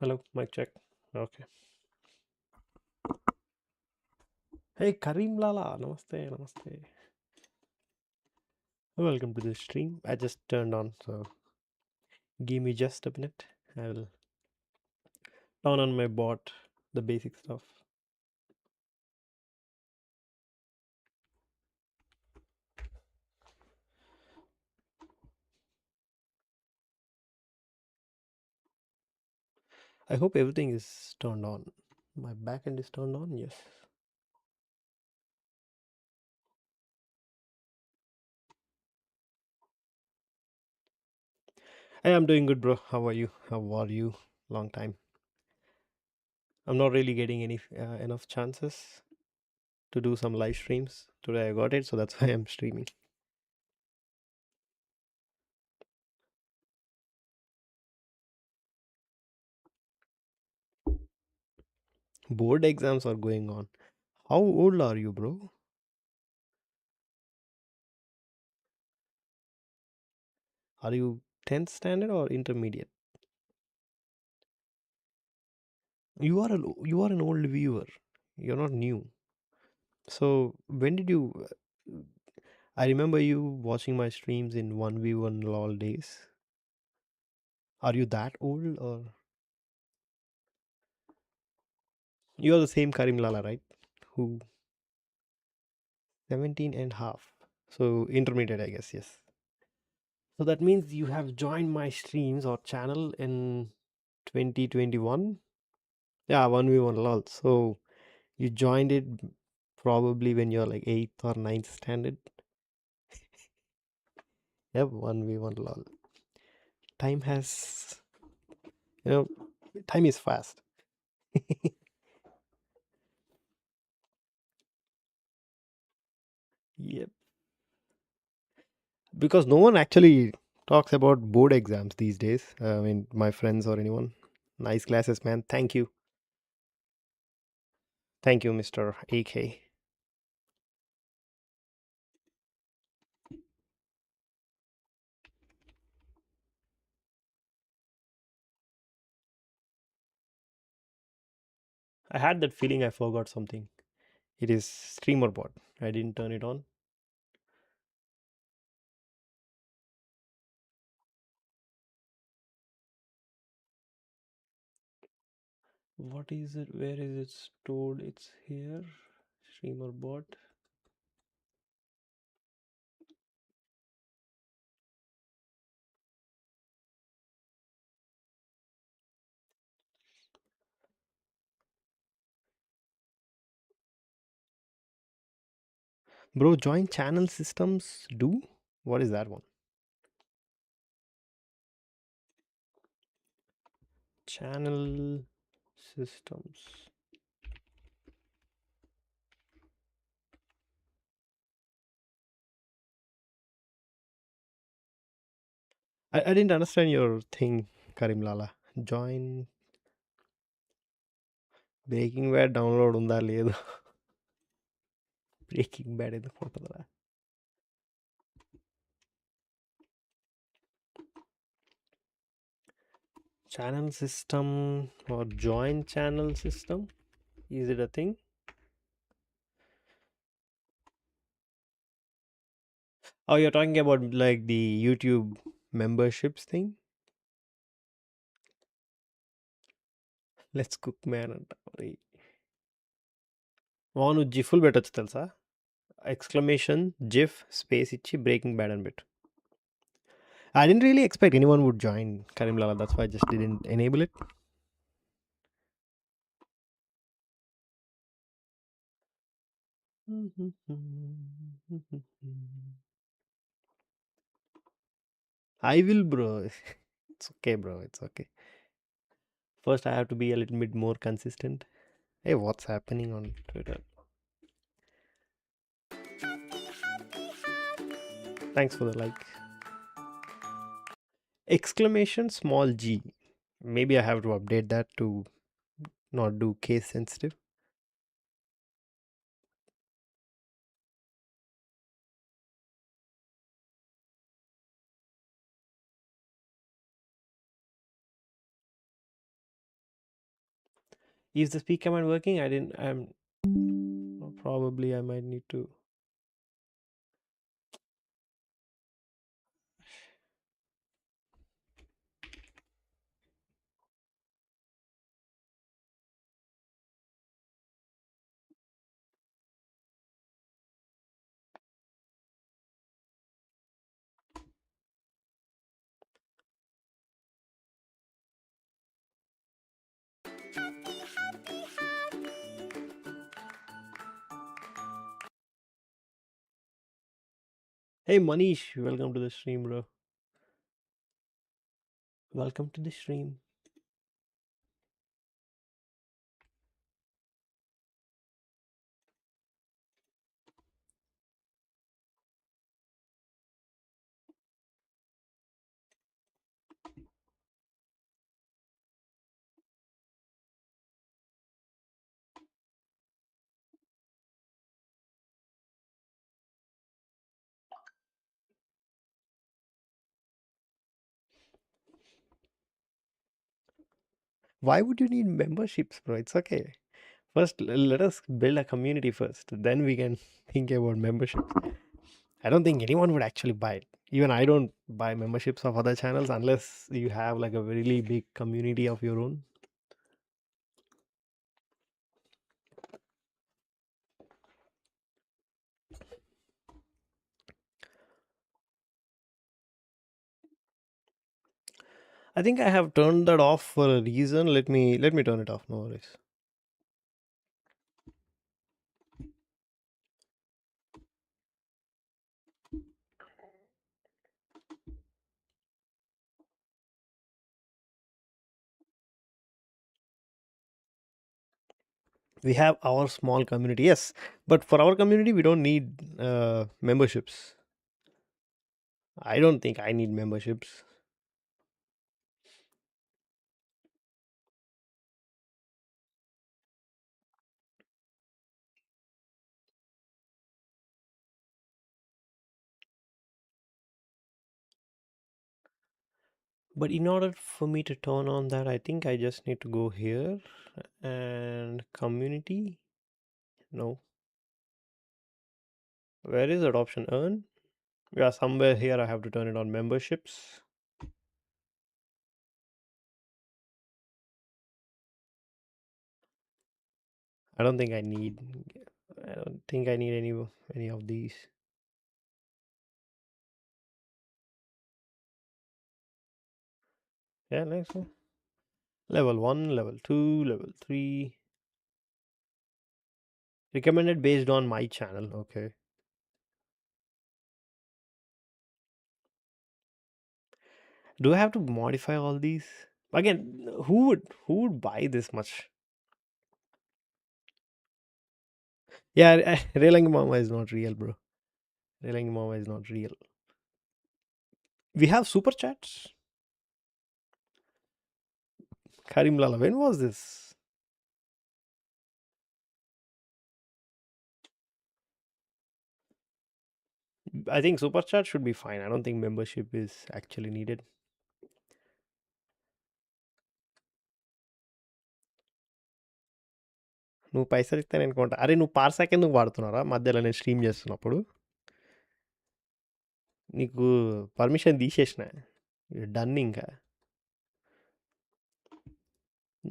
Hello, mic check. Okay. Hey, Kareem Lala. Namaste, namaste. Welcome to the stream. I just turned on, so give me just a minute. I will turn on my bot, the basic stuff. I hope everything is turned on. My backend is turned on, yes. Hey, I'm doing good, bro. How are you? How are you? Long time. I'm not really getting any enough chances to do some live streams. Today I got it, so that's why I'm streaming. Board exams are going on. How old are you, bro? Are you 10th standard or intermediate? You are an old viewer. You're not new. So when did you? I remember you watching my streams in 1v1 lol days. Are you that old or you are the same Karim Lala, right? Who 17 and half. So intermediate, I guess, yes. So that means you have joined my streams or channel in 2021. Yeah, 1v1 lol. So you joined it probably when you're like 8th or ninth standard. Yep, 1v1 lol. Time has, you know, time is fast. Yep. Because no one actually talks about board exams these days. I mean, my friends or anyone. Nice classes, man. Thank you. Thank you, Mr. AK. I had that feeling I forgot something. It is streamer bot. I didn't turn it on. What is it? Where is it stored? It's here. Streamer bot. Bro, join channel systems do? What is that one? Channel systems. I didn't understand your thing, Karim Lala. Join Breaking Bad download ఉందా లేదు Breaking Bad ఎందుకు ఉంటుందిరా channel system or join channel system, is it a thing? Oh, you're talking about like the YouTube memberships thing. Let's cook man అంట అవును జిఫుల్ పెట్టొచ్చు తెలుసా exclamation GIF space ఇచ్చి breaking bad అని పెట్టు I didn't really expect anyone would join Karim Lala. That's why I just didn't enable it. I will, bro. It's okay, bro. It's okay. First, I have to be a little bit more consistent. Hey, what's happening on Twitter? Thanks for the like. Exclamation small g. Maybe I have to update that to not do case sensitive. Is the speak command working? I'm probably I might need to. Hey Manish, welcome to the stream, bro. Welcome to the stream. Why would you need memberships, bro? It's okay. First, let us build a community first. Then we can think about memberships. I don't think anyone would actually buy it. Even I don't buy memberships of other channels unless you have like a really big community of your own. I think I have turned that off for a reason. Let me turn it off. No worries. We have our small community, yes, but for our community, we don't need memberships. I don't think I need memberships. But in order for me to turn on that, I think I just need to go here and community. No, where is that option? Earn? Yeah, somewhere here I have to turn it on memberships. I don't think I need. I don't think I need any of these. Yeah, next one. Level 1, level 2, level 3. Recommended based on my channel. Okay. Do I have to modify all these? Again, who would buy this much? Yeah, Relang Mama is not real, bro. Relang Mama is not real. We have super chats. Karim Lala, when was this? I think super chat should be fine. I don't think membership is actually needed. నువ్వు పైసలు ఇస్తాను అనుకుంటా అరే నువ్వు పార్సాక్ ఎందుకు వాడుతున్నారా మధ్యలో నేను స్ట్రీమ్ చేస్తున్నప్పుడు నీకు పర్మిషన్ తీసేసిన డన్ ఇంకా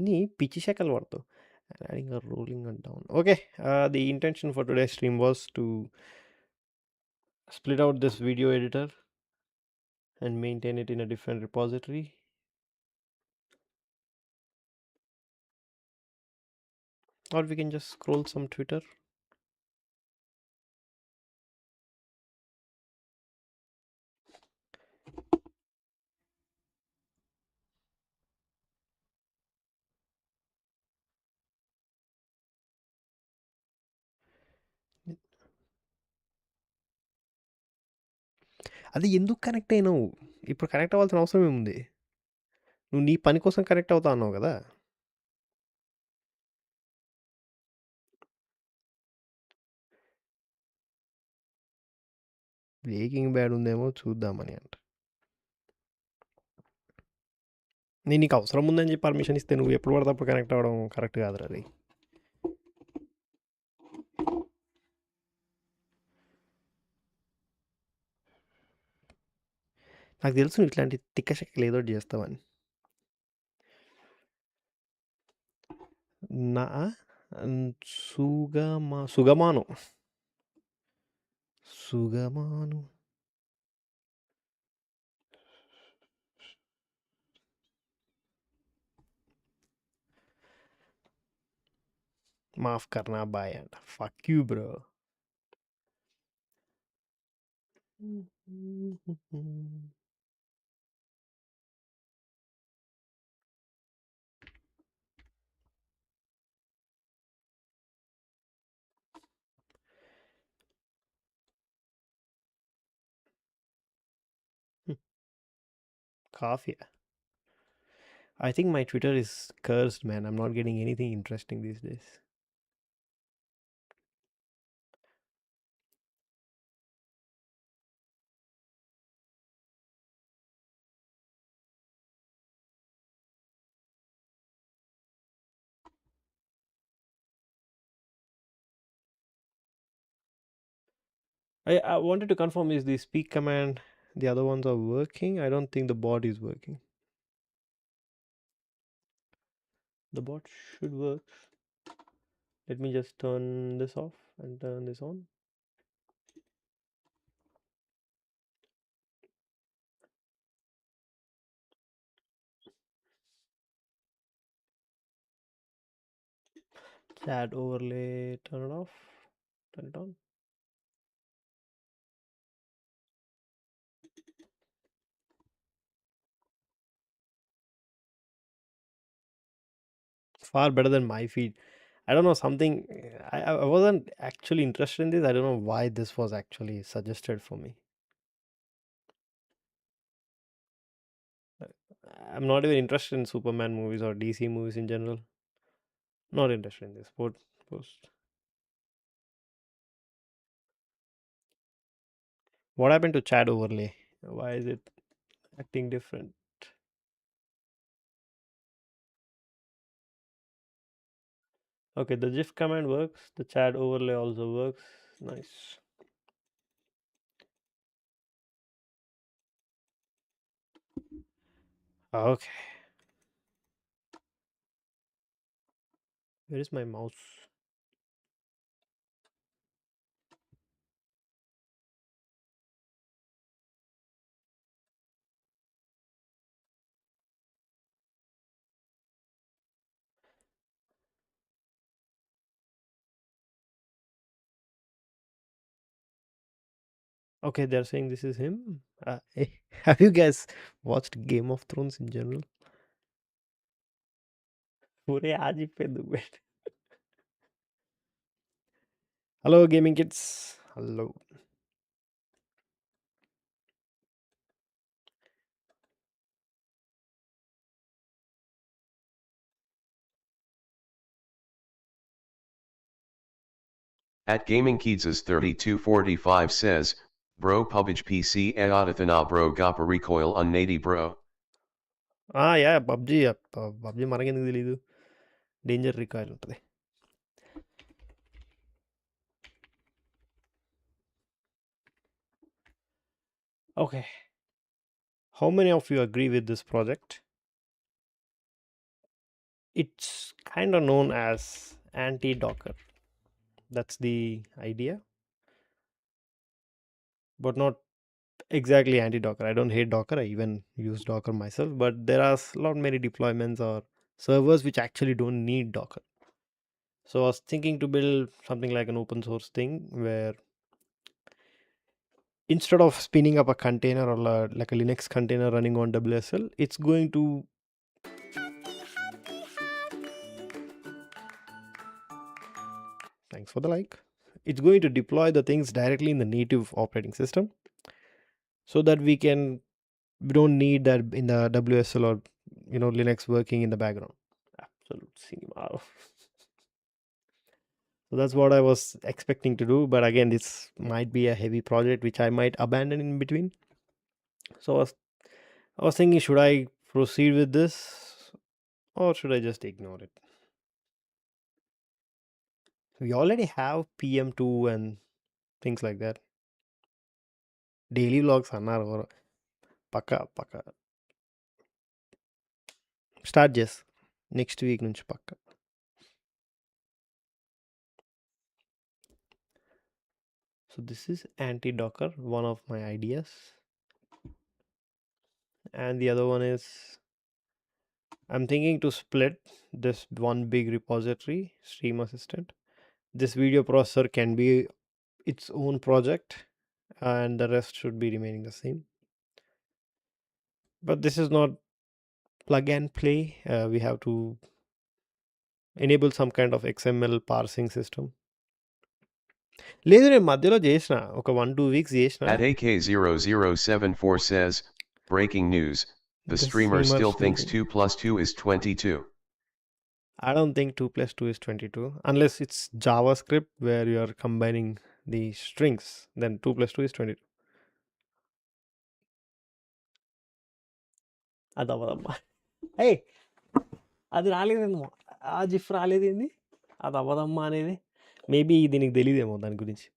నీ పిచ్చి శకలు వాడతావు adding a rolling and down. Okay, the intention for today's stream was to split out this video editor and maintain it in a different repository. Or we can just scroll some Twitter. అది ఎందుకు connect అయినావు ఇప్పుడు connect అవ్వాల్సిన అవసరం ఏముంది నువ్వు నీ పని కోసం కనెక్ట్ అవుతా అన్నావు కదా బ్రేకింగ్ బ్యాడ్ ఉందేమో చూద్దామని అంట నేను నీకు అవసరం ఉందని చెప్పి పర్మిషన్ ఇస్తే నువ్వు ఎప్పుడు పడితే అప్పుడు కనెక్ట్ అవ్వడం కరెక్ట్ కాదురా అది. నాకు తెలుసు నువ్వు ఇట్లాంటి తిక్క శక్కలు ఏదో ఒకటి చేస్తావని. నా సుగమాను సుగమాను మాఫ్ కర్నా బాయ్ అంట. Fuck you bro. Coffee. I think my Twitter is cursed, man. I'm not getting anything interesting these days. I wanted to confirm, is the speak command, the other ones are working? I don't think the bot is working. The bot should work. Let me just turn this off and turn this on. Chat overlay, turn it off, turn it on. Far better than my feed. I don't know, something, I wasn't actually interested in this. I don't know why this was actually suggested for me. I'm not even interested in Superman movies or DC movies in general. Not interested in this post. What happened to chat overlay? Why is it acting different? Okay, the GIF command works. The chat overlay also works. Nice. Okay. Where is my mouse? Okay, they're saying this is him. Have you guys watched Game of Thrones in general? पूरे आज ही पे दो बैठ. Hello, gaming kids. Hello. At Gaming Keats' 3245 says, Bro PUBG PC Eodathana bro Goppa recoil unnady bro. Yeah, PUBG. PUBG మనకెందుకు తెలీదు. Danger recoil ఉంటుంది. Okay. How many of you agree with this project? It's kind of known as anti-Docker. That's the idea. But not exactly anti-Docker. I don't hate Docker. I even use Docker myself. But there are a lot many deployments or servers which actually don't need Docker. So I was thinking to build something like an open source thing where instead of spinning up a container or like a Linux container running on WSL, it's going to thanks for the like. It's going to deploy the things directly in the native operating system so that we don't need that in the WSL or Linux working in the background. Absolute cinema. So that's what I was expecting to do, but again, this might be a heavy project which I might abandon in between. So I was thinking, should I proceed with this, or should I just ignore it? We already have PM2 and things like that. Daily vlogs అన్నారు ఎవరో. పక్కా పక్కా start చేస్తా next week నుంచి పక్కా. So this is anti-docker, one of my ideas. And the other one is I'm thinking to split this one big repository, Stream Assistant. This video processor can be its own project and the rest should be remaining the same. But this is not plug and play. We have to enable some kind of XML parsing system. లేదు నేను మధ్యలో చేసిన ఒక 1-2 weeks చేసిన. At AK0074 says, breaking news, the streamer still thinks 2 plus 2 is 22. I don't think 2 plus 2 is 22 unless it's JavaScript where you are combining the strings, then 2 plus 2 is 22. అదవ్వదమ్మా. ఏ అది రాలేదేమో, ఆ GIF రాలేదేంది, అది అవ్వదమ్మా అనేది. మేబీ దీనికి తెలియదేమో దాని గురించి.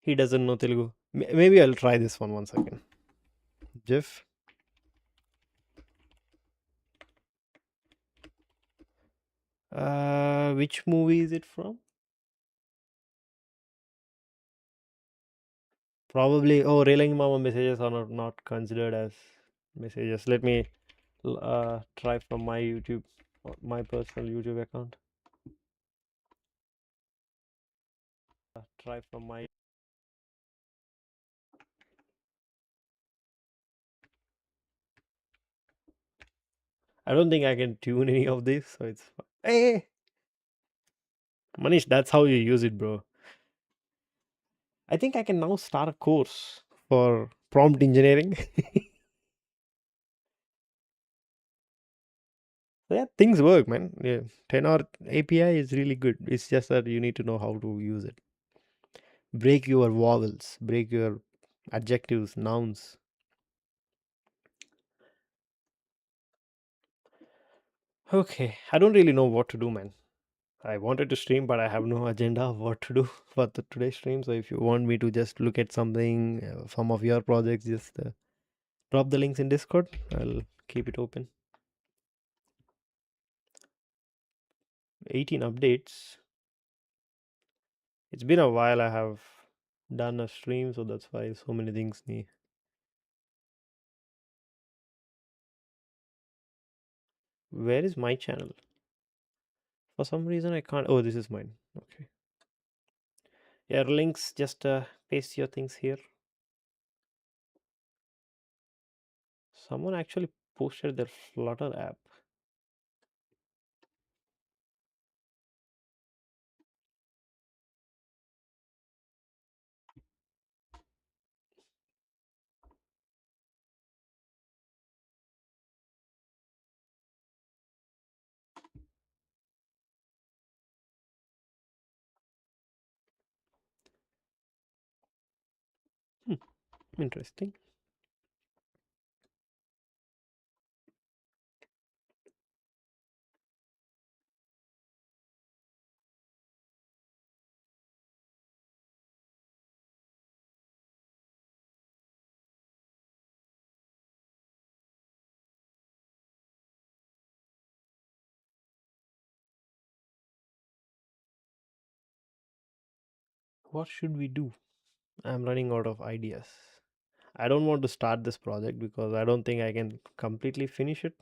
He doesn't know Telugu. Maybe I'll try this one once again. Jeff. Which movie is it from? Probably. Oh, Railing Mama messages are not considered as messages. Let me try from my YouTube, my personal YouTube account. Try from my. I don't think I can tune any of this, so it's fine. Hey, Manish, that's how you use it, bro. I think I can now start a course for prompt engineering. Yeah, things work, man. Yeah, 10 hour API is really good. It's just that you need to know how to use it. Break your vowels, break your adjectives, nouns. Okay, I don't really know what to do, man. I wanted to stream, but I have no agenda of what to do for the today's stream. So if you want me to just look at something, some of your projects, just drop the links in Discord. I'll keep it open. 18 updates. It's been a while I have done a stream, so that's why so many things need. Where is my channel? For some reason I can't. Oh, this is mine. Okay. Yeah, links, just paste your things here. Someone actually posted their Flutter app. Interesting. What should we do? I'm running out of ideas. I don't want to start this project because I don't think I can completely finish it.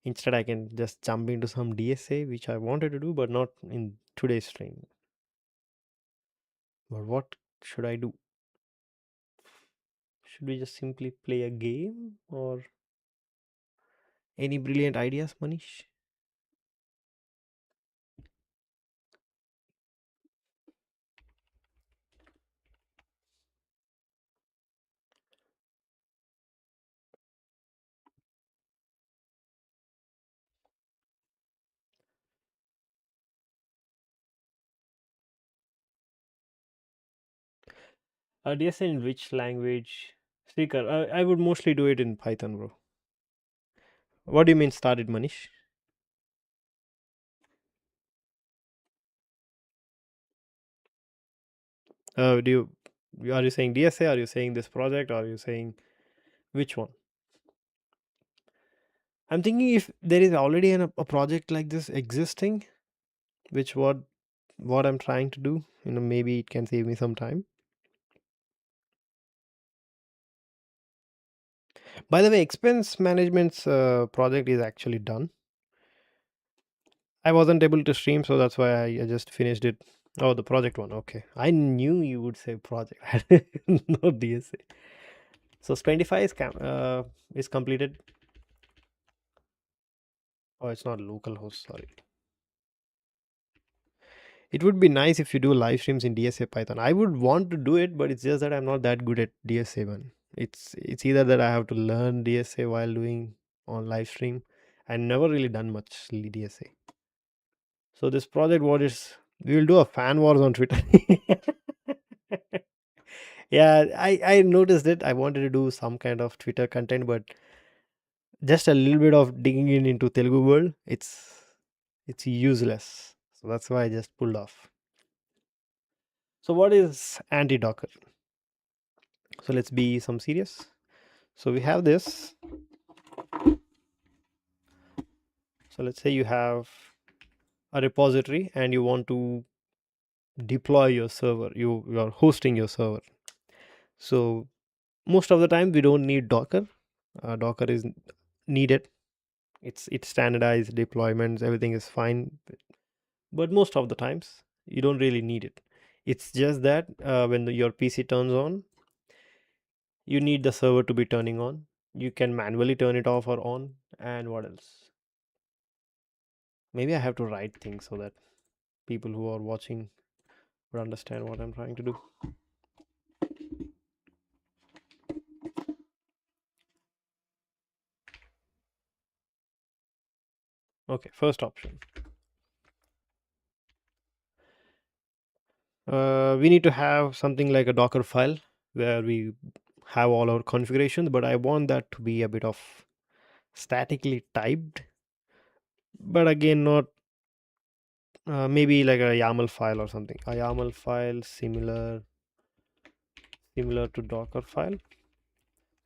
Instead, I can just jump into some DSA, which I wanted to do, but not in today's stream. But what should I do? Should we just simply play a game, or any brilliant ideas, Manish? DSA in which language? Seeker. I would mostly do it in Python, bro. What do you mean started, Manish? Do you are you saying DSA? Are you saying this project? Are you saying which one? I'm thinking if there is already a project like this existing, which what I'm trying to do, maybe it can save me some time. By the way, expense management's project is actually done. I wasn't able to stream, so that's why I just finished it. Oh, the project one. Okay, I knew you would say project, no DSA. So 25 is completed. Oh, it's not localhost. Sorry. It would be nice if you do live streams in DSA Python. I would want to do it, but it's just that I'm not that good at DSA one. It's either that I have to learn DSA while doing on live stream. I never really done much DSA. So this project, what is we will do a fan wars on Twitter. Yeah, I noticed it. I wanted to do some kind of Twitter content, but just a little bit of digging into Telugu world, it's useless. So that's why I just pulled off. So what is anti-Docker? So let's be some serious. So we have this. So let's say you have a repository and you want to deploy your server. You are hosting your server. So most of the time we don't need Docker. Docker is needed. It's standardized deployments. Everything is fine. But most of the times you don't really need it. It's just that when your PC turns on, you need the server to be turning on. You can manually turn it off or on. And what else? Maybe I have to write things so that people who are watching would understand what I'm trying to do. Okay, first option. We need to have something like a Docker file where we have all our configurations, but I want that to be a bit of statically typed, but again, not maybe like a YAML file or something. A YAML file similar to Docker file.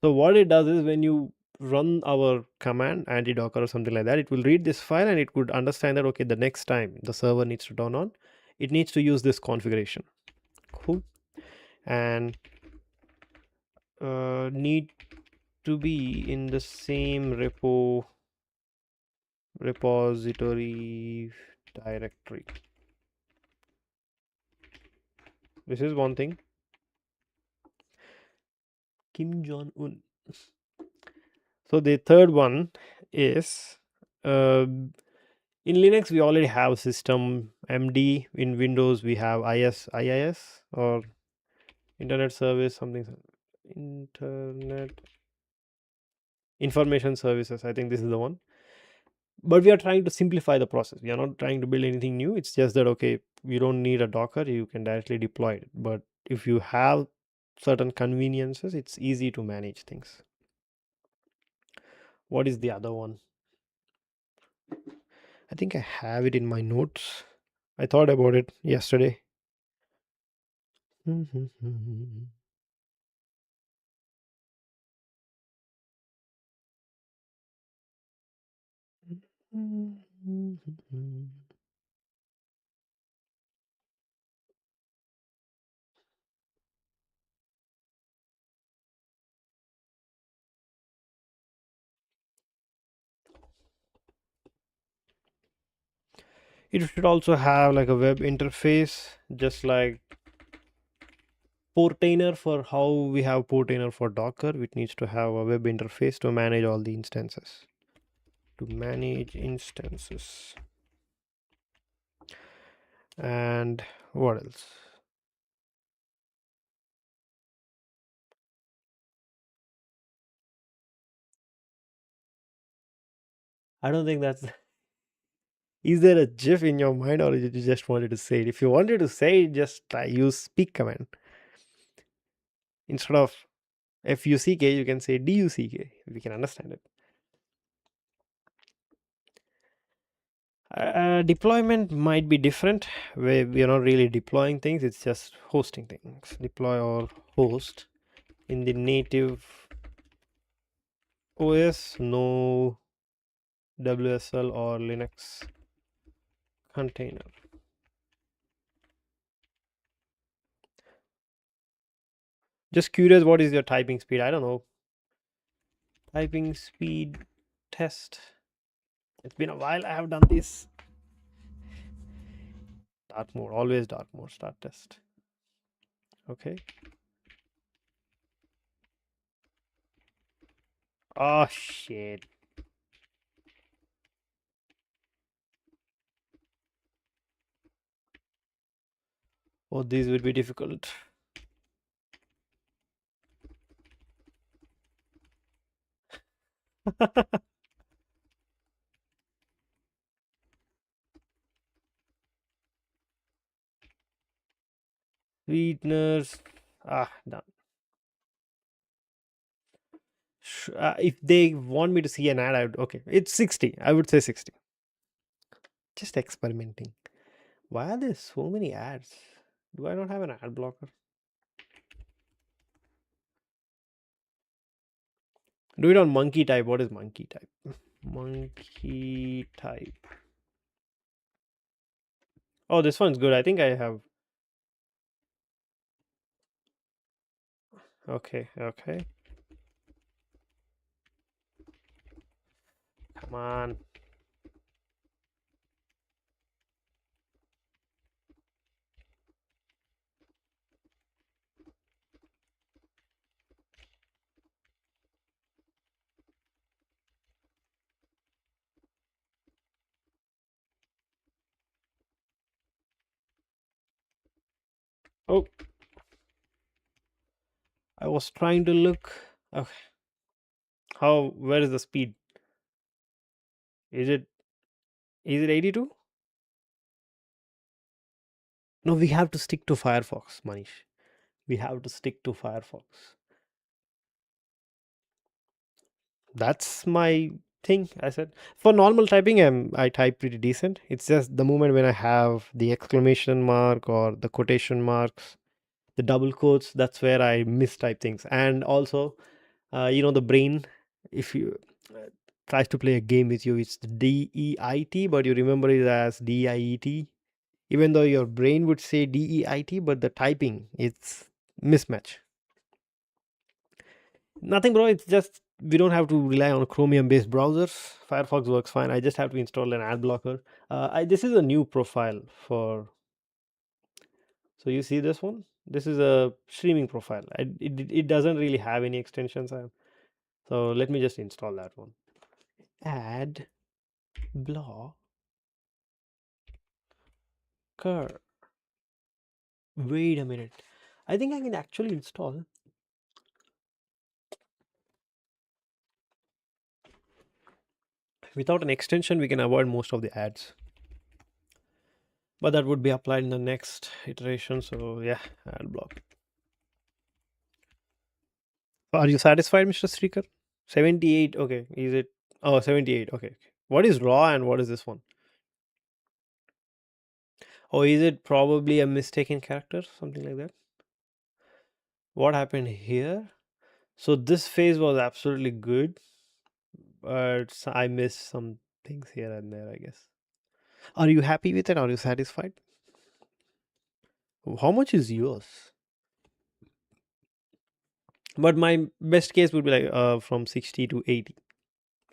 So what it does is when you run our command anti-docker or something like that, it will read this file and it could understand that okay, the next time the server needs to turn on, it needs to use this configuration. Cool. And need to be in the same repository directory. This is one thing. Kim Jong Un. So the third one is in Linux we already have system MD. In Windows we have IIS or internet service something, internet information services. I think this is the one. But we are trying to simplify the process. We are not trying to build anything new. It's just that okay, you don't need a Docker, you can directly deploy it. But if you have certain conveniences, it's easy to manage things. What is the other one? I think I have it in my notes. I thought about it yesterday. It should also have like a web interface, just like Portainer. For how we have Portainer for Docker, it needs to have a web interface to manage all the instances. And what else? I don't think that's. Is there a GIF in your mind, or did you just wanted to say it? If you wanted to say it, just use speak command. Instead of FUCK, you can say DUCK. We can understand it. Deployment might be different, where we are not really deploying things, it's just hosting things. Deploy or host in the native OS, no WSL or Linux container. Just curious, what is your typing speed? I don't know. Typing speed test. It's been a while I have done this. Dark mode, always dark mode, start test. Okay. Oh shit. Oh, these would be difficult. Sweeteners. Done. If they want me to see an ad, I would. Okay, it's 60. I would say 60. Just experimenting. Why are there so many ads? Do I not have an ad blocker? Do it on monkey type. What is monkey type? Monkey type. Oh, this one's good. I think I have. Okay, okay. Come on. Oh, I was trying to look. Okay. Where is the speed? Is it 82? No, we have to stick to Firefox, Manish. We have to stick to Firefox. That's my thing. I said for normal typing, I type pretty decent. It's just the moment when I have the exclamation mark or the quotation marks, the double quotes, that's where I mistype things. And also, the brain, if you tries to play a game with you, it's DEIT, but you remember it as DIET. Even though your brain would say DEIT, but the typing, it's mismatch. Nothing, bro. It's just we don't have to rely on Chromium based browsers. Firefox works fine. I just have to install an ad blocker. This is a new profile for. So you see this one? This is a streaming profile. It doesn't really have any extensions. So let me just install that one. Ad blocker. Wait a minute. I think I can actually install. Without an extension, we can avoid most of the ads. But that would be applied in the next iteration. So yeah, ad block. Are you satisfied, Mr. Streaker? 78. Okay. Is it? Oh, 78. Okay. What is raw and what is this one? Oh, is it probably a mistaken character? Something like that? What happened here? So this phase was absolutely good, but I missed some things here and there, I guess. Are you happy with it? Are you satisfied? How much is yours? But my best case would be like from 60 to 80.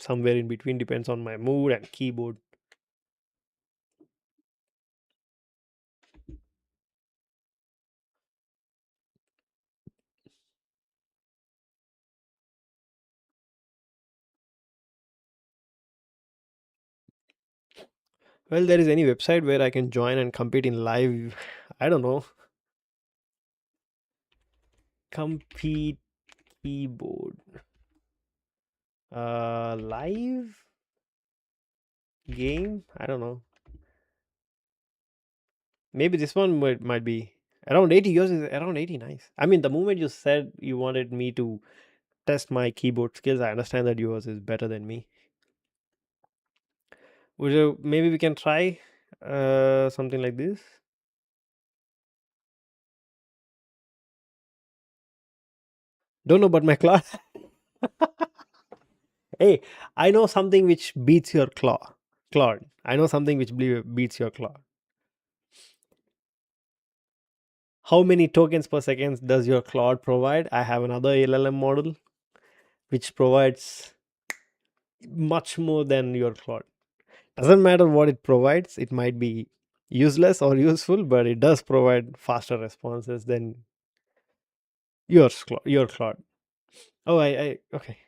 Somewhere in between, depends on my mood and keyboard. Well, there is any website where I can join and compete in live. I don't know. Compete keyboard. Live game. I don't know. Maybe this one might be around 80. Yours is around 80. Nice. I mean, the moment you said you wanted me to test my keyboard skills, I understand that yours is better than me. Would you, maybe we can try something like this? Don't know about my class. Hey, I know something which beats your Claude. I know something which beats your Claude. How many tokens per second does your Claude provide? I have another LLM model which provides much more than your Claude. Doesn't matter what it provides, it might be useless or useful, but it does provide faster responses than your Claude. Oh, I okay.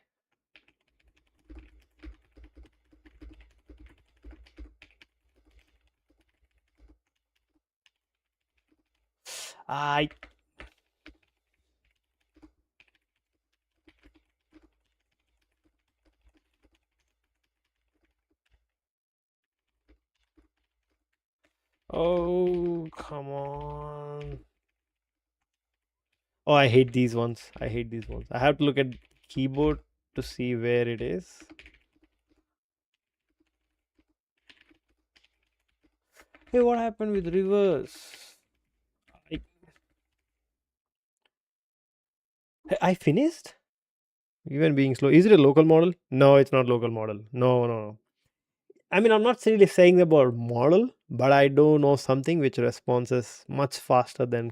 I Oh, come on. Oh, I hate these ones. I hate these ones. I have to look at keyboard to see where it is. Hey, what happened with reverse? I, I finished? Even being slow. Is it a local model? No, it's not local model. No, no, no. I mean, I'm not really saying about model, but I do know something which responds much faster than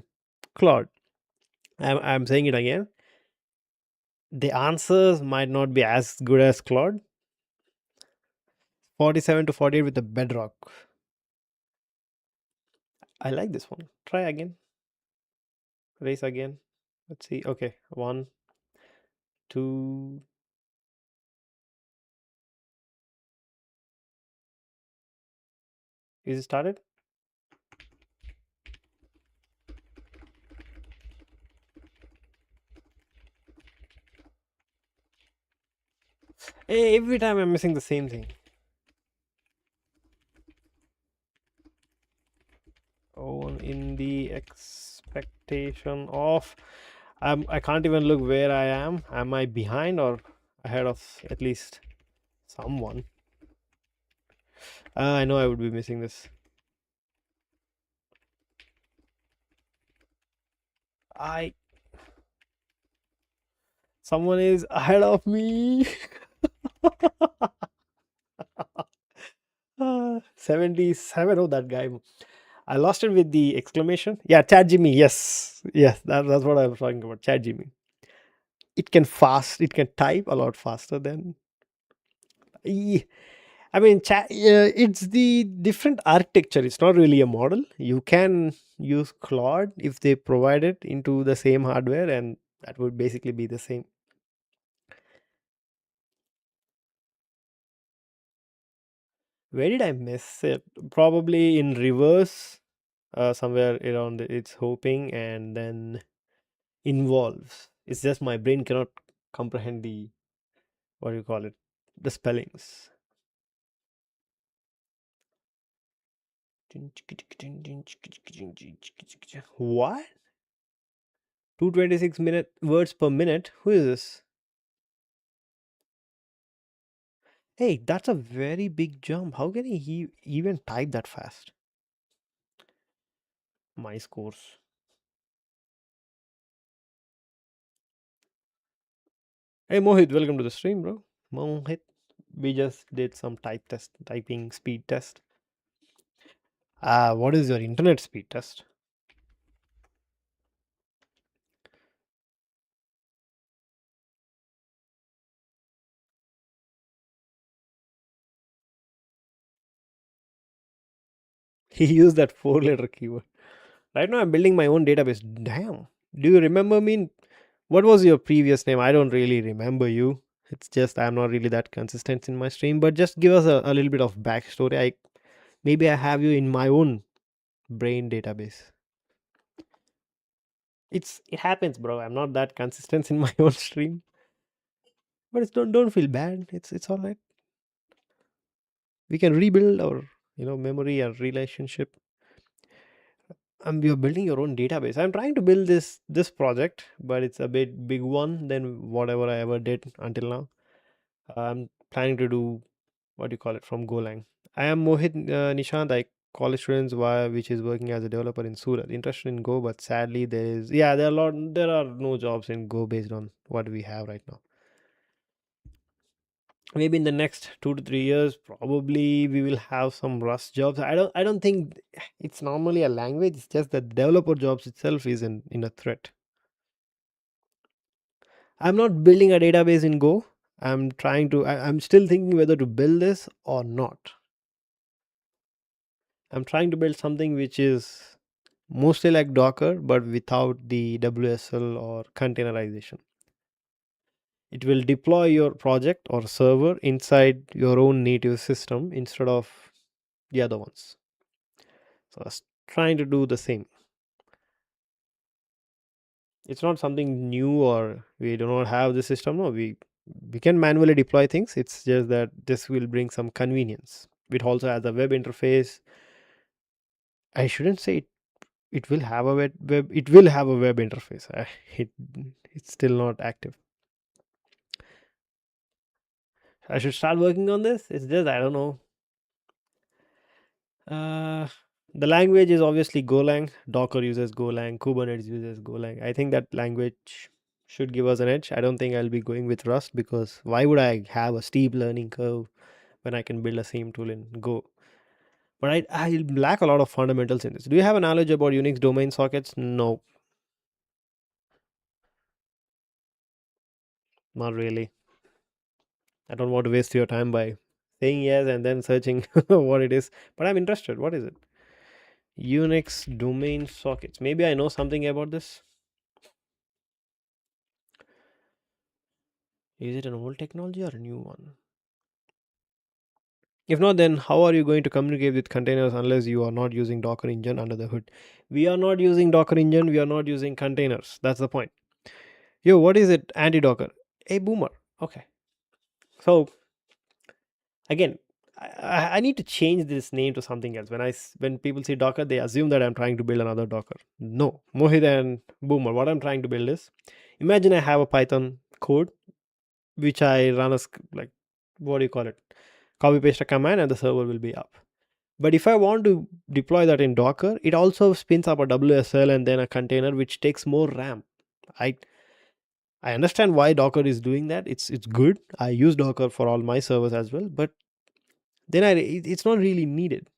Claude. I'm saying it again. The answers might not be as good as Claude. 47 to 48 with the bedrock. I like this one. Try again. Race again. Let's see. Okay. One, two. Is it started? Hey, every time I'm missing the same thing. Oh, in the expectation of. I can't even look where I am. Am I behind or ahead of at least someone? I know I would be missing this. I Someone is ahead of me. 77. Oh, that guy. I lost it with the exclamation. Yeah, Chat Jimmy. Yes, yes, that's what I was talking about. Chat Jimmy. It can It can type a lot faster than. I mean, it's the different architecture. It's not really a model. You can use Claude if they provide it into the same hardware, and that would basically be the same. Where did I miss it? Probably in reverse, somewhere around it's hoping and then involves. It's just my brain cannot comprehend the what do you call it, the spellings. What? 226 words per minute? Who is this? Hey, that's a very big jump. How can he even type that fast? My scores. Hey Mohit, welcome to the stream, bro. Mohit, we just did some typing speed test. What is your internet speed test? He used that 4-letter keyword. Right now, I'm building my own database. Damn. Do you remember me? What was your previous name? I don't really remember you. It's just I'm not really that consistent in my stream, but just give us a little bit of backstory. Maybe I have you in my own brain database. It happens, bro. I'm not that consistent in my own stream, but don't feel bad. It's all right. We can rebuild our memory and relationship. You're building your own database. I'm trying to build this project, but it's a bit big one than whatever I ever did until now. I'm planning to do what do you call it from Golang. I am Mohit Nishant. I college students which is working as a developer in Surat. Interested in Go, but sadly there are no jobs in Go based on what we have right now. Maybe in the next 2 to 3 years, probably we will have some Rust jobs. I don't think it's normally a language. It's just that developer jobs itself is in a threat. I'm not building a database in Go. I'm still thinking whether to build this or not. I'm trying to build something which is mostly like Docker, but without the WSL or containerization. It will deploy your project or server inside your own native system instead of the other ones. So I was trying to do the same. It's not something new or we do not have the system. No, we can manually deploy things. It's just that this will bring some convenience. It also has a web interface. I shouldn't say it will have a web it will have a web interface. It it's still not active. I should start working on this. It's just I don't know. Uh, the language is obviously Golang. Docker uses Golang. Kubernetes uses Golang. I think that language should give us an edge. I don't think I'll be going with Rust because why would I have a steep learning curve when I can build the same tool in Go? But I lack a lot of fundamentals in this. Do you have a knowledge about Unix domain sockets? No, not really. I don't want to waste your time by saying yes and then searching what it is. But I'm interested. What is it? Unix domain sockets. Maybe I know something about this. Is it an old technology or a new one? If not, then how are you going to communicate with containers unless you are not using Docker engine under the hood? We are not using Docker engine. We are not using containers. That's the point. Yo, what is it? Anti-Docker. A boomer. Okay. So again, I need to change this name to something else. When people say Docker, they assume that I'm trying to build another Docker. No, Mohit and Boomer. What I'm trying to build is, imagine I have a Python code which I run as like what do you call it? Copy paste a command and the server will be up. But if I want to deploy that in Docker, it also spins up a WSL and then a container which takes more RAM. I I understand why Docker is doing that. It's good. I use Docker for all my servers as well, but then it's not really needed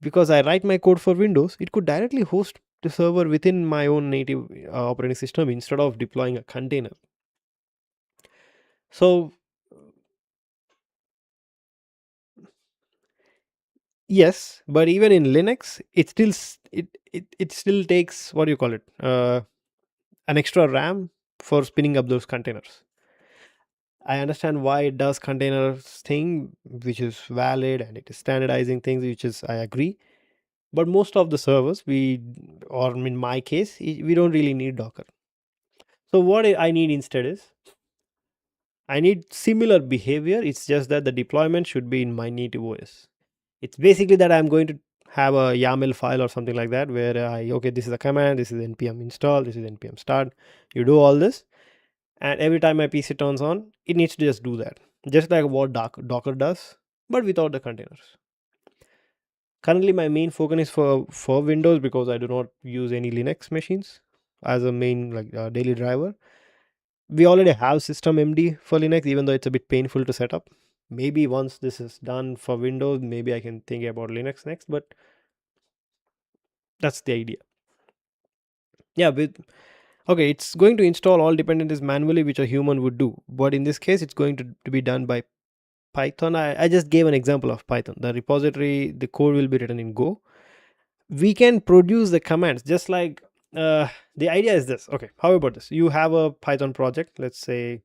because I write my code for Windows. It could directly host the server within my own native operating system instead of deploying a container. So yes, but even in Linux, it still takes what do you call it? An extra RAM for spinning up those containers. I understand why it does containers thing, which is valid and it is standardizing things, which is I agree. But most of the servers, or in my case, we don't really need Docker. So what I need instead is I need similar behavior. It's just that the deployment should be in my native OS. It's basically that I'm going to have a YAML file or something like that where okay, this is a command, this is npm install, this is npm start. You do all this, and every time my PC turns on, it needs to just do that, just like what Docker does, but without the containers. Currently, my main focus is for Windows because I do not use any Linux machines as a main daily driver. We already have systemd for Linux, even though it's a bit painful to set up. Maybe once this is done for Windows, maybe I can think about Linux next, but that's the idea. Yeah, okay, it's going to install all dependencies manually, which a human would do. But in this case, it's going to be done by Python. I just gave an example of Python. The repository, the code will be written in Go. We can produce the commands just like the idea is this. Okay, how about this? You have a Python project. Let's say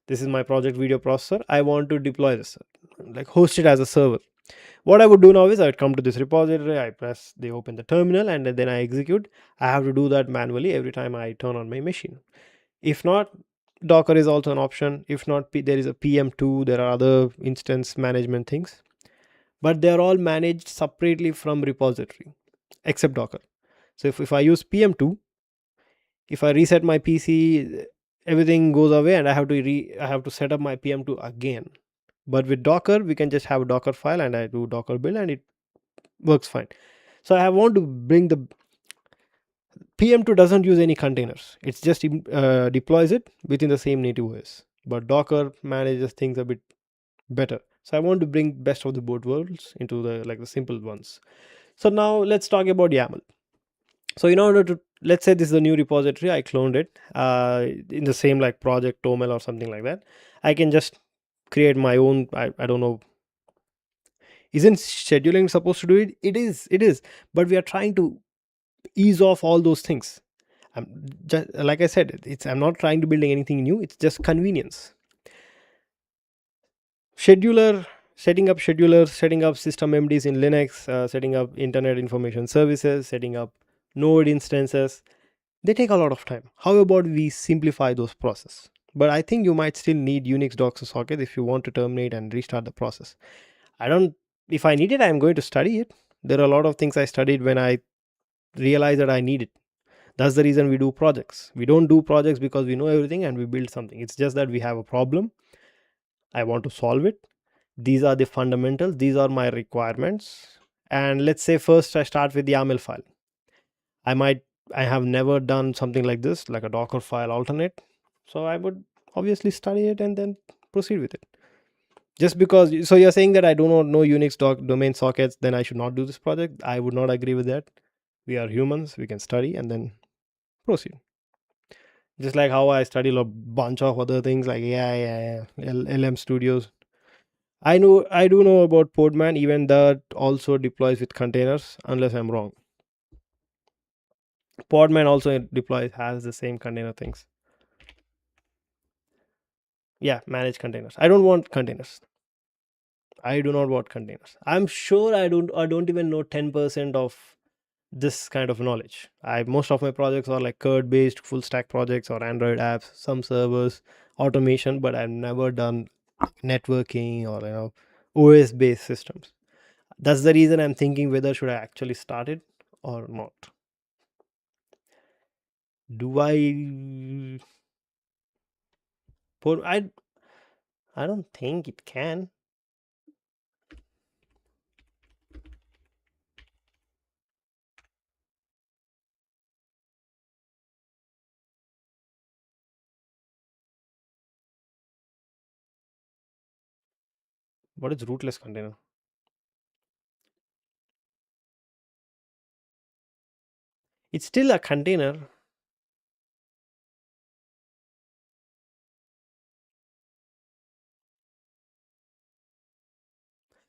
this is my project video processor. I want to deploy this, like host it as a server. What I would do now is I would come to this repository, I press, they open the terminal, and then I execute. I have to do that manually every time I turn on my machine. If not, Docker is also an option. If not, there is a PM2, there are other instance management things, but they are all managed separately from repository, except Docker. So if I use PM2, if I reset my PC, everything goes away, and I have to set up my PM2 again. But with Docker, we can just have a Docker file, and I do Docker build, and it works fine. So I want to bring the PM2 doesn't use any containers. It's just deploys it within the same native OS. But Docker manages things a bit better. So I want to bring best of the both worlds into the simple ones. So now let's talk about YAML. So in order to, let's say this is a new repository, I cloned it in the same like project Toml or something like that. I can just create my own. I don't know. Isn't scheduling supposed to do it? It is. But we are trying to ease off all those things. I'm just, like I said, I'm not trying to building anything new. It's just convenience. Scheduler, setting up schedulers, setting up system MDs in Linux, setting up internet information services, setting up node instances, they take a lot of time. How about we simplify those processes? But I think you might still need Unix Docker socket if you want to terminate and restart the process. I don't, if I need it, I'm going to study it. There are a lot of things I studied when I realized that I need it. That's the reason we do projects. We don't do projects because we know everything and we build something. It's just that we have a problem. I want to solve it. These are the fundamentals. These are my requirements. And let's say first I start with the YAML file. I have never done something like this, like a Docker file alternate. So I would obviously study it and then proceed with it. Just because, so you're saying that I do not know Unix domain sockets, then I should not do this project? I would not agree with that. We are humans, we can study and then proceed. Just like how I studied a bunch of other things like AI, LM Studios. I do know about Podman, even that also deploys with containers, unless I'm wrong. Podman also has the same container things. Yeah, manage containers. I don't want containers. I do not want containers. I'm sure I don't even know 10% of this kind of knowledge. Most of my projects are like code based full stack projects or Android apps, some servers, automation, but I've never done networking or OS based systems. That's the reason I'm thinking whether should I actually start it or not. Do I put I don't think it can. What is rootless container? It's still a container.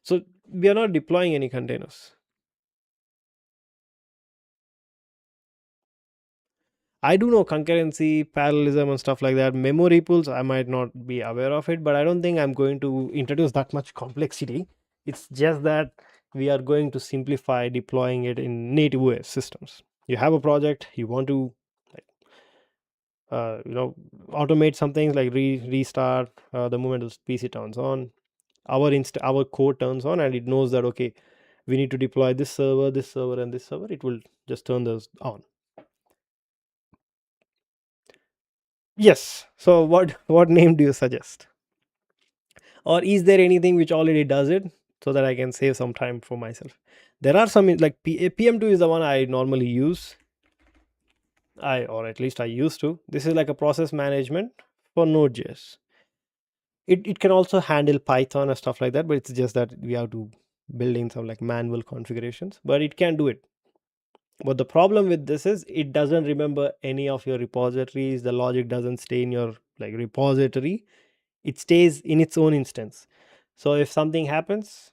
So we are not deploying any containers. I do know concurrency, parallelism, and stuff like that. Memory pools, I might not be aware of it, but I don't think I'm going to introduce that much complexity. It's just that we are going to simplify deploying it in native OS systems. You have a project, you want to like, automate some things like restart the moment the PC turns on. Our code turns on, and it knows that okay, we need to deploy this server, and this server. It will just turn those on. Yes. So what name do you suggest? Or is there anything which already does it so that I can save some time for myself? There are some like PM2 is the one I normally use. Or at least I used to. This is like a process management for Node.js. It can also handle Python and stuff like that, but it's just that we have to build in some like manual configurations, but it can do it. But the problem with this is it doesn't remember any of your repositories. The logic doesn't stay in your like repository. It stays in its own instance. So if something happens,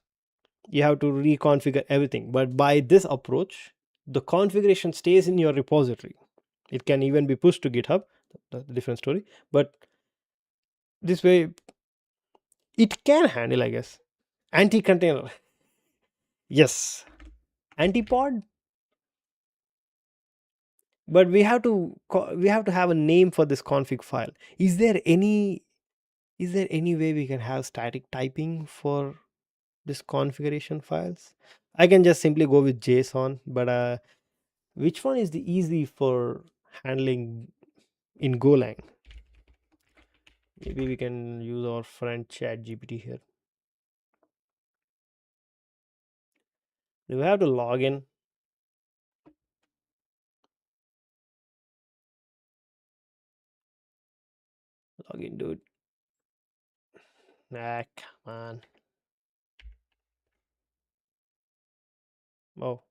you have to reconfigure everything. But by this approach, the configuration stays in your repository. It can even be pushed to GitHub. That's a different story. But this way, it can handle, I guess, anti-container. Yes, antipod, but we have to have a name for this config file. Is there any way we can have static typing for this configuration files? I can just simply go with JSON, but which one is the easy for handling in Golang? Maybe we can use our friend chat GPT here. Do we have to log in? Log in, dude. Nah, come on. Oh.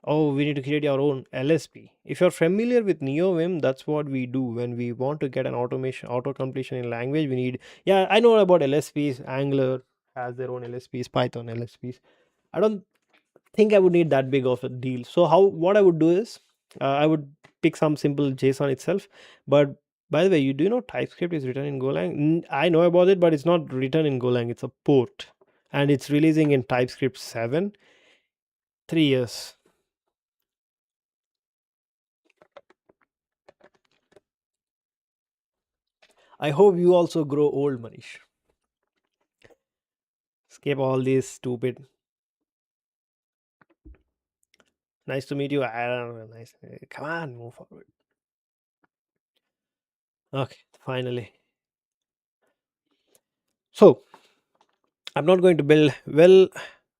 Oh, we need to create our own LSP. If you're familiar with NeoVim, that's what we do when we want to get an auto completion in language. We need, yeah, I know about LSPs. Angular has their own LSPs, Python LSPs. I don't think I would need that big of a deal. So what I would do is I would pick some simple JSON itself. But by the way, you do know TypeScript is written in Golang? I know about it, but it's not written in Golang. It's a port, and it's releasing in TypeScript 7. 3 years. I hope you also grow old, Manish. Skip all these stupid. Nice to meet you. I don't know. Nice. Come on, move forward. Okay, finally. So I'm not going to build. Well,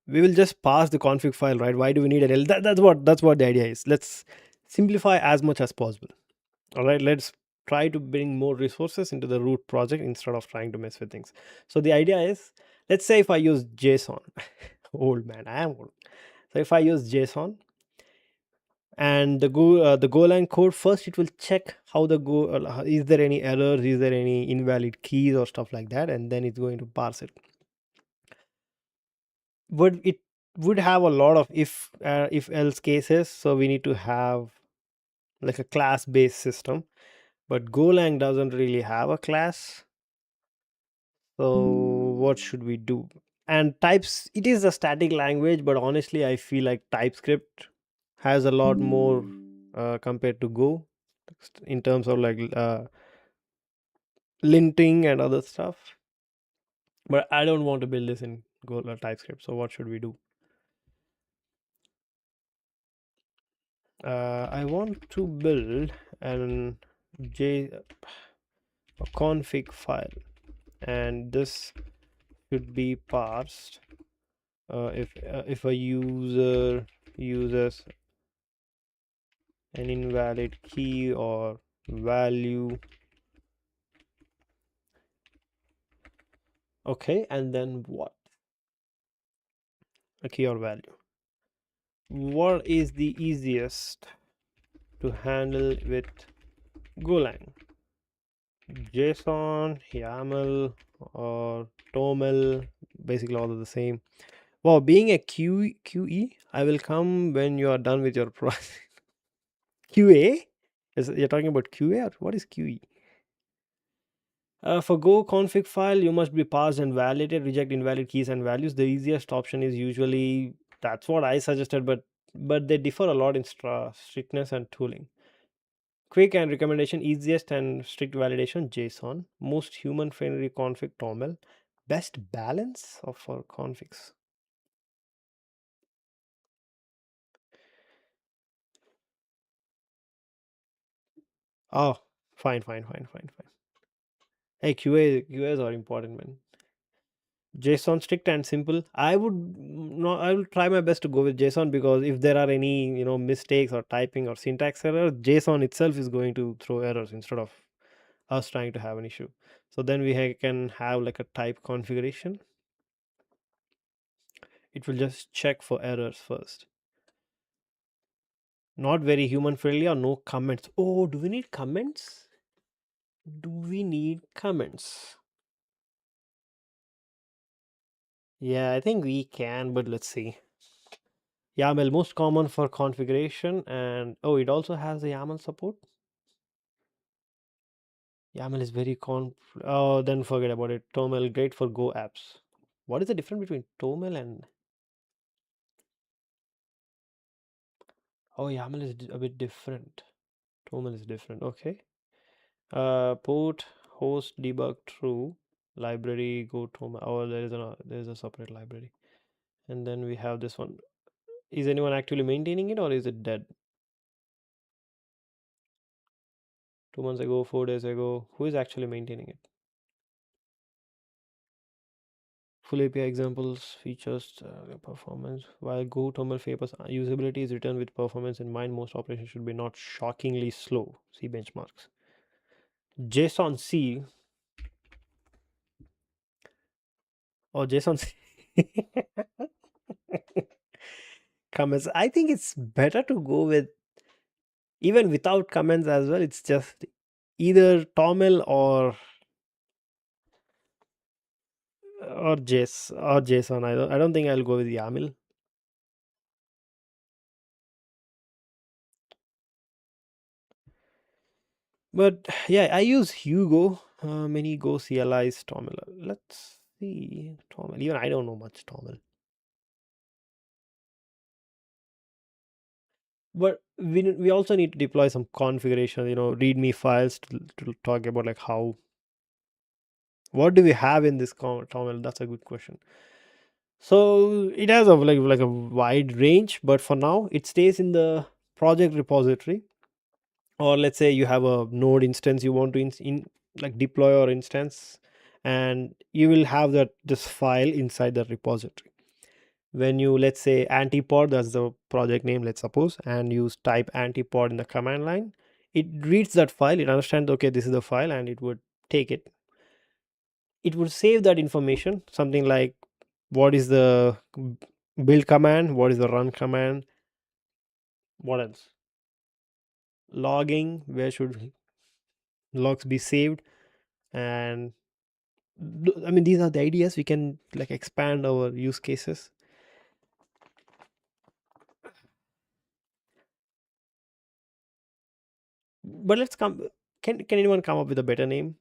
we will just pass the config file, right? Why do we need an L? That's what the idea is. Let's simplify as much as possible. All right, let's try to bring more resources into the root project instead of trying to mess with things. So the idea is, let's say if I use JSON, old man, I am old. So if I use JSON and the Golang code, first it will check how is there any errors, is there any invalid keys or stuff like that, and then it's going to parse it. But it would have a lot of if else cases, so we need to have like a class based system, but Golang doesn't really have a class. So what should we do? And types, it is a static language, but honestly I feel like TypeScript has a lot more compared to Go in terms of like linting and other stuff. But I don't want to build this in Go TypeScript. So what should we do? I want to build an a config file, and this should be parsed if a user uses an invalid key or value. Okay, and then what? A key or value. What is the easiest to handle with Golang? JSON, YAML, or TOML, basically all of the same. Wow, being a QE, I will come when you are done with your project. QA? You're talking about QA, or what is QE? For Go config file, you must be parsed and validated, reject invalid keys and values. The easiest option is usually, that's what I suggested, but they differ a lot in strictness and tooling. Quick and recommendation, easiest and strict validation, JSON. Most human friendly config, TOML. Best balance of for configs. Oh, fine. Hey, QAs are important, man. JSON, strict and simple. I will try my best to go with JSON, because if there are any mistakes or typing or syntax error, JSON itself is going to throw errors instead of us trying to have an issue. So then we can have like a type configuration. It will just check for errors first. Not very human friendly, or no comments. Oh, do we need comments? Do we need comments? Yeah, I think we can, but let's see. YAML most common for configuration, and oh, it also has the YAML support. YAML is very oh, then forget about it. TOML great for Go apps. What is the difference between TOML and oh, YAML is a bit different. TOML is different. Okay. Port host debug true library go TOML. Oh, there is a separate library, and then we have this one. Is anyone actually maintaining it or is it dead? 2 months ago, 4 days ago, who is actually maintaining it? Full API examples, features, performance. While Go TOML favors usability is written with performance in mind, most operations should be not shockingly slow. See benchmarks. JSON C or JSON C comments. I think it's better to go with even without comments as well. It's just either TOML or JSON. I don't think I'll go with YAML. But yeah, I use Hugo. Many Go CLIs TOML. Let's see TOML. Even I don't know much TOML. But we also need to deploy some configuration. README files to talk about like how what do we have in this TOML. That's a good question. So it has a wide range, but for now it stays in the project repository. Or let's say you have a node instance you want to like deploy or instance, and you will have this file inside the repository. When you, let's say, antipod, that's the project name, let's suppose, and you type antipod in the command line, it reads that file, it understands, okay, this is the file, and it would take it. It would save that information, something like what is the build command, what is the run command, what else, logging, where should logs be saved, and I mean, these are the ideas. We can like expand our use cases. But let's come. Can anyone come up with a better name?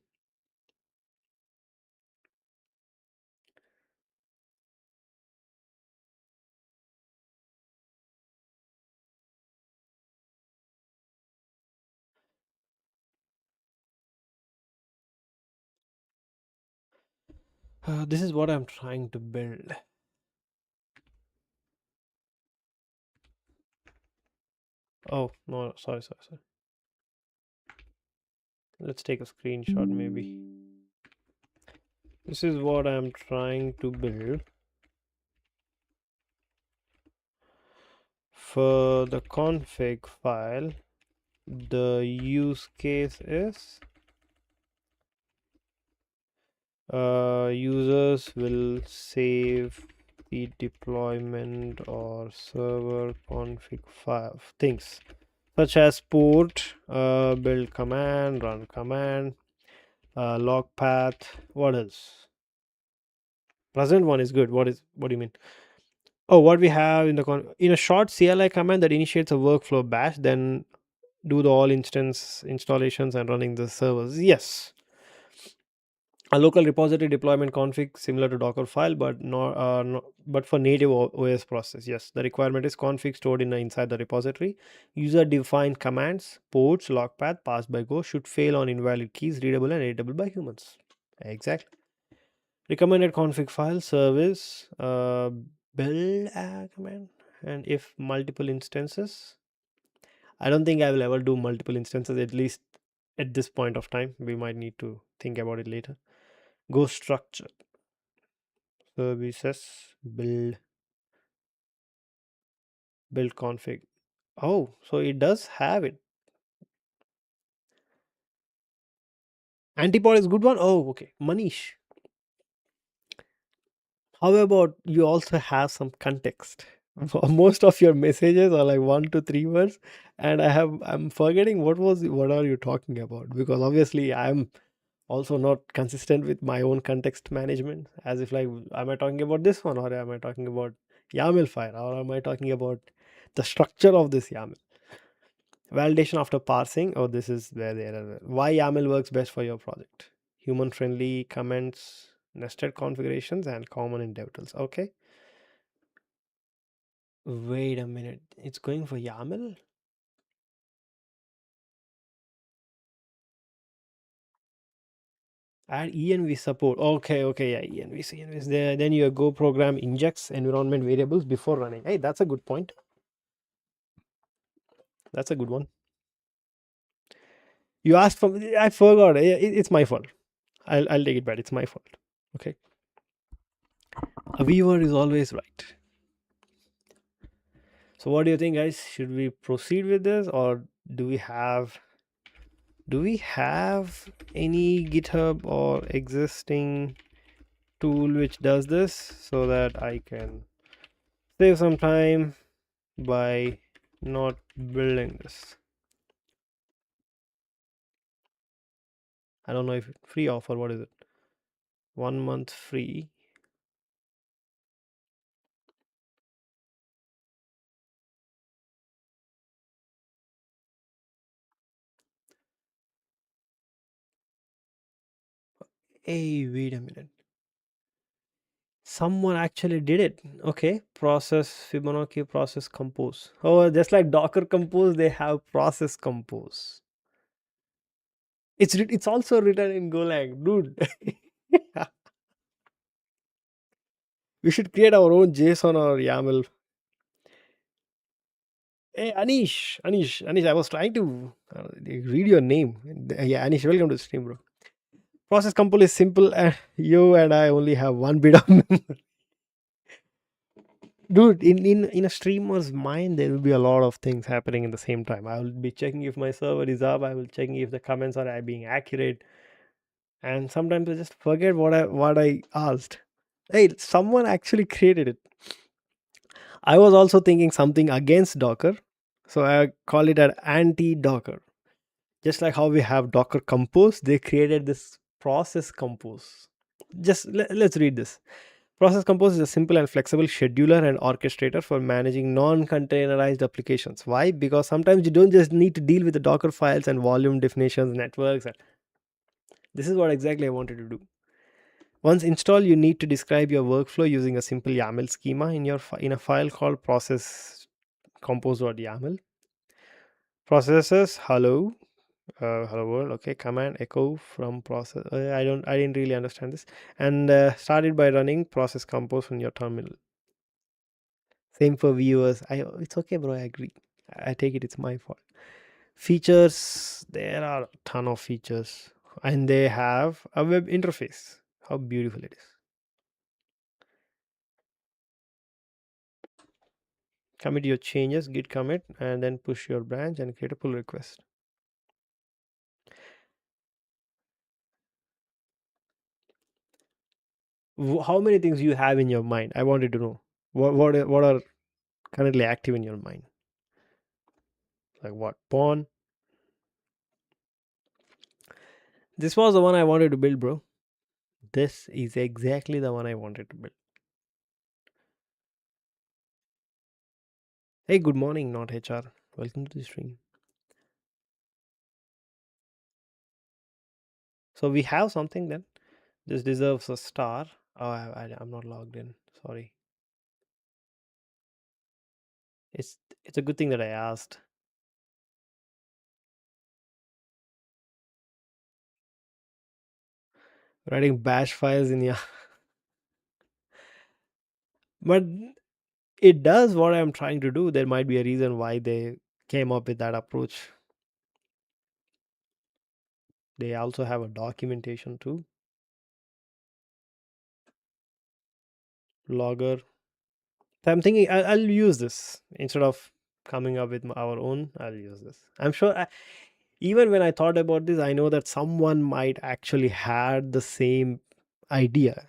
This is what I'm trying to build. Oh no, sorry. Let's take a screenshot maybe. This is what I'm trying to build. For the config file, the use case is users will save the deployment or server config file things such as port, build command, run command, log path. What else? Present one is good. What do you mean? Oh, what we have in a short CLI command that initiates a workflow bash, then do the all instance installations and running the servers. Yes, a local repository deployment config similar to Docker file, but but for native OS process. Yes, the requirement is config stored inside the repository. User defined commands, ports, log path passed by Go should fail on invalid keys, readable and editable by humans. Exactly. Recommended config file service build command, and if multiple instances. I don't think I will ever do multiple instances, at least at this point of time. We might need to think about it later. Go structure services build config. Oh, so it does have it. Antipod is good one. Oh, okay. Manish, how about you also have some context? Most of your messages are like 1 to 3 words, and I'm forgetting what are you talking about, because obviously I'm also not consistent with my own context management, as if like, am I talking about this one or am I talking about YAML file, or am I talking about the structure of this YAML? Validation after parsing. Oh, this is where the error. Why YAML works best for your project? Human friendly comments, nested configurations, and common in dev tools. Okay. Wait a minute. It's going for YAML? Add env support. Okay, okay, yeah, env is there. Then your Go program injects environment variables before running. Hey, that's a good point. That's a good one. You asked for. I forgot. It's my fault. I'll take it back. It's my fault. Okay. A viewer is always right. So what do you think, guys? Should we proceed with this, or do we have any GitHub or existing tool which does this, so that I can save some time by not building this? I don't know if free offer. What is it? 1 month free. Hey, wait a minute. Someone actually did it. Okay, process Fibonacci process compose. Oh, just like Docker compose, they have process compose. It's also written in Golang, dude. We should create our own JSON or YAML. Hey, Anish, I was trying to read your name. Yeah, Anish, welcome to the stream, bro. Process compose is simple, and you and I only have one bit of memory. Dude, in a streamer's mind, there will be a lot of things happening in the same time. I will be checking if my server is up. I will checking if the comments are being accurate, and sometimes I just forget what I asked. Hey, someone actually created it. I was also thinking something against Docker, so I call it an anti-Docker. Just like how we have Docker Compose, they created this process compose. Just let's read this. Process Compose is a simple and flexible scheduler and orchestrator for managing non-containerized applications. Why? Because sometimes you don't just need to deal with the Docker files and volume definitions, networks. This is what exactly I wanted to do. Once installed, you need to describe your workflow using a simple YAML schema in a file called process compose.yaml. Processes hello, hello world. Okay, command echo from process. I didn't really understand this. And started by running process compose on your terminal. Same for viewers. It's okay, bro. I agree. I take it. It's my fault. Features. There are a ton of features, and they have a web interface. How beautiful it is. Commit your changes, git commit, and then push your branch and create a pull request. How many things you have in your mind? I wanted to know. What are currently active in your mind? Like what? Pawn. This was the one I wanted to build, bro. This is exactly the one I wanted to build. Hey, good morning, not HR. Welcome to the stream. So we have something then. This deserves a star. Oh, I'm not logged in. Sorry. It's a good thing that I asked. Writing bash files in, yeah. But it does what I'm trying to do. There might be a reason why they came up with that approach. They also have a documentation too. Logger. So I'm thinking I'll use this instead of coming up with our own. I'll use this. I'm sure. Even when I thought about this, I know that someone might actually had the same idea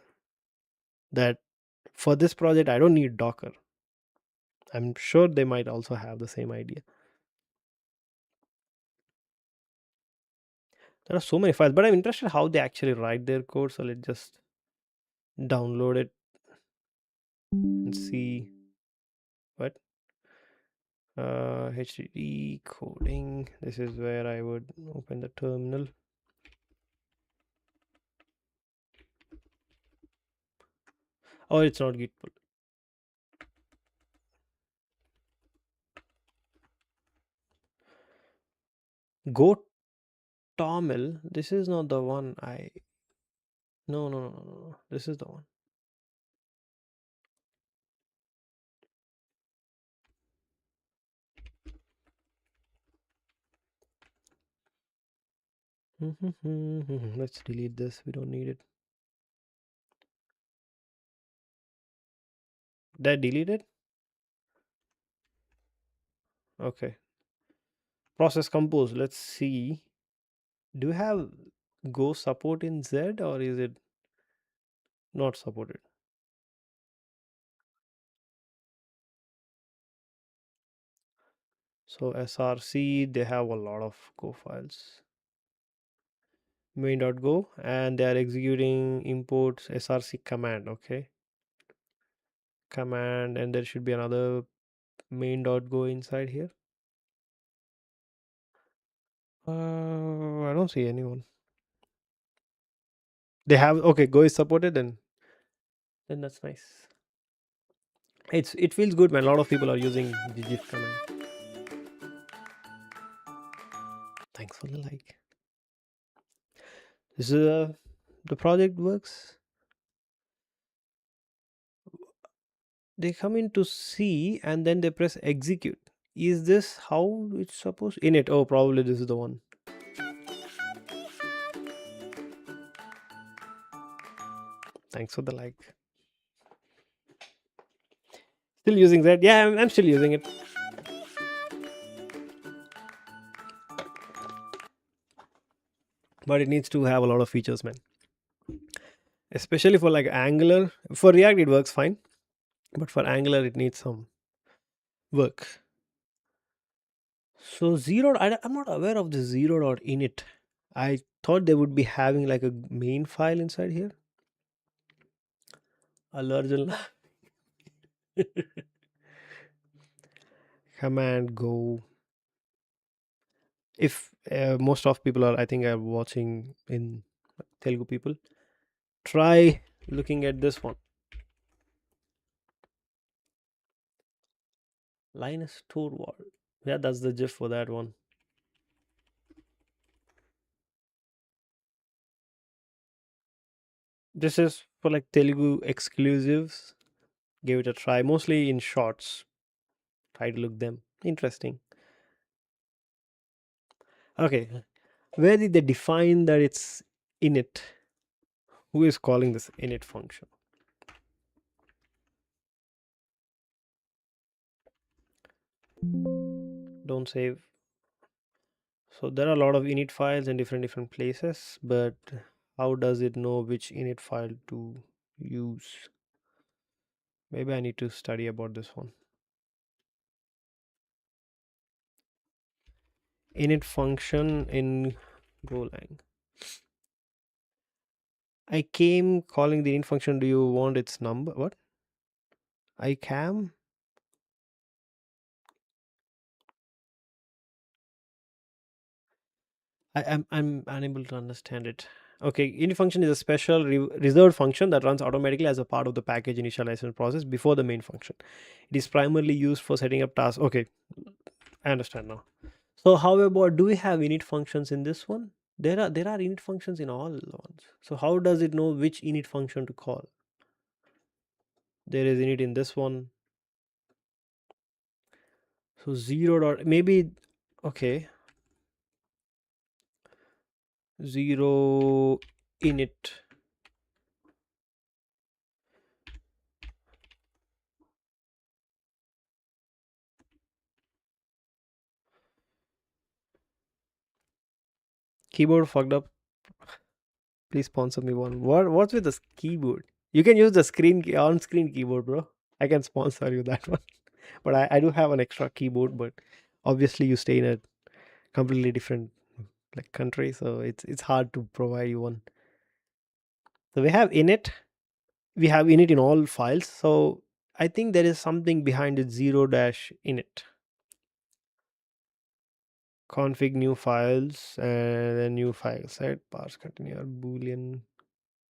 that for this project I don't need Docker. I'm sure they might also have the same idea. There are so many files, but I'm interested how they actually write their code. So let's just download it and see. What? HTTP coding. This is where I would open the terminal. Oh, it's not git pull. Go Toml. This is not the one I. No. This is the one. Let's delete this. We don't need it. Did I delete it? Okay. Process compose. Let's see. Do you have Go support in Z or is it not supported? So src, they have a lot of Go files. Main.go, and they are executing imports src command. Okay. Command, and there should be another main.go inside here. I don't see anyone. They have, okay, Go is supported, then that's nice. It feels good when a lot of people are using the gif command. Thanks for the like. This is the project works. They come into C and then they press execute. Is this how it's supposed? In it, oh, probably this is the one. Thanks for the like. Still using that? Yeah, I'm still using it. But it needs to have a lot of features, man. Especially for like Angular. For React, it works fine. But for Angular, it needs some work. So I'm not aware of the zero.init. I thought they would be having like a main file inside here. A larger command go. If most of people are, I think, are watching in Telugu people, try looking at this one. Linus Torvald. Yeah, that's the gif for that one. This is for like Telugu exclusives. Give it a try. Mostly in shorts. Try to look them. Interesting. Okay. Where did they define that it's init? Who is calling this init function? Don't save. So there are a lot of init files in different places, but how does it know which init file to use? Maybe I need to study about this one. Init function in Golang. I came calling the init function. Do you want its number? What? I cam? I'm unable to understand it. Okay, init function is a special reserved function that runs automatically as a part of the package initialization process before the main function. It is primarily used for setting up tasks. Okay, I understand now. So how about, do we have init functions in this one? There are init functions in all ones. So how does it know which init function to call? There is init in this one. So zero dot maybe, okay, zero init. Keyboard fucked up. Please sponsor me one. What's with this keyboard? You can use the on-screen keyboard, bro. I can sponsor you that one. But I do have an extra keyboard, but obviously you stay in a completely different like country, so it's hard to provide you one. So we have init in all files. So I think there is something behind it, zero dash init. Config new files and then new files, right? Parse container, boolean,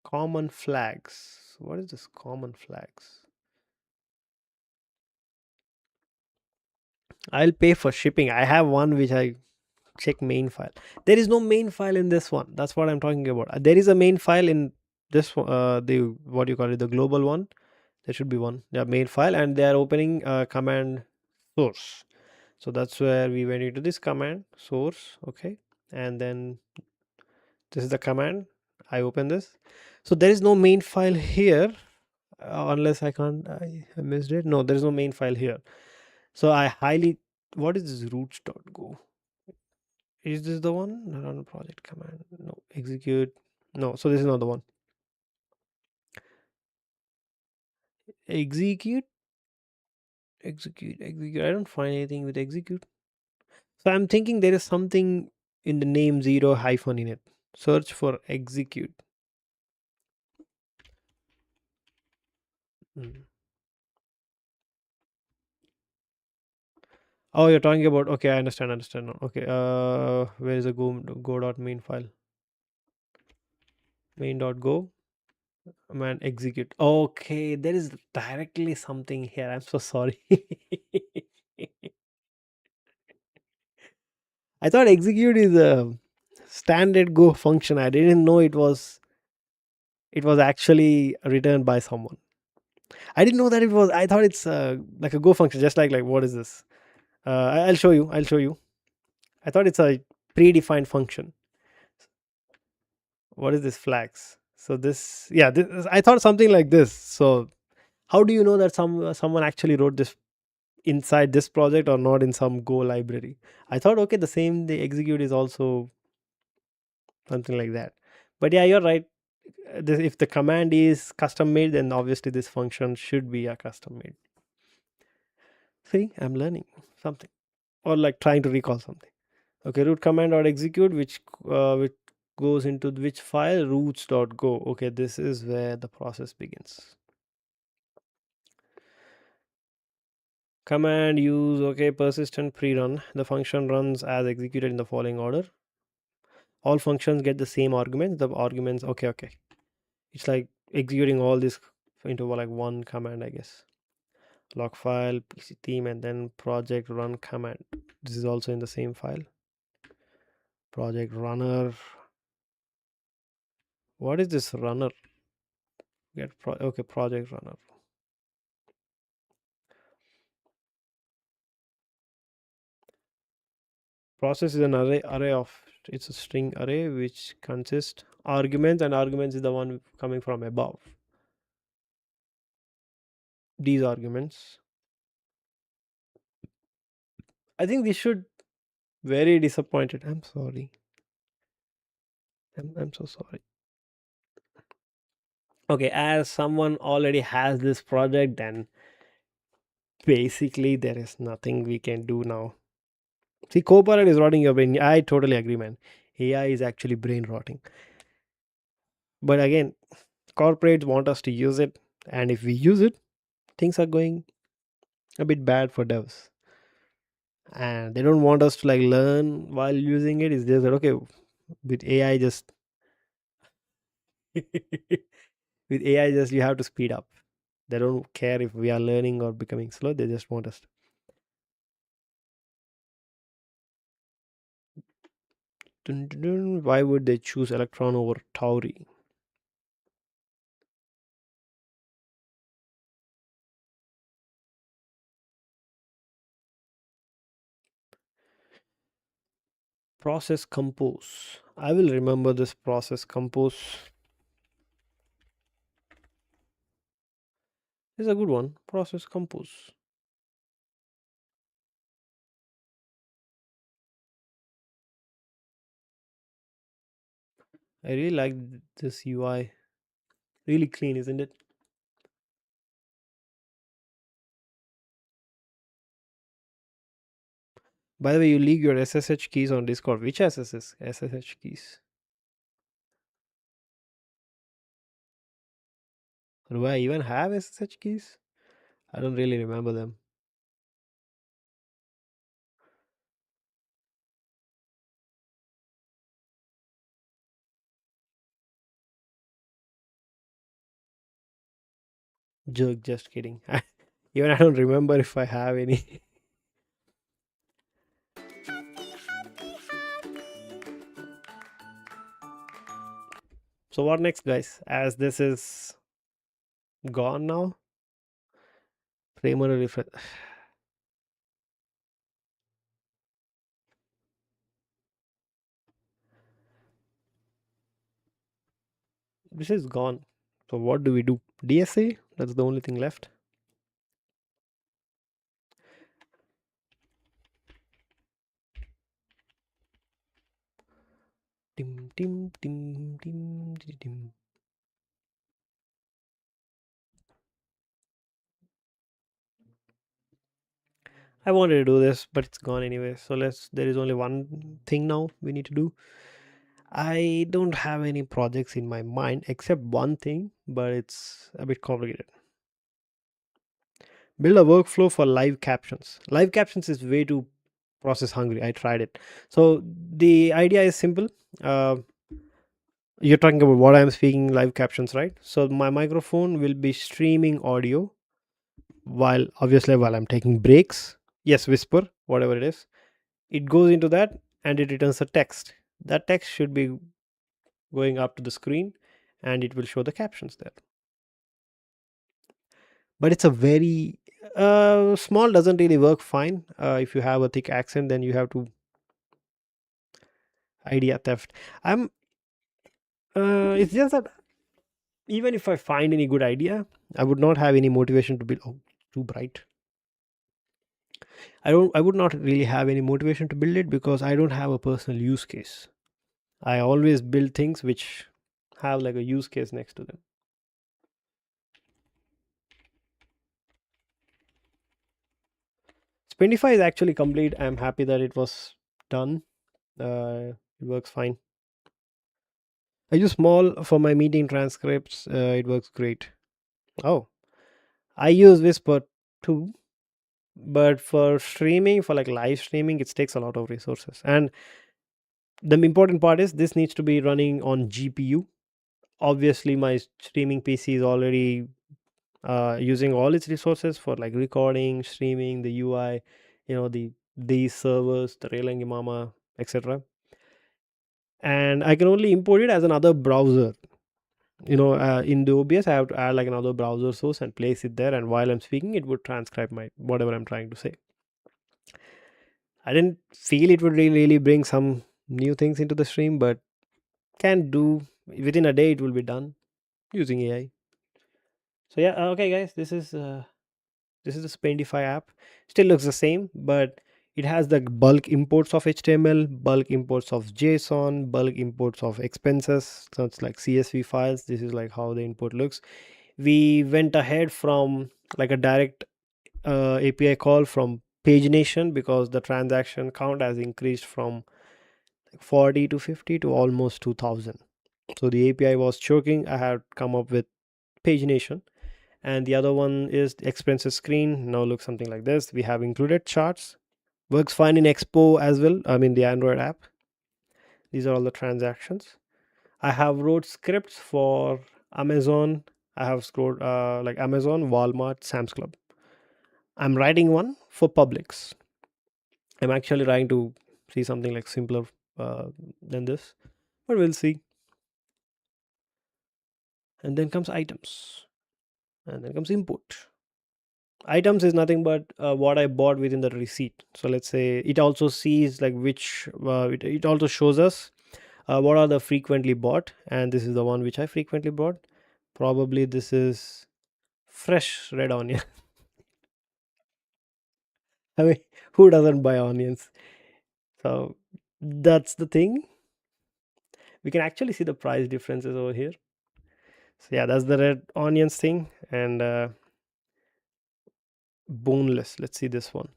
common flags. What is this common flags? I'll pay for shipping. I have one which I check main file. There is no main file in this one. That's what I'm talking about. There is a main file in this the what you call it, the global one. There should be one. Yeah, main file, and they are opening command source. So that's where we went into this command source. Okay, and then this is the command. I open this. So there is no main file here, unless I missed it. No, there is no main file here. So I highly, what is this roots.go? Is this the one? Run project command. No, execute. No, so this is not the one. Execute, execute. I don't find anything with execute. So I'm thinking there is something in the name zero hyphen in it. Search for execute. Mm. Oh, you're talking about, okay, I understand now. Okay, where is the go dot main file? Main dot go man execute. Okay, there is directly something here. I'm so sorry. I thought execute is a standard Go function. I didn't know it was actually written by someone. I didn't know that it was. I thought it's like a Go function, just like what is this? I'll show you. I'll show you. I thought it's a predefined function. What is this flags? So this, yeah, I thought something like this. So how do you know that someone actually wrote this inside this project or not in some Go library? I thought, okay, the execute is also something like that. But yeah, you're right. If the command is custom made, then obviously this function should be a custom made. See, I'm learning something, or like trying to recall something. Okay, root command dot execute, which goes into which file? Roots.go. Okay, this is where the process begins. Command use, okay, persistent pre-run. The function runs as executed in the following order. All functions get the same arguments. The arguments, okay. It's like executing all this into like one command, I guess. Log file, PC theme, and then project run command. This is also in the same file. Project runner. What is this runner? Okay, project runner. Process is an array of, it's a string array which consists arguments, and arguments is the one coming from above. These arguments. I think we should, very disappointed. I'm sorry. I'm so sorry. Okay, as someone already has this project, then basically there is nothing we can do now. See, Copilot is rotting your brain. I totally agree, man. AI is actually brain rotting. But again, corporates want us to use it, and if we use it, things are going a bit bad for devs. And they don't want us to like learn while using it. It's just that, okay, with AI just with AI just you have to speed up. They don't care if we are learning or becoming slow. They just want us to. Dun, dun, dun. Why would they choose Electron over Tauri? Process compose. I will remember this process compose. This is a good one. Process compose. I really like this UI. Really clean, isn't it? By the way, you leak your SSH keys on Discord. Which SSH keys? Do I even have SSH keys? I don't really remember them. Joke, just kidding. Even I don't remember if I have any. So what next, guys? As this is gone now, primary refresh. This is gone. So what do we do? DSA? That's the only thing left. Tim tim tim tim tim tim. I wanted to do this, but it's gone anyway. So there is only one thing now we need to do. I don't have any projects in my mind except one thing, but it's a bit complicated. Build a workflow for live captions. Live captions is way too process hungry. I tried it. So the idea is simple. Uh, you're talking about what I'm speaking live captions, right? So my microphone will be streaming audio while obviously while I'm taking breaks. Yes, whisper, whatever it is. It goes into that and it returns a text. That text should be going up to the screen and it will show the captions there. But it's a very small doesn't really work fine. If you have a thick accent, then you have to idea theft. I'm it's just that even if I find any good idea, I would not have any motivation to build. Oh, too bright. I would not really have any motivation to build it because I don't have a personal use case. I always build things which have like a use case next to them. Spendify is actually complete. I'm happy that it was done. It works fine. I use small for my meeting transcripts. It works great. Oh, I use Whisper too, but for streaming, for like live streaming, it takes a lot of resources. And the important part is this needs to be running on GPU. Obviously, my streaming PC is already using all its resources for like recording, streaming, the UI, these servers, the Relang Mama, etc. And I can only import it as another browser. In the OBS, I have to add like another browser source and place it there. And while I'm speaking, it would transcribe my whatever I'm trying to say. I didn't feel it would really bring some new things into the stream, but can do within a day. It will be done using AI. So yeah, okay, guys, this is the Spendify app. Still looks the same, but it has the bulk imports of HTML, bulk imports of JSON, bulk imports of expenses. So it's like CSV files. This is like how the input looks. We went ahead from like a direct API call from pagination because the transaction count has increased from 40 to 50 to almost 2000. So the API was choking. I had come up with pagination. And the other one is the expenses screen. Now looks something like this. We have included charts. Works fine in Expo as well. I mean the Android app. These are all the transactions. I have wrote scripts for Amazon. I have scrolled like Amazon, Walmart, Sam's Club. I'm writing one for Publix. I'm actually trying to see something like simpler than this, but we'll see. And then comes items, and then comes input. Items is nothing but what I bought within the receipt. So let's say it also sees like which it also shows us what are the frequently bought, and this is the one which I frequently bought. Probably this is fresh red onion. I mean, who doesn't buy onions? So that's the thing. We can actually see the price differences over here. So yeah, that's the red onions thing. And boneless, let's see this one.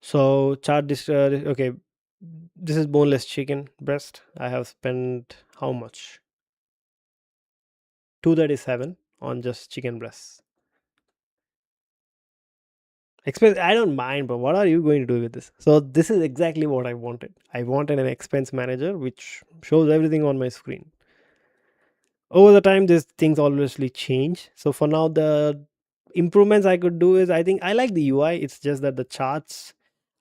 So chart this okay, this is boneless chicken breast. I have spent how much? 237 on just chicken breasts. Expense, I don't mind, but what are you going to do with this? So this is exactly what I wanted. I wanted an expense manager which shows everything on my screen. Over the time, these things obviously change. So for now, the improvements I could do is, I think I like the UI. It's just that the charts,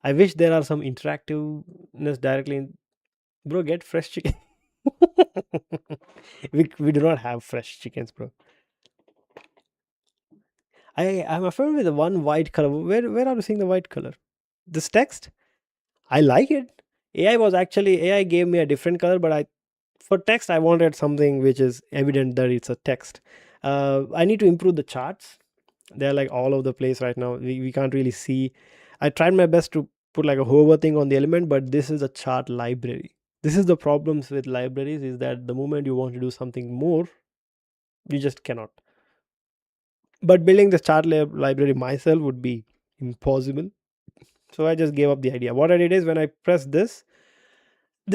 I wish there are some interactiveness directly in. Bro, get fresh chicken. We do not have fresh chickens, bro. I'm afraid with the one white color. Where are you seeing the white color? This text? I like it. AI gave me a different color, but I for text I wanted something which is evident that it's a text. I need to improve the charts. They're like all over the place right now. We can't really see. I tried my best to put like a hover thing on the element, but this is a chart library. This is the problems with libraries, is that the moment you want to do something more, you just cannot. But building the library myself would be impossible. So I just gave up the idea. What I did is, when I press this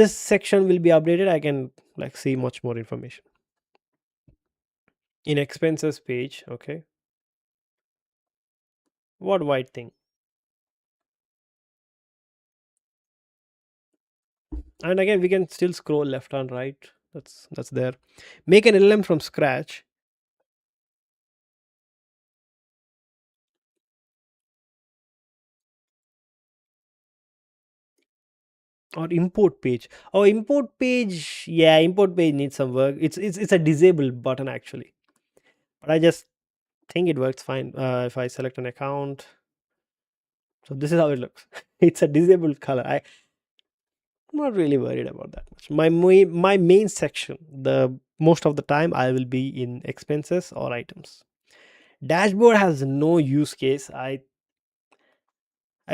section will be updated. I can like see much more information in expenses page. Okay, what white thing? And again, we can still scroll left and right. That's there. Make an LM from scratch, or import page. Oh, import page. Yeah, import page needs some work. It's a disable button actually, but I just think it works fine. If I select an account, so this is how it looks. It's a disabled color. I'm not really worried about that much. My main section, the most of the time I will be in expenses or items. Dashboard has no use case. I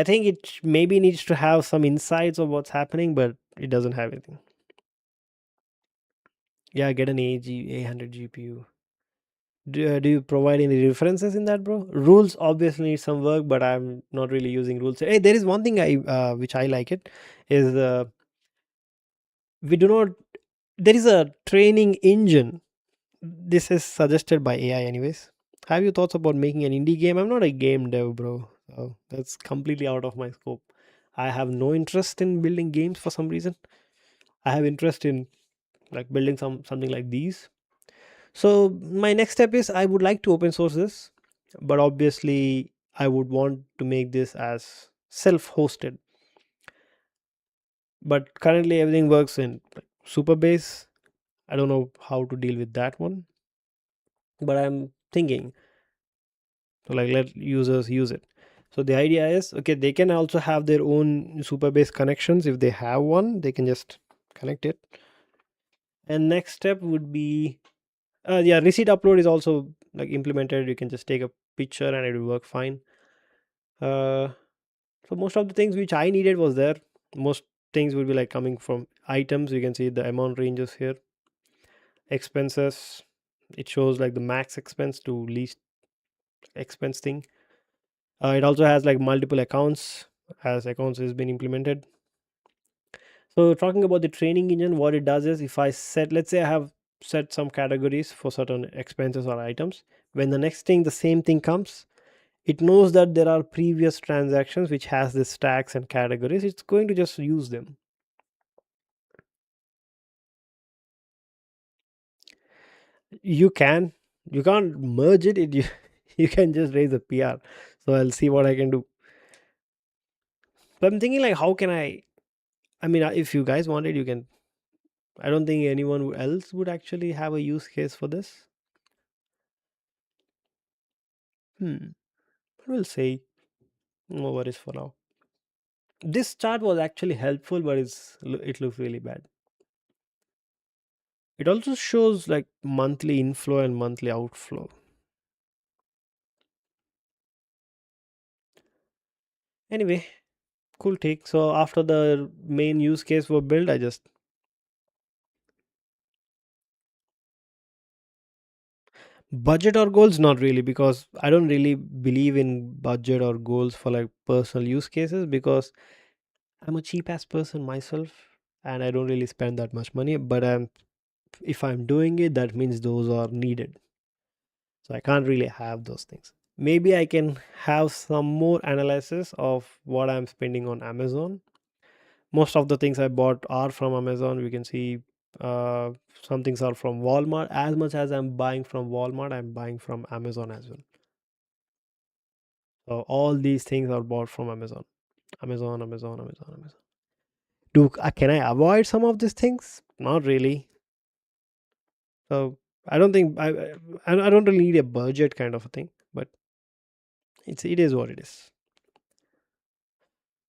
think it maybe needs to have some insights of what's happening, but it doesn't have anything. Yeah, get an A100 GPU. Do you provide any references in that, bro? Rules obviously need some work, but I'm not really using rules. Hey, there is one thing I which I like it is we do not. There is a training engine. This is suggested by AI, anyways. Have you thoughts about making an indie game? I'm not a game dev, bro. So that's completely out of my scope. I have no interest in building games for some reason. I have interest in like building something like these. So my next step is, I would like to open source this, but obviously I would want to make this as self-hosted. But currently everything works in like Superbase. I don't know how to deal with that one, but I'm thinking to like let users use it. So the idea is, okay, they can also have their own Superbase connections. If they have one, they can just connect it. And next step would be, yeah, receipt upload is also like implemented. You can just take a picture and it will work fine. uh so most of the things which I needed was there. Most things will be like coming from items. You can see the amount ranges here. Expenses, it shows like the max expense to least expense thing. It also has like multiple accounts, as accounts has been implemented. So talking about the training engine, what it does is, if I set, let's say I have set some categories for certain expenses or items, when the next thing the same thing comes, it knows that there are previous transactions which has this tags and categories. It's going to just use them. You can, you can't merge it, you can just raise a PR. So I'll see what I can do. But I'm thinking like, how can I mean, if you guys want it, you can. I don't think anyone else would actually have a use case for this. We'll see. No worries for now. This chart was actually helpful, but it looks really bad. It also shows like monthly inflow and monthly outflow. Anyway, cool take. So after the main use case were built, I just budget or goals, not really, because I don't really believe in budget or goals for like personal use cases, because I'm a cheap ass person myself and I don't really spend that much money. But if I'm doing it, that means those are needed. So I can't really have those things. Maybe I can have some more analysis of what I'm spending on Amazon. Most of the things I bought are from Amazon. We can see uh, some things are from Walmart. As much as I'm buying from Walmart, I'm buying from Amazon as well. So all these things are bought from Amazon. Amazon. Do can I avoid some of these things? Not really. So I don't think I don't really need a budget kind of a thing, but it is what it is.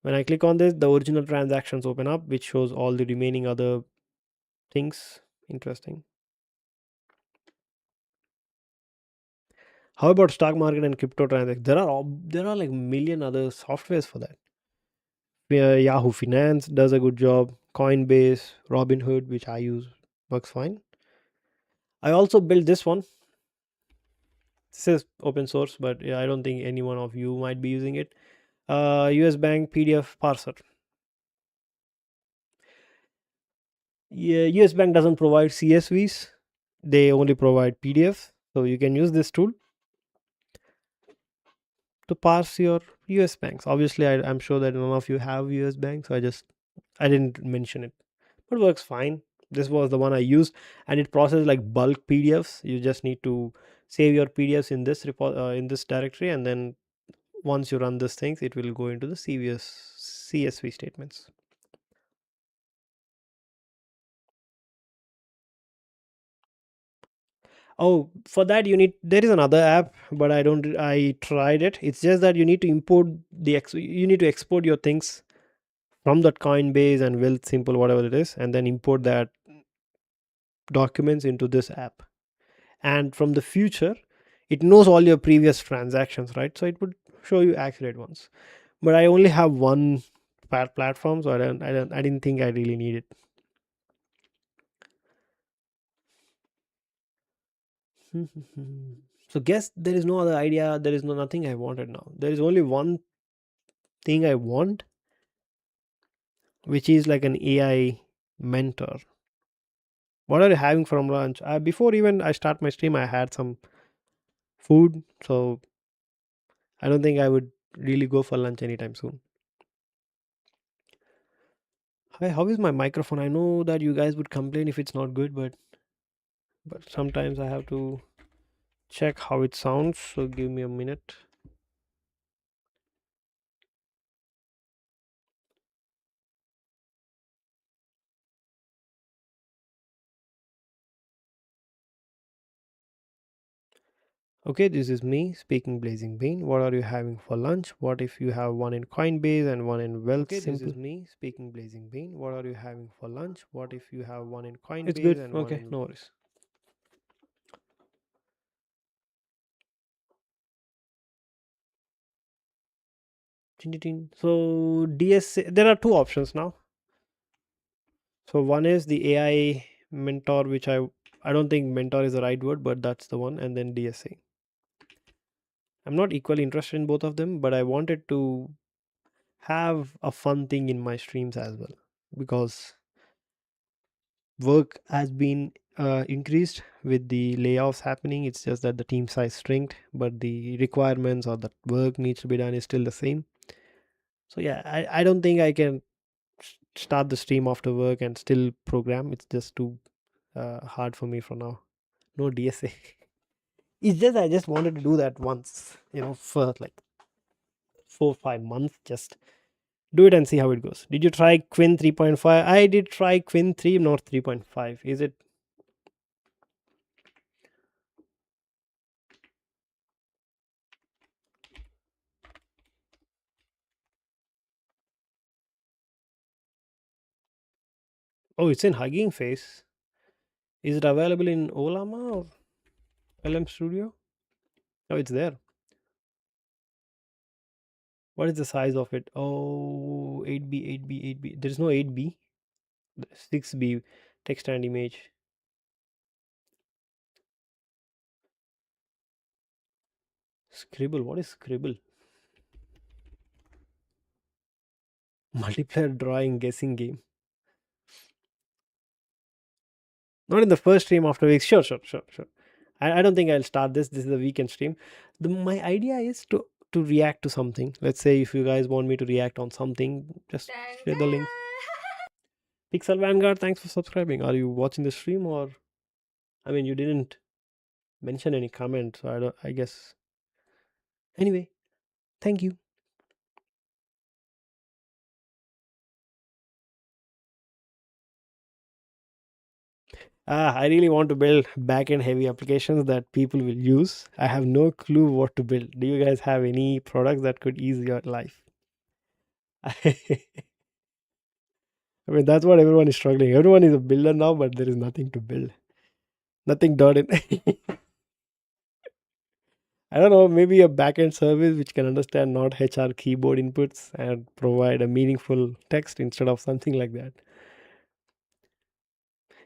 When I click on this, the original transactions open up, which shows all the remaining other things. Interesting. How about stock market and crypto transactions? There are like million other softwares for that. Yahoo Finance does a good job. Coinbase, Robinhood, which I use, works fine. I also built this one. This is open source, but yeah, I don't think any one of you might be using it. US Bank PDF parser. Yeah, US Bank doesn't provide CSVs. They only provide PDFs. So you can use this tool to parse your US banks. Obviously, I'm sure that none of you have US banks, so I didn't mention it, but it works fine. This was the one I used, and it processes like bulk PDFs. You just need to save your PDFs in this in this directory, and then once you run these things, it will go into the CSV statements. Oh, for that there is another app, but I tried it. It's just that you need to import you need to export your things from that Coinbase and Wealth Simple, whatever it is, and then import that documents into this app. And from the future, it knows all your previous transactions, right? So it would show you accurate ones. But I only have one platform, so I didn't think I really need it. So guess there is no other idea. There is nothing I wanted now. There is only one thing I want, which is like an AI mentor. What are you having from lunch? Before even I start my stream, I had some food, so I don't think I would really go for lunch anytime soon. Hi, how is my microphone? I know that you guys would complain if it's not good, but sometimes I have to check how it sounds. So give me a minute. Okay, this is me speaking Blazing Bean. What are you having for lunch? What if you have one in Coinbase and one in Wealth Okay, Simple? this is me speaking Blazing Bean. What are you having for lunch? What if you have one in It's Coinbase good. and one Okay, in no worries. So DSA, there are two options now. So one is the AI mentor, which I don't think mentor is the right word, but that's the one, and then DSA. I'm not equally interested in both of them, but I wanted to have a fun thing in my streams as well, because work has been increased with the layoffs happening. It's just that the team size shrinked, but the requirements or the work needs to be done is still the same. So yeah, I don't think I can start the stream after work and still program. It's just too hard for me for now. No DSA. It's just I just wanted to do that once, for like 4 5 months. Just do it and see how it goes. Did you try Quinn 3.5? I did try Quinn 3, not 3.5. Is it? Oh, it's in Hugging Face. Is it available in Olama or LM Studio? Oh, it's there. What is the size of it? Oh, 8B, 8B, 8B. There's no 8B. 6B, text and image. Scribble. What is Scribble? Multiplayer drawing guessing game. Not in the first stream after weeks. Sure. I don't think I'll start this. This is a weekend stream. My idea is to react to something. Let's say if you guys want me to react on something, just share the link. Pixel Vanguard, thanks for subscribing. Are you watching the stream or? I mean, you didn't mention any comment, so I don't. I guess. Anyway, thank you. I really want to build backend heavy applications that people will use. I have no clue what to build. Do you guys have any products that could ease your life? I mean, that's what everyone is struggling. Everyone is a builder now, but there is nothing to build. Nothing done in. I don't know, maybe a backend service which can understand not HR keyboard inputs and provide a meaningful text instead of something like that.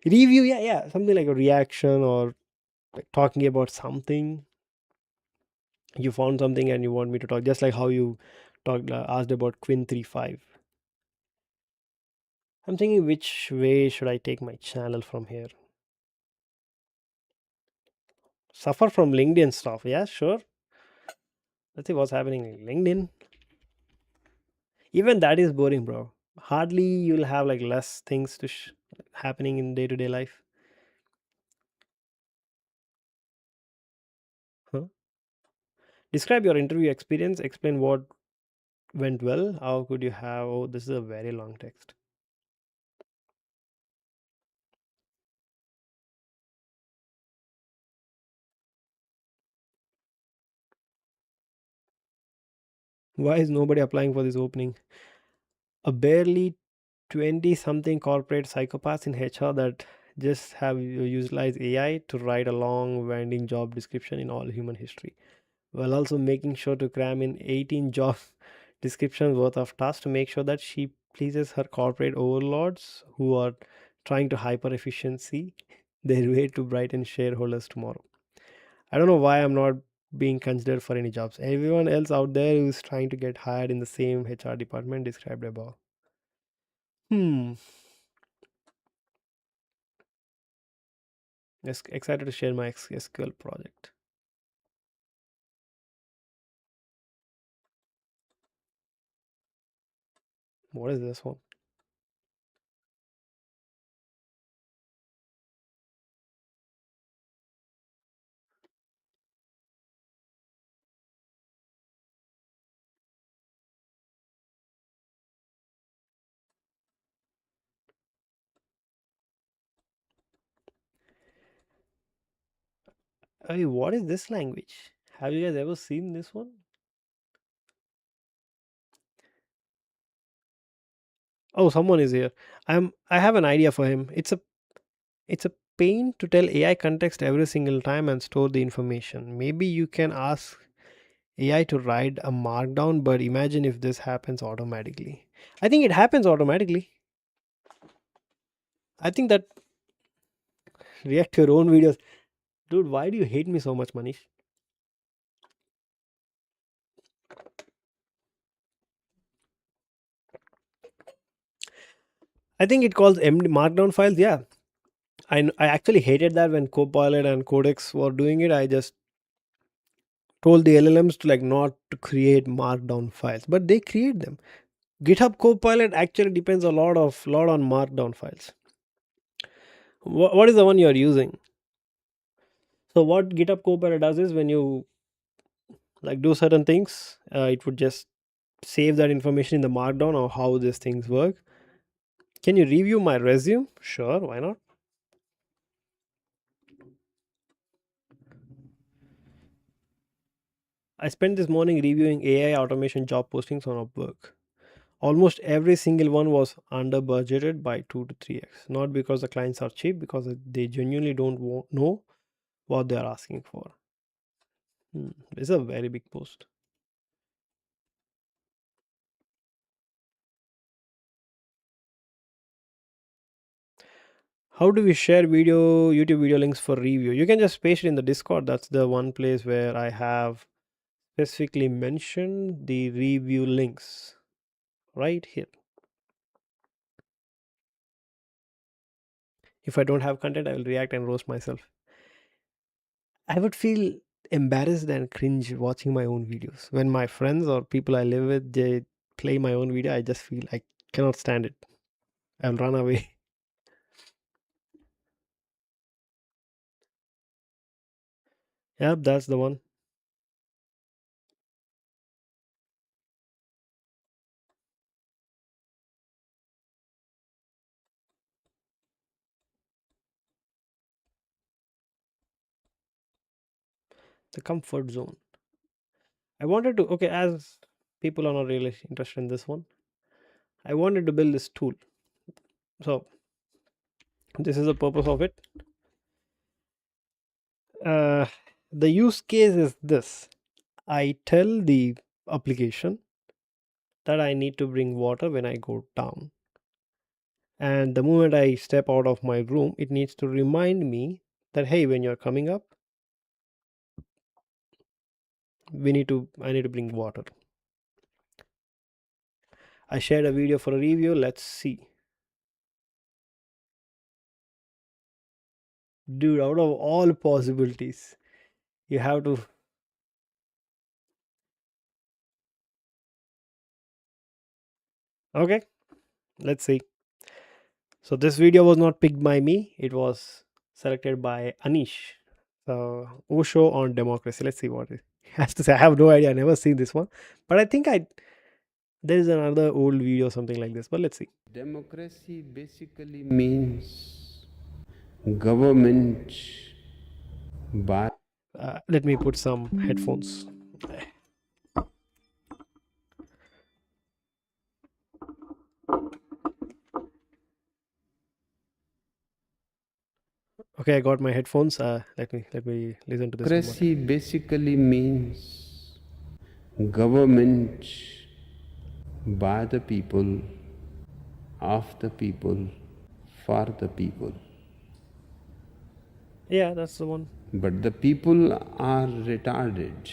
Review, yeah, yeah, something like a reaction or like talking about something. You found something and you want me to talk, just like how you talked asked about Quinn 35. I'm thinking which way should I take my channel from here? Suffer from LinkedIn stuff, yeah, sure. Let's see what's happening in LinkedIn. Even that is boring, bro. Hardly you'll have like less things to happening in day-to-day life. Huh? Describe your interview experience. Explain what went well. How could you have? Oh, this is a very long text. Why is nobody applying for this opening? A barely 20 something corporate psychopaths in HR that just have utilized AI to write a long, winding job description in all human history, while also making sure to cram in 18 job descriptions worth of tasks to make sure that she pleases her corporate overlords who are trying to hyper efficiency their way to brighten shareholders tomorrow. I don't know why I'm not being considered for any jobs. Everyone else out there who's trying to get hired in the same HR department described above. Hmm. Excited to share my SQL project. What is this one? Hey, what is this language? Have you guys ever seen this one? Oh, someone is here. I have an idea for him. It's a pain to tell AI context every single time and store the information. Maybe you can ask AI to write a markdown, but imagine if this happens automatically. I think it happens automatically. I think that react to your own videos. Dude, why do you hate me so much, Manish? I think it calls MD markdown files. Yeah. I actually hated that when Copilot and Codex were doing it. I just told the LLMs to like not to create markdown files, but they create them. GitHub Copilot actually depends a lot on markdown files. What is the one you are using? So what GitHub Copilot does is when you like do certain things, it would just save that information in the markdown or how these things work. Can you review my resume? Sure, why not? I spent this morning reviewing AI automation job postings on Upwork. Almost every single one was under budgeted by 2 to 3x. Not because the clients are cheap, because they genuinely don't know what they are asking for. It's a very big post. How do we share YouTube video links for review? You can just paste it in the Discord. That's the one place where I have specifically mentioned the review links right here. If I don't have content, I will react and roast myself. I would feel embarrassed and cringe watching my own videos. When my friends or people I live with, they play my own video, I just feel I cannot stand it. I'll run away. Yep, that's the one. The comfort zone. I wanted to, okay, as people are not really interested in this one, I wanted to build this tool. So, this is the purpose of it. Uh, the use case is this: I tell the application that I need to bring water when I go down. And the moment I step out of my room, it needs to remind me that, hey, when you're coming up, I need to bring water. I shared a video for a review. Let's see. Dude, out of all possibilities, you have to. Okay, let's see. So this video was not picked by me. It was selected by Anish. So Osho on democracy. Let's see what it has to say. I have no idea. I never seen this one, but I think there is another old video or something like this. But let's see. Democracy basically means government by Let me put some headphones. Okay, I got my headphones. Let me listen to this one more democracy time. basically means government by the people, of the people, for the people. Yeah, that's the one. But the people are retarded.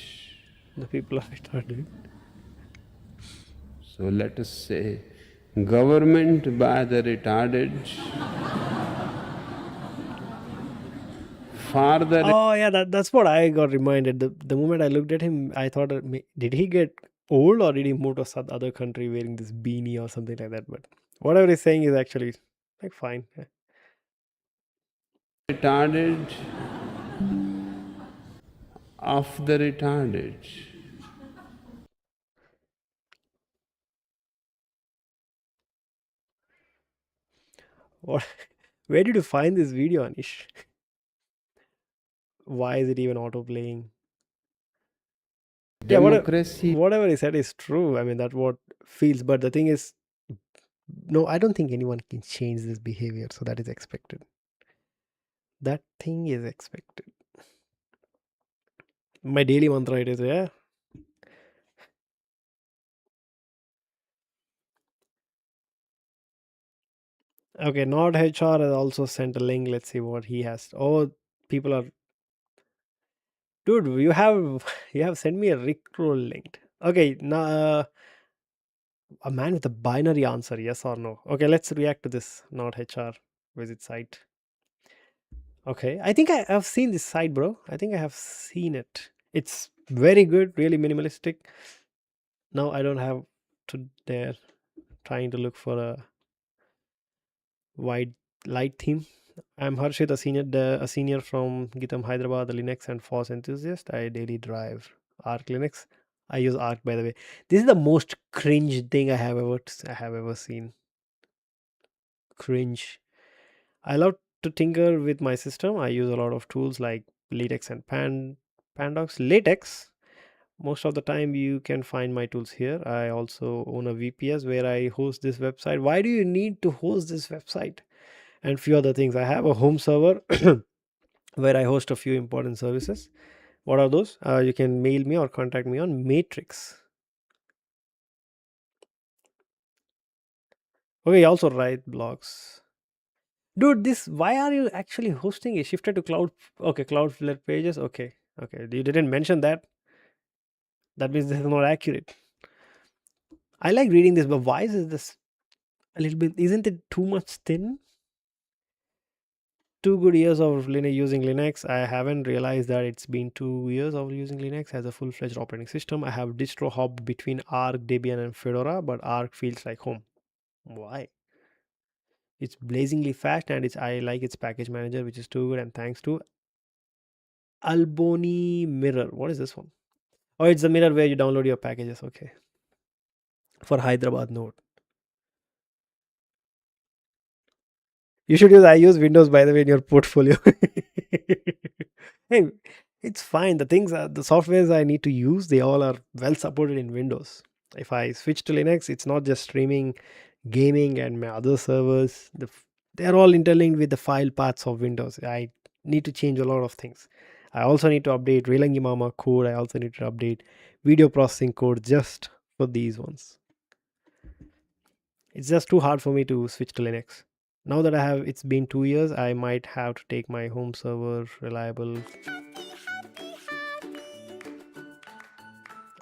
The people are retarded. So let us say government by the retarded, for the Oh yeah, that's what I got reminded. The moment I looked at him, I thought, did he get old or did he move to some other country wearing this beanie or something like that? But whatever he's saying is actually like fine. Yeah. retarded, of the retarded. What? Where did you find this video, Anish? Why is it even auto playing? Yeah, Democracy whatever he said is true. I mean, that's what feels. But the thing is, no, I don't think anyone can change this behavior. So that is expected. That thing is expected. My daily mantra it is, yeah. Okay, not HR has also sent a link. Let's see what he has. Oh, people are, dude. You have you have sent me a Rickroll link. Okay, now a man with a binary answer, yes or no. Okay, let's react to this. Not HR visit site. Okay, I think I have seen this site, bro. I think I have seen it. It's very good, really minimalistic. Now I don't have to dare trying to look for a wide light theme. I'm Harshit, a senior from GitHub Hyderabad, a Linux and FOSS enthusiast. I daily drive Arc Linux. I use Arc, by the way. This is the most cringe thing I have ever seen. Cringe. I love to tinker with my system. I use a lot of tools like LaTeX and Pandox. LaTeX. Most of the time, you can find my tools here. I also own a VPS where I host this website. Why do you need to host this website? And few other things. I have a home server where I host a few important services. What are those? You can mail me or contact me on Matrix. Okay, you also write blogs. Dude, this why are you actually hosting it? Shifted to cloud. Okay, Cloudflare pages. Okay, okay. You didn't mention that. That means this is not accurate. I like reading this, but why is this a little bit? Isn't it too much thin? 2 good years of using Linux. I haven't realized that it's been 2 years of using Linux as a full-fledged operating system. I have distro hopped between Arc, Debian, and Fedora, but Arc feels like home. Why? It's blazingly fast, and I like its package manager, which is too good. And thanks to Albony Mirror. What is this one? Oh, it's the mirror where you download your packages. Okay, for Hyderabad node. You should use I use Windows, by the way, in your portfolio. Hey, it's fine. The softwares I need to use, they all are well supported in Windows. If I switch to Linux, it's not just streaming, gaming, and my other servers. They're all interlinked with the file paths of Windows. I need to change a lot of things. I also need to update Relangi Mama code. I also need to update video processing code just for these ones. It's just too hard for me to switch to Linux. Now that it's been 2 years, I might have to take my home server reliable.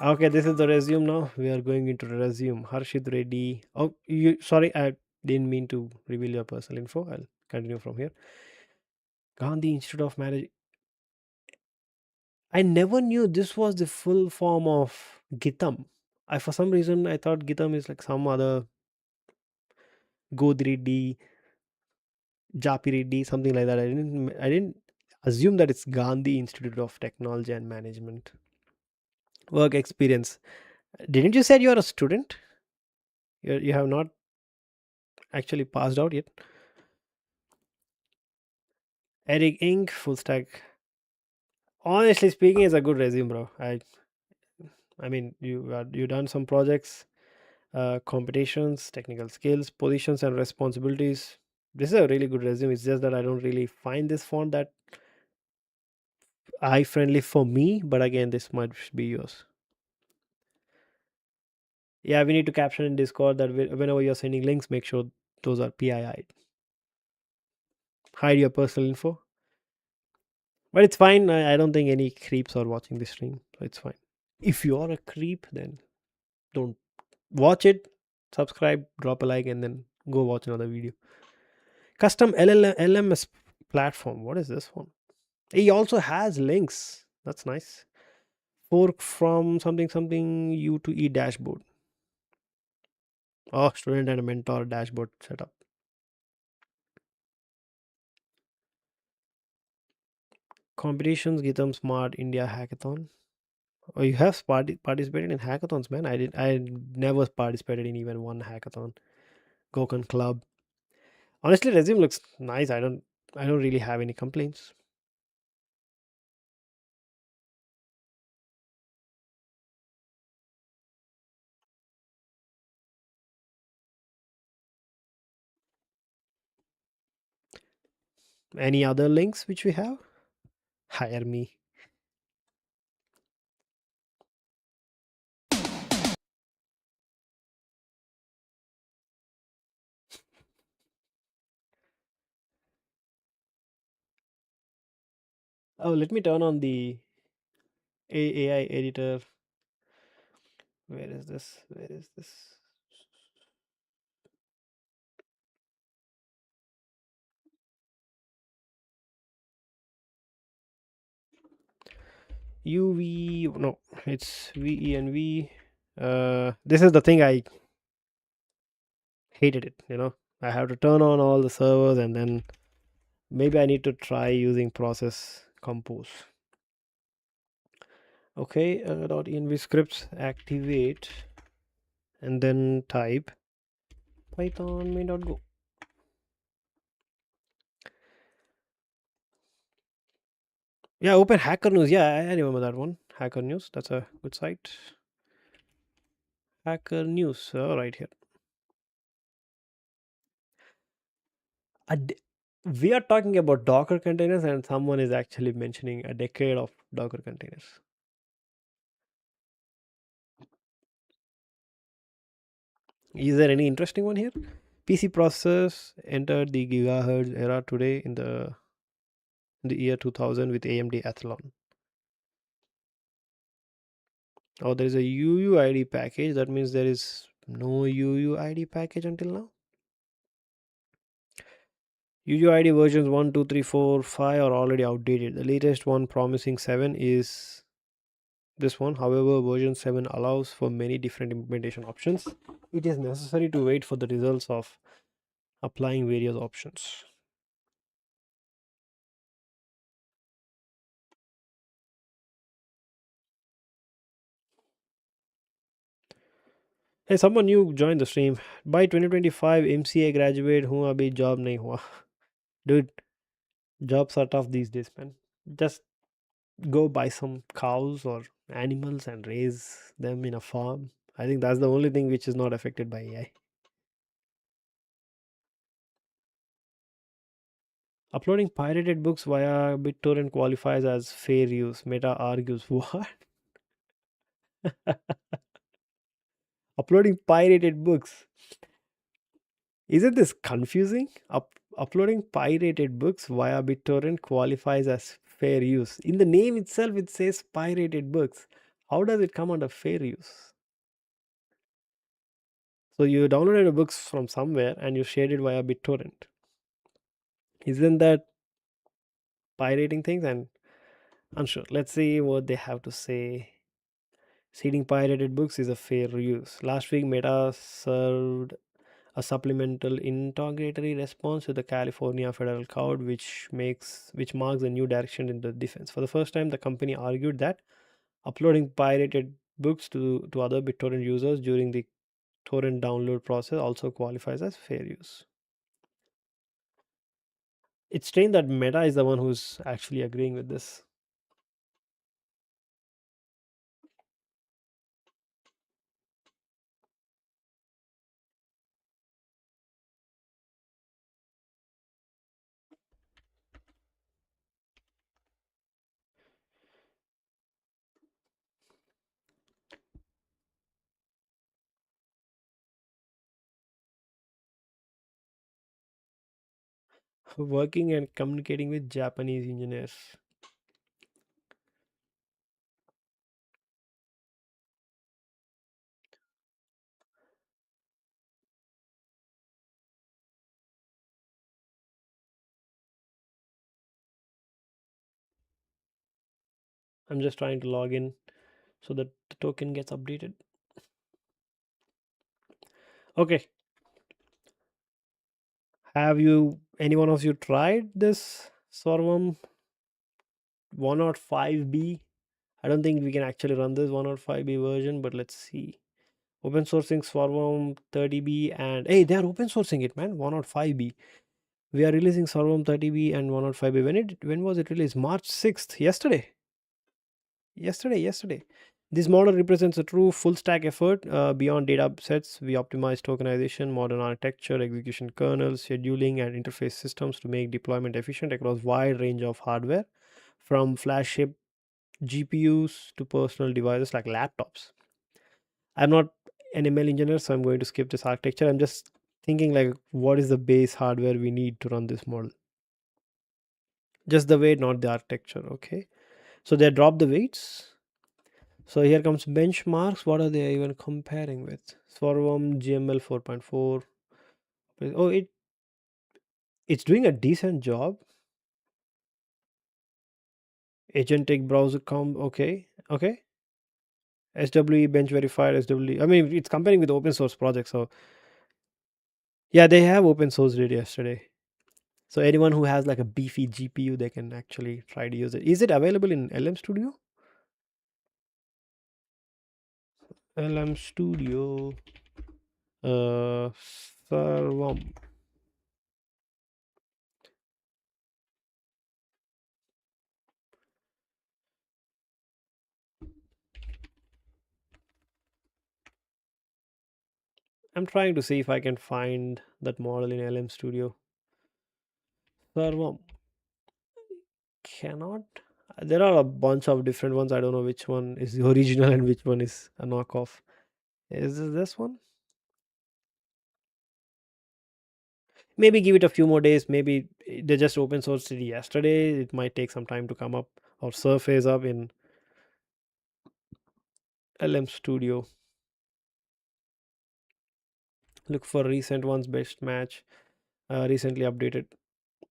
Okay, this is the resume now. We are going into the resume. Harshit Reddy. Oh, sorry, I didn't mean to reveal your personal info. I'll continue from here. Gandhi Institute of Management. I never knew this was the full form of GitHub. For some reason, I thought GitHub is like some other Godreddy, Japi Reddy, something like that. I didn't assume that it's Gandhi Institute of Technology and Management. Work experience. Didn't you say you're a student? You have not actually passed out yet. Eric Inc. Full stack. Honestly speaking, it's a good resume, bro. I mean, you done some projects, competitions, technical skills, positions, and responsibilities. This is a really good resume. It's just that I don't really find this font that eye friendly for me. But again, this might be yours. Yeah, we need to caption in Discord that whenever you're sending links, make sure those are PII. Hide your personal info. But it's fine. I don't think any creeps are watching this stream, so it's fine. If you are a creep, then don't watch it. Subscribe, drop a like, and then go watch another video. Custom LMS platform. What is this one? He also has links. That's nice. Fork from something something U to E dashboard. Oh, student and mentor dashboard setup. Competitions, GitHub Smart India Hackathon. Oh, you have participated in hackathons, man. I never participated in even one hackathon. Gokan Club. Honestly, resume looks nice. I don't really have any complaints. Any other links which we have? Hire me. Oh, let me turn on the AI editor. Where is this? Where is this? UV. No, it's VENV. This is the thing I hated it. I have to turn on all the servers, and then maybe I need to try using process compose. Okay, .env scripts activate, and then type python main.go. Yeah, open Hacker News. Yeah, I remember that one. Hacker News. That's a good site. Hacker News. Right here. We are talking about Docker containers, and someone is actually mentioning a decade of Docker containers. Is there any interesting one here? PC processors entered the gigahertz era today in the year 2000 with AMD Athlon. Oh, there is a UUID package. That means there is no UUID package until now. UUID versions 1, 2, 3, 4, 5 are already outdated. The latest one promising 7 is this one. However, version 7 allows for many different implementation options. It is necessary to wait for the results of applying various options. Hey, someone new joined the stream. By 2025, MCA graduate हूँ अभी job नहीं हुआ. Dude, jobs are tough these days, man. Just go buy some cows or animals and raise them in a farm. I think that's the only thing which is not affected by AI. Uploading pirated books via BitTorrent qualifies as fair use. Meta argues. What? Uploading pirated books. Isn't this confusing? Uploading pirated books via BitTorrent qualifies as fair use. In the name itself, it says pirated books. How does it come under fair use? So you downloaded the books from somewhere and you shared it via BitTorrent. Isn't that pirating things? And unsure. Let's see what they have to say. Seeding pirated books is a fair use. Last week, Meta served a supplemental interrogatory response to the California federal court, which marks a new direction in the defense. For the first time, the company argued that uploading pirated books to other BitTorrent users during the torrent download process also qualifies as fair use. It's strange that Meta is the one who's actually agreeing with this. Working and communicating with Japanese engineers. I'm just trying to log in so that the token gets updated. Okay. Have any one of you tried this Swarm 105B? I don't think we can actually run this 105B version, but let's see. Open sourcing Swarm 30B and hey, they are open sourcing it, man. 105B. We are releasing Swarm 30B and 105B. When was it released? March 6th. Yesterday. This model represents a true full stack effort. Beyond data sets, we optimize tokenization, modern architecture, execution kernels, scheduling, and interface systems to make deployment efficient across wide range of hardware, from flagship GPUs to personal devices like laptops. I'm not an ML engineer, so I'm going to skip this architecture. I'm just thinking like, what is the base hardware we need to run this model? Just the weight, not the architecture. Okay. So they drop the weights. So here comes benchmarks. What are they even comparing with? Swarm GML 4.4. Oh, it's doing a decent job. Agentic browser okay. SWE bench verified SWE. I mean, it's comparing with open source projects. So yeah, they have open sourced it yesterday. So anyone who has like a beefy GPU, they can actually try to use it. Is it available in LM Studio? LM Studio. Swarm. I'm trying to see if I can find that model in LM Studio. Swarm. Cannot. There are a bunch of different ones. I don't know which one is the original and which one is a knockoff. Is this one? Maybe give it a few more days. Maybe they just open sourced it yesterday. It might take some time to come up or surface up in LM Studio. Look for recent ones, best match, recently updated.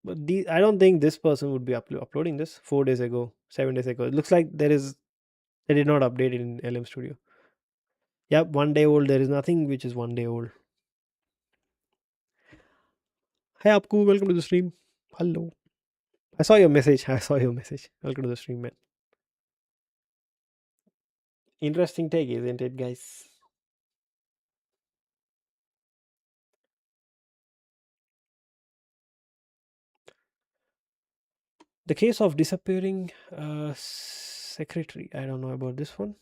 But I don't think this person would be uploading this 4 days ago, 7 days ago. It looks like they did not update it in LM Studio. Yep, 1 day old. There is nothing which is 1 day old. Hey, Apku, welcome to the stream. Hello. I saw your message. I saw your message. Welcome to the stream, man. Interesting take, isn't it, guys? The case of disappearing secretary. I don't know about this one.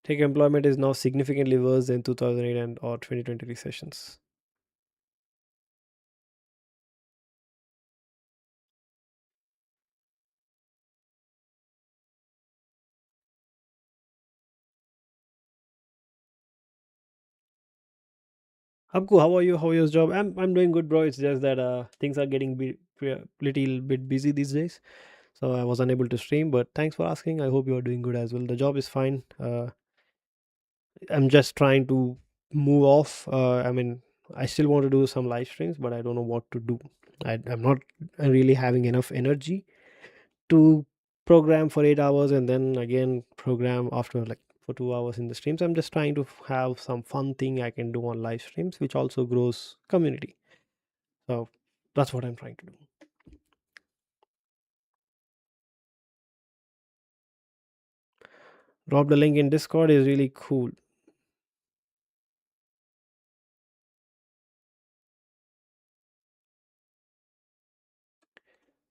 Tech employment is now significantly worse than 2008 and or 2020 recessions. Abku, how are you? How is your job? I'm doing good, bro. It's just that things are getting little bit busy these days, so I was unable to stream. But thanks for asking. I hope you are doing good as well. The job is fine. I'm just trying to move off. I mean, I still want to do some live streams, but I don't know what to do. I'm not really having enough energy to program for 8 hours and then again program after like for 2 hours in the streams. I'm just trying to have some fun thing I can do on live streams, which also grows community. So that's what I'm trying to do. Drop the link in Discord is really cool.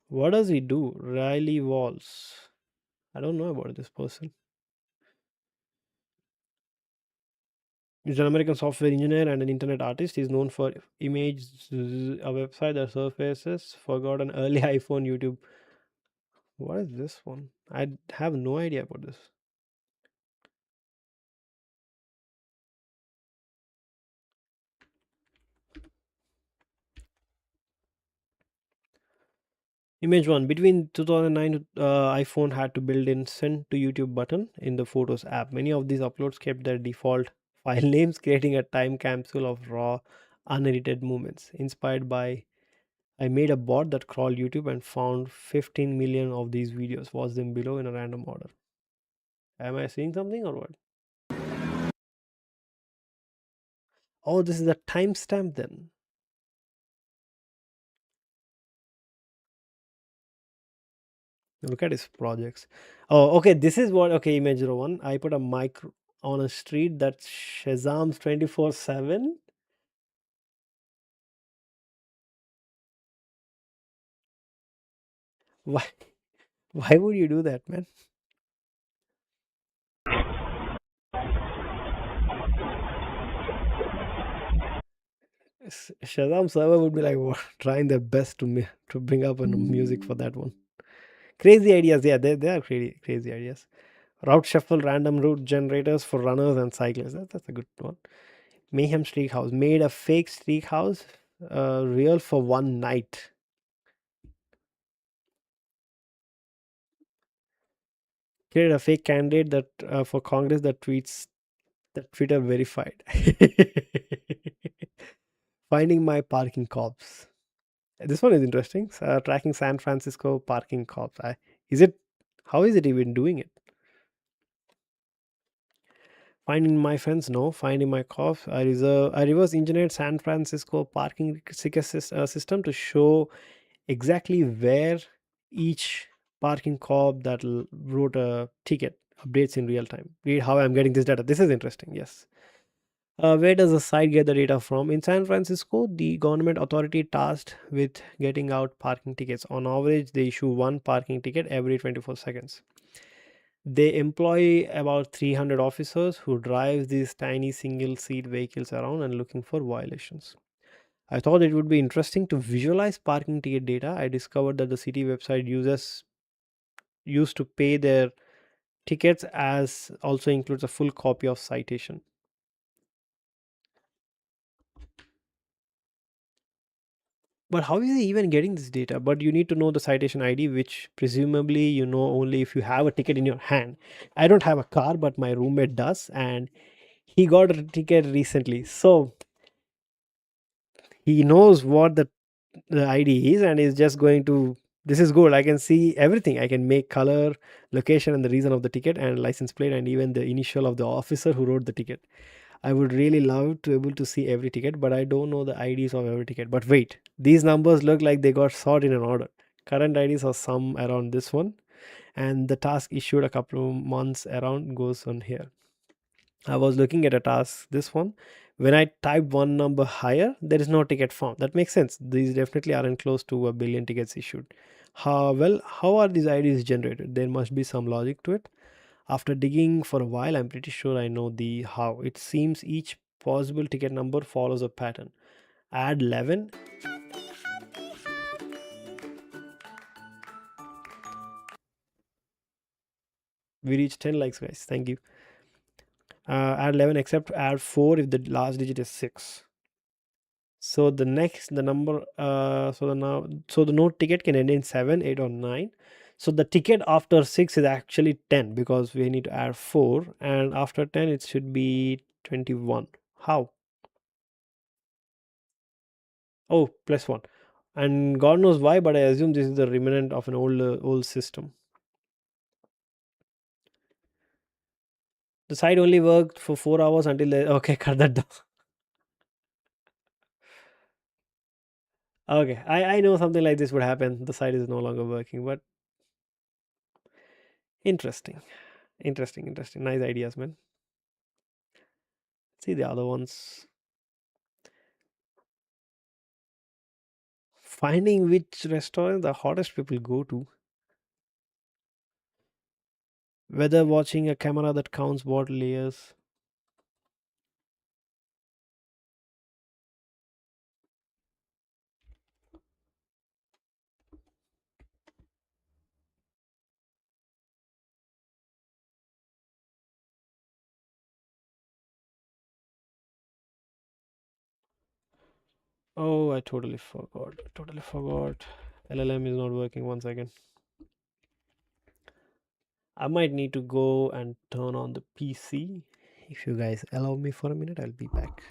What does he do? Riley Walls. I don't know about this person. He's an American software engineer and an internet artist. He's known for Image, a website that surfaces forgotten early iPhone, YouTube. What is this one? I have no idea about this. Image one. Between 2009, iPhone had to build in send to YouTube button in the Photos app. Many of these uploads kept their default file names, creating a time capsule of raw, unedited moments. Inspired by, I made a bot that crawled YouTube and found 15 million of these videos. Watch them below in a random order. Am I seeing something or what? Oh, this is a timestamp then. Look at his projects. Oh, okay. This is what, okay, image 01. I put a mic on a street that Shazam's 24/7. Why? Why would you do that, man? Shazam server would be like trying their best to bring up a music for that one. Crazy ideas, yeah, they are crazy ideas. Route shuffle, random route generators for runners and cyclists. That's a good one. Mayhem Streak House made a fake streak house real for one night. Created a fake candidate that for Congress that tweets that Twitter verified. Finding my parking cops. This one is interesting. Tracking San Francisco parking cops. Is it? How is it even doing it? Finding my friends, no. Finding my cops. I reverse engineered San Francisco parking ticket system to show exactly where each parking cop that wrote a ticket updates in real time. Read how I'm getting this data. This is interesting. Yes. Where does the site get the data from? In San Francisco, the government authority tasked with getting out parking tickets. On average, they issue one parking ticket every 24 seconds. They employ about 300 officers who drive these tiny single seat vehicles around and looking for violations. I thought it would be interesting to visualize parking ticket data. I discovered that the city website users used to pay their tickets as also includes a full copy of citation. But how is he even getting this data? But you need to know the citation ID, which presumably you know only if you have a ticket in your hand. I don't have a car, but my roommate does, and he got a ticket recently. So he knows what the ID is and is just going to. This is good. I can see everything. I can make color, location, and the reason of the ticket, and license plate, and even the initial of the officer who wrote the ticket. I would really love to able to see every ticket, but I don't know the IDs of every ticket. But wait, these numbers look like they got sorted in an order. Current IDs are some around this one, and the task issued a couple of months around goes on here. I was looking at a task, this one. When I type one number higher, there is no ticket found. That makes sense. These definitely aren't close to a billion tickets issued. How are these IDs generated? There must be some logic to it. After digging for a while, I'm pretty sure I know the how. It seems each possible ticket number follows a pattern. Add 11. We reached 10 likes, guys. Thank you. Add 11 except add 4 if the last digit is 6. So the number, so the node ticket can end in 7, 8, or 9. So the ticket after 6 is actually 10 because we need to add 4, and after 10 it should be 21. How? Oh, plus 1. And God knows why, but I assume this is the remnant of an old system. The site only worked for 4 hours until okay, cut that down. Okay, I know something like this would happen. The site is no longer working, but interesting. Interesting. Nice ideas, man. See the other ones. Finding which restaurant the hottest people go to. Whether watching a camera that counts bottle layers. Oh, I totally forgot. LLM is not working. One second. I might need to go and turn on the PC. If you guys allow me for a minute, I'll be back.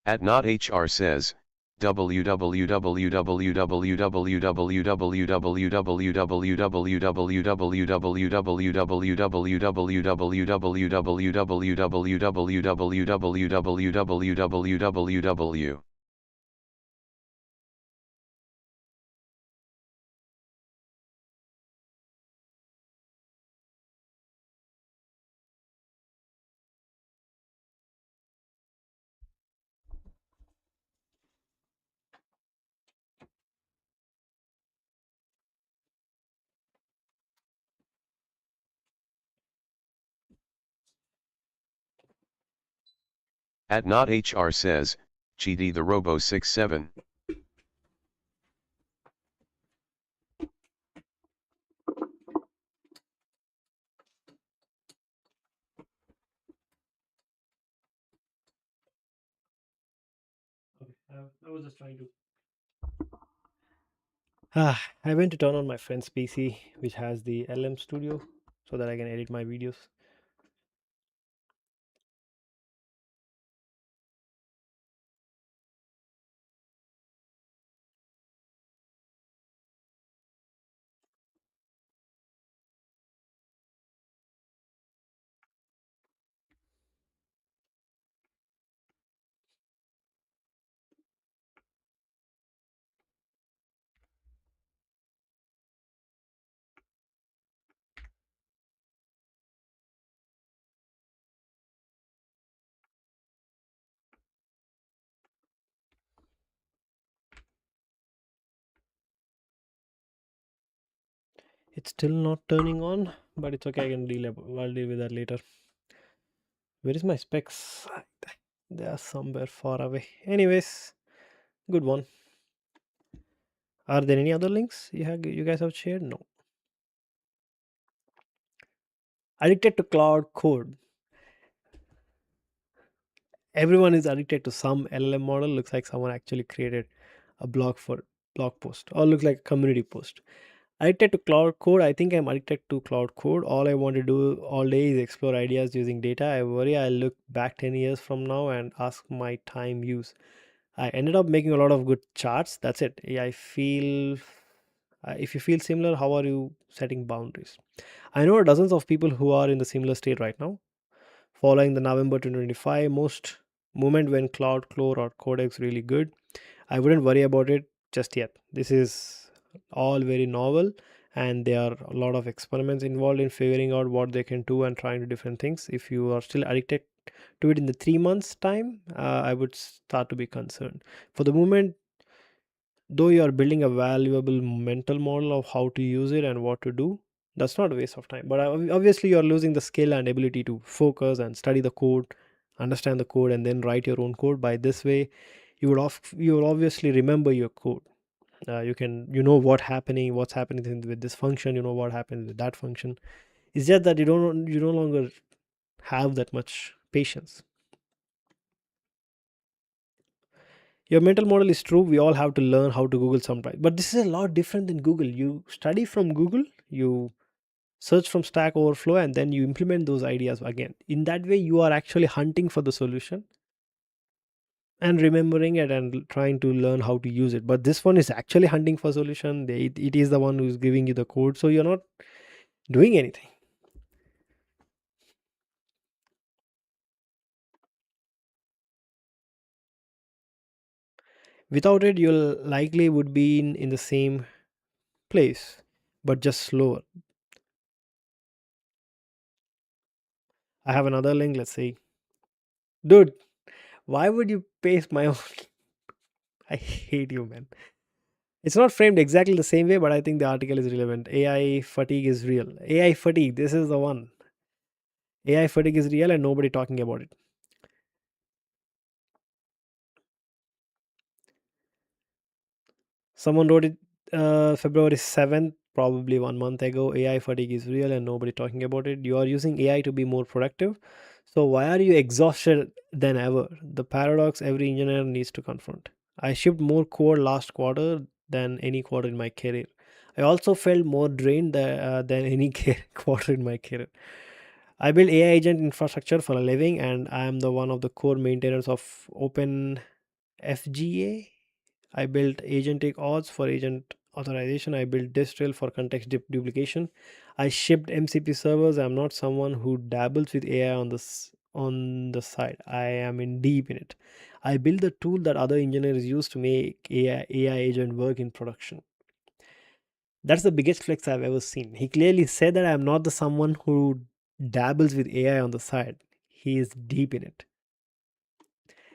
At not HR says, www. At not HR says, GD the Robo 67. I was just trying to. I went to turn on my friend's PC, which has the LM Studio, so that I can edit my videos. It's still not turning on, but it's okay. I'll deal with that later. Where is my specs? They are somewhere far away. Anyways, good one. Are there any other links you guys have shared? No. Addicted to cloud code. Everyone is addicted to some LLM model. Looks like someone actually created a blog post, or looks like a community post. Addicted to cloud code. I think I'm addicted to cloud code. All I want to do all day is explore ideas using data. I worry I'll look back 10 years from now and ask my time use. I ended up making a lot of good charts. That's it. I feel if you feel similar, how are you setting boundaries? I know dozens of people who are in the similar state right now, following the November 2025 most moment when Cloud Core or Codex really good. I wouldn't worry about it just yet. This is all very novel, and there are a lot of experiments involved in figuring out what they can do and trying to different things. If you are still addicted to it in the 3 months time, I would start to be concerned. For the moment, though, you are building a valuable mental model of how to use it and what to do. That's not a waste of time, but obviously you are losing the skill and ability to focus and study the code, understand the code, and then write your own code. By this way, you will obviously remember your code. What's happening with this function. You know what happens with that function. It's just that you no longer have that much patience. Your mental model is true. We all have to learn how to Google sometimes, but this is a lot different than Google. You study from Google, you search from Stack Overflow, and then you implement those ideas again. In that way, you are actually hunting for the solution and remembering it and trying to learn how to use it. But this one is actually hunting for solution. It is the one who's giving you the code, so you're not doing anything. Without it, you'll likely would be in the same place, but just slower. I have another link. Let's see, dude. Why would you paste my own? I hate you, man. It's not framed exactly the same way, but I think the article is relevant. AI fatigue is real. AI fatigue, this is the one. AI fatigue is real and nobody talking about it. Someone wrote it February 7th, probably 1 month ago. AI fatigue is real and nobody talking about it. You are using AI to be more productive. So why are you exhausted than ever? The paradox every engineer needs to confront. I shipped more code last quarter than any quarter in my career. I also felt more drained than any quarter in my career. I build AI agent infrastructure for a living, and I am the one of the core maintainers of Open FGA. I built agentic odds for agent authorization. I built Distrail for context duplication. I shipped MCP servers. I'm not someone who dabbles with AI on the side. I am in deep in it. I built the tool that other engineers use to make AI agent work in production. That's the biggest flex I've ever seen. He clearly said that I'm not the someone who dabbles with AI on the side. He is deep in it.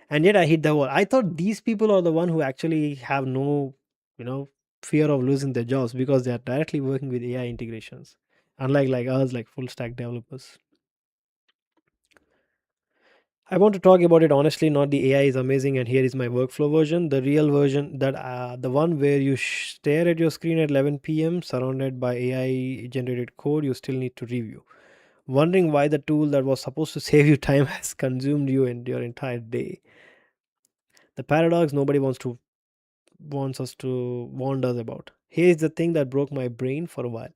And yet I hit the wall. I thought these people are the one who actually have no, you know, fear of losing their jobs because they are directly working with AI integrations. Unlike like us, like full stack developers. I want to talk about it honestly. Not the AI is amazing and here is my workflow version. The real version, that the one where you stare at your screen at 11 p.m. surrounded by AI generated code you still need to review. Wondering why the tool that was supposed to save you time has consumed you in your entire day. The paradox nobody wants us to warn us about. Here's the thing that broke my brain for a while.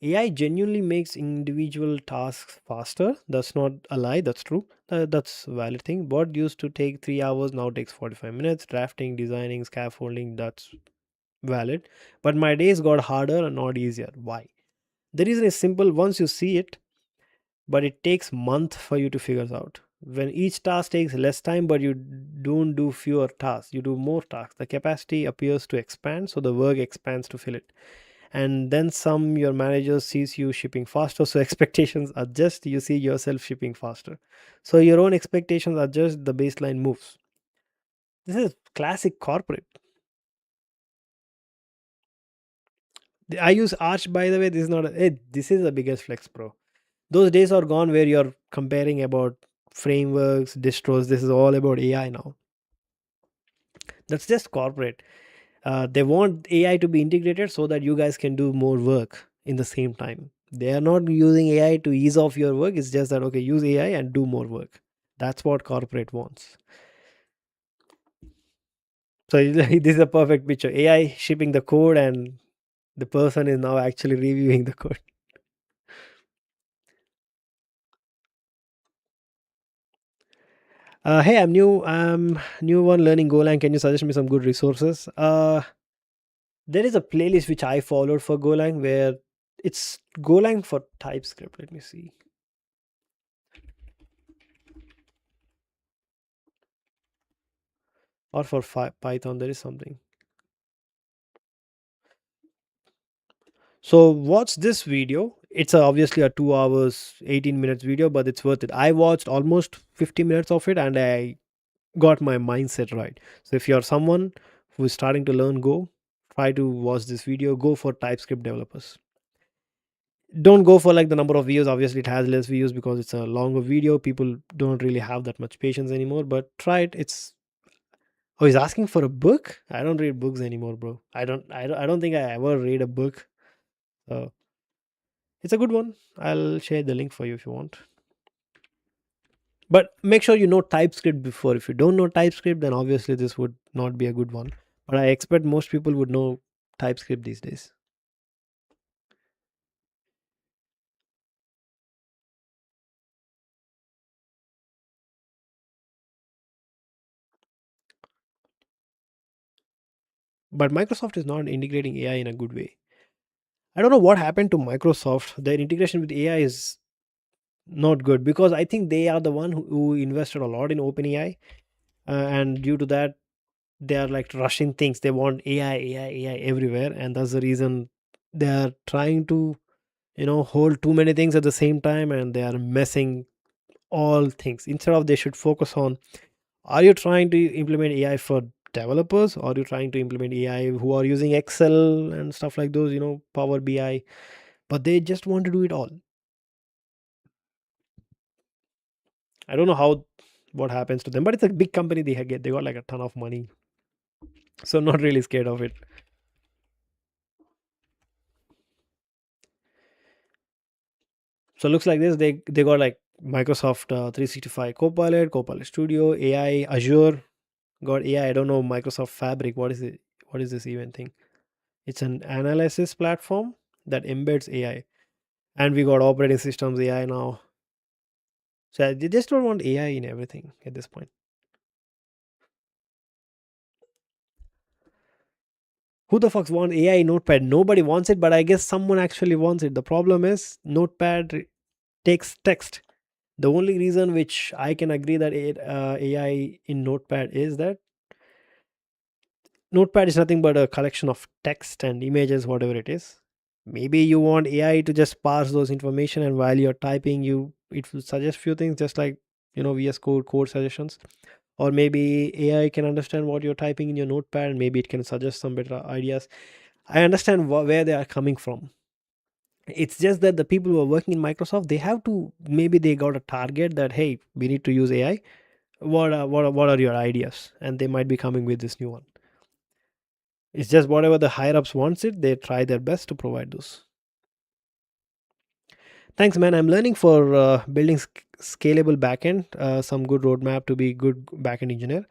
AI genuinely makes individual tasks faster. That's not a lie, that's true. That's a valid thing. What used to take 3 hours now takes 45 minutes. Drafting, designing, scaffolding, that's valid. But my days got harder and not easier. Why? The reason is simple. Once you see it, but it takes month for you to figure it out. When each task takes less time, but you don't do fewer tasks, you do more tasks. The capacity appears to expand, so the work expands to fill it. And then some, your manager sees you shipping faster, so expectations adjust. You see yourself shipping faster, so your own expectations adjust. The baseline moves. This is classic corporate. I use Arch, by the way. This is not this is the biggest flex, bro. Those days are gone where you're comparing about frameworks, distros. This is all about AI now. That's just corporate. They want AI to be integrated so that you guys can do more work in the same time. They are not using AI to ease off your work. It's just that, okay, use AI and do more work. That's what corporate wants. So this is a perfect picture. AI shipping the code and the person is now actually reviewing the code. Hey, I'm new. I'm new one learning Golang. Can you suggest me some good resources? There is a playlist which I followed for Golang where it's Golang for TypeScript. Let me see. Or for Python, there is something. So watch this video. It's obviously a 2 hours, 18 minutes video, but it's worth it. I watched almost 50 minutes of it and I got my mindset right. So if you're someone who is starting to learn Go, try to watch this video. Go for TypeScript developers. Don't go for like the number of views. Obviously it has less views because it's a longer video. People don't really have that much patience anymore, but try it. It's Oh, he's asking for a book. I don't read books anymore, bro. I don't think I ever read a book. So it's a good one. I'll share the link for you if you want. But make sure you know TypeScript before. If you don't know TypeScript, then obviously this would not be a good one. But I expect most people would know TypeScript these days. But Microsoft is not integrating AI in a good way. I don't know what happened to Microsoft. Their integration with AI is not good because I think they are the one who invested a lot in OpenAI. And due to that, they are like rushing things. They want AI everywhere. And that's the reason they are trying to, hold too many things at the same time and they are messing all things. Instead of they should focus on, are you trying to implement AI for developers or are you trying to implement AI who are using Excel and stuff like those, Power BI, but they just want to do it all. I don't know what happens to them, but it's a big company. They got like a ton of money, so not really scared of it. So it looks like this. They got like Microsoft 365 Copilot Studio, AI, Azure. Got AI. I don't know Microsoft Fabric. What is it? What is this even thing? It's an analysis platform that embeds AI, and we got operating systems AI now. So they just don't want AI in everything at this point. Who the fucks want AI in Notepad? Nobody wants it, but I guess someone actually wants it. The problem is Notepad takes text. The only reason which I can agree that AI in Notepad is that Notepad is nothing but a collection of text and images, whatever it is. Maybe you want AI to just parse those information, and while you're typing, it will suggest few things, just like VS Code suggestions. Or maybe AI can understand what you're typing in your Notepad, and maybe it can suggest some better ideas. I understand where they are coming from. It's just that the people who are working in Microsoft, they have to, maybe they got a target that, hey, we need to use AI. What are your ideas? And they might be coming with this new one. It's just whatever the higher ups wants it, they try their best to provide those. Thanks, man. I'm learning for building scalable backend. Some good roadmap to be good backend engineer.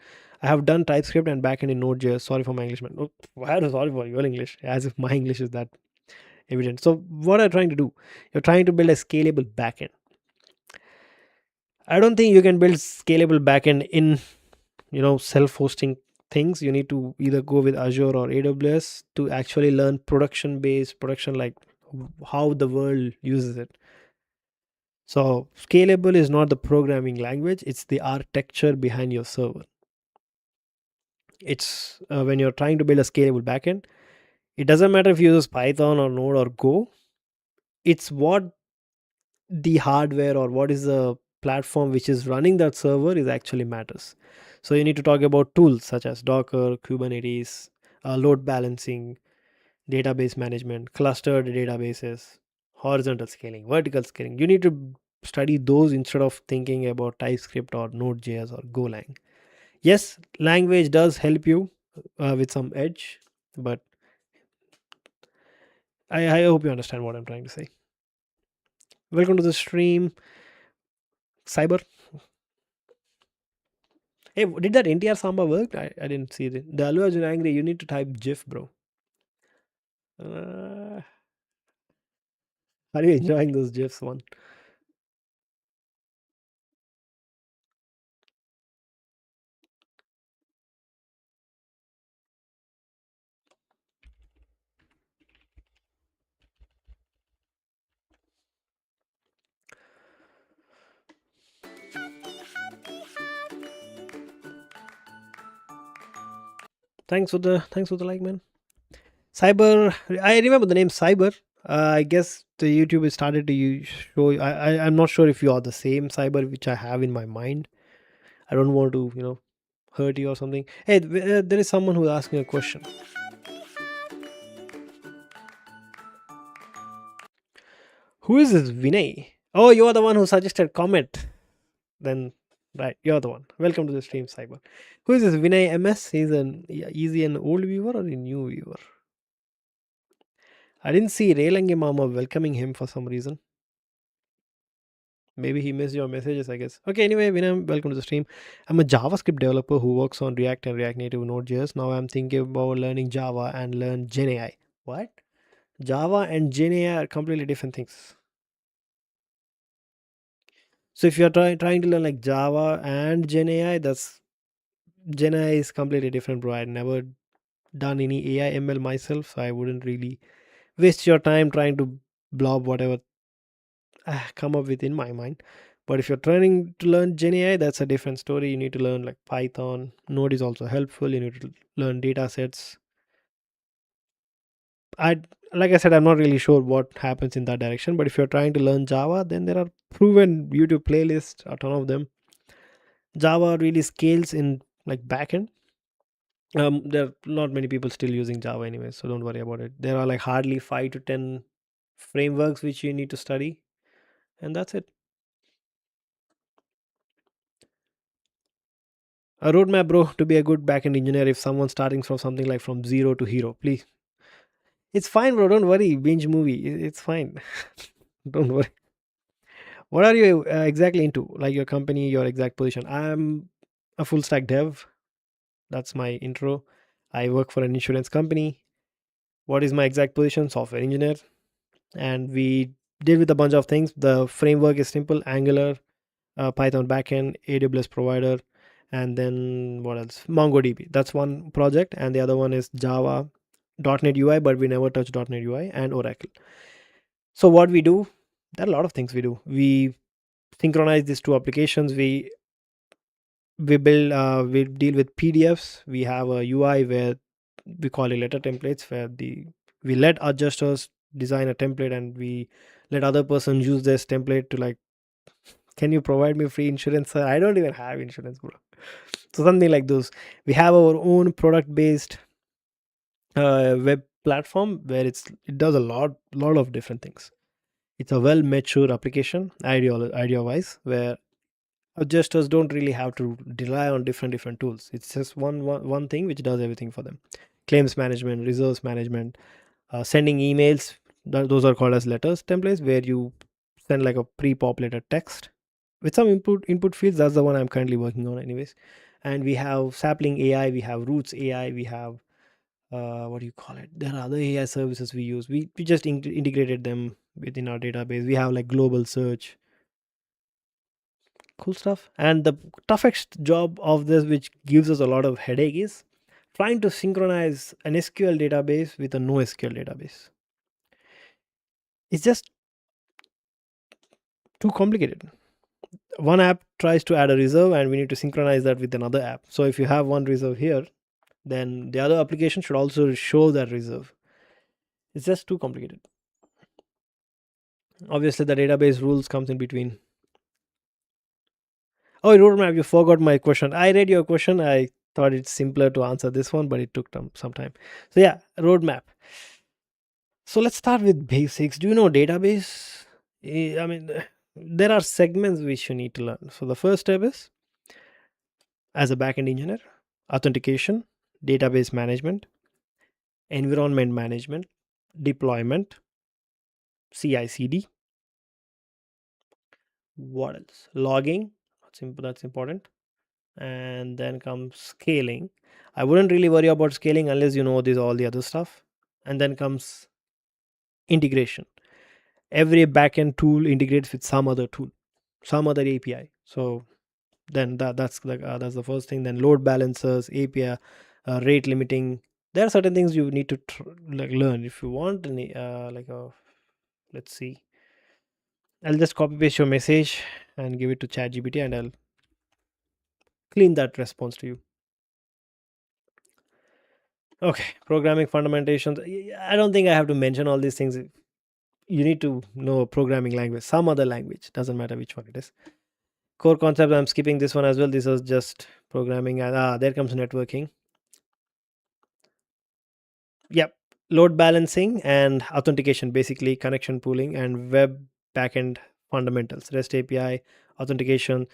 I have done TypeScript and backend in Node.js. Sorry for my English, man. Oh, why am I sorry for your English? As if my English is that evident. So what are you trying to do? You're trying to build a scalable backend. I don't think you can build scalable backend in self-hosting things. You need to either go with Azure or AWS to actually learn production, like how the world uses it. So scalable is not the programming language, it's the architecture behind your server. It's when you're trying to build a scalable backend, it doesn't matter if you use Python or Node or Go. It's what the hardware or what is the platform which is running that server is actually matters. So you need to talk about tools such as Docker, Kubernetes, load balancing, database management, clustered databases, horizontal scaling, vertical scaling. You need to study those instead of thinking about TypeScript or Node.js or Golang. Yes, language does help you with some edge, but I hope you understand what I'm trying to say. Welcome to the stream, Cyber. Hey, did that NTR Samba work? I didn't see it. The Allu Arjun angry. You need to type GIF, bro. Are you enjoying those GIFs, one? Thanks for the like, man. Cyber. I remember the name Cyber. I guess the YouTube has started to show. I'm not sure if you are the same Cyber which I have in my mind. I don't want to hurt you or something. Hey, there is someone who's asking a question. Who is this Vinay? Oh, you are the one who suggested Comet. Then, right, you're the one. Welcome to the stream, Cyber. Who is this Vinay MS? Is he an old viewer or a new viewer? I didn't see Relange Mama welcoming him for some reason. Maybe he missed your messages, I guess. Okay, anyway, Vinay, welcome to the stream. I'm a JavaScript developer who works on React and React Native Node.js. Now I'm thinking about learning Java and learn GenAI. What? Java and GenAI are completely different things. So if you're trying to learn like Java and GenAI, GenAI is completely different, bro. I never done any AI ML myself, so I wouldn't really waste your time trying to blob whatever come up with in my mind. But if you're trying to learn Gen AI, that's a different story. You need to learn like Python. Node is also helpful. You need to learn data sets. Like I said, I'm not really sure what happens in that direction. But if you're trying to learn Java, then there are proven YouTube playlists, a ton of them. Java really scales in like backend. There are not many people still using Java anyway, so don't worry about it. There are like hardly 5 to 10 frameworks which you need to study, and that's it. A roadmap, bro, to be a good backend engineer. If someone's starting from something like from zero to hero, please. It's fine, bro. Don't worry. Binge movie. It's fine. Don't worry. What are you exactly into? Like your company, your exact position. I'm a full stack dev. That's my intro. I work for an insurance company. What is my exact position? Software engineer. And we deal with a bunch of things. The framework is simple: Angular, Python backend, AWS provider, and then what else? MongoDB. That's one project, and the other one is Java, .NET UI, but we never touch .NET UI, and Oracle. So what we do? There are a lot of things we do. We synchronize these two applications. We build. We deal with PDFs. We have a UI where we call it letter templates, where we let adjusters design a template, and we let other person use this template to like, can you provide me free insurance, sir? I don't even have insurance, bro. So something like those. We have our own product based web platform where it does a lot of different things. It's a well matured application idea wise, where adjusters don't really have to rely on different tools. It's just one thing which does everything for them. Claims management, resource management, sending emails. Those are called as letters templates, where you send like a pre-populated text with some input fields. That's the one I'm currently working on anyways. And we have sapling AI, we have roots AI, we have what do you call it, there are other AI services we use. We just integrated them within our database. We have like global search, cool stuff. And the toughest job of this, which gives us a lot of headache, is trying to synchronize an SQL database with a NoSQL database. It's just too complicated. One app tries to add a reserve and we need to synchronize that with another app. So if you have one reserve here, then the other application should also show that reserve. It's just too complicated. Obviously the database rules comes in between. Oh, roadmap, you forgot my question. I read your question. I thought it's simpler to answer this one, but it took some time. So yeah, roadmap. So let's start with basics. Do you know database? I mean, there are segments which you need to learn. So the first step is, as a backend engineer, authentication, database management, environment management, deployment, CI/CD. What else? Logging. That's important. And then comes scaling. I wouldn't really worry about scaling unless you know all the other stuff. And then comes integration. Every backend tool integrates with some other tool, some other API. So then that's the first thing. Then load balancers, API, rate limiting. There are certain things you need to learn if you want. Let's see. I'll just copy paste your message and give it to ChatGPT, and I'll clean that response to you. Okay, programming fundamentals. I don't think I have to mention all these things. You need to know a programming language, some other language, doesn't matter which one it is. Core concept, I'm skipping this one as well. This is just programming. And there comes networking. Yep, load balancing and authentication, basically connection pooling and web backend fundamentals, REST API, authentication.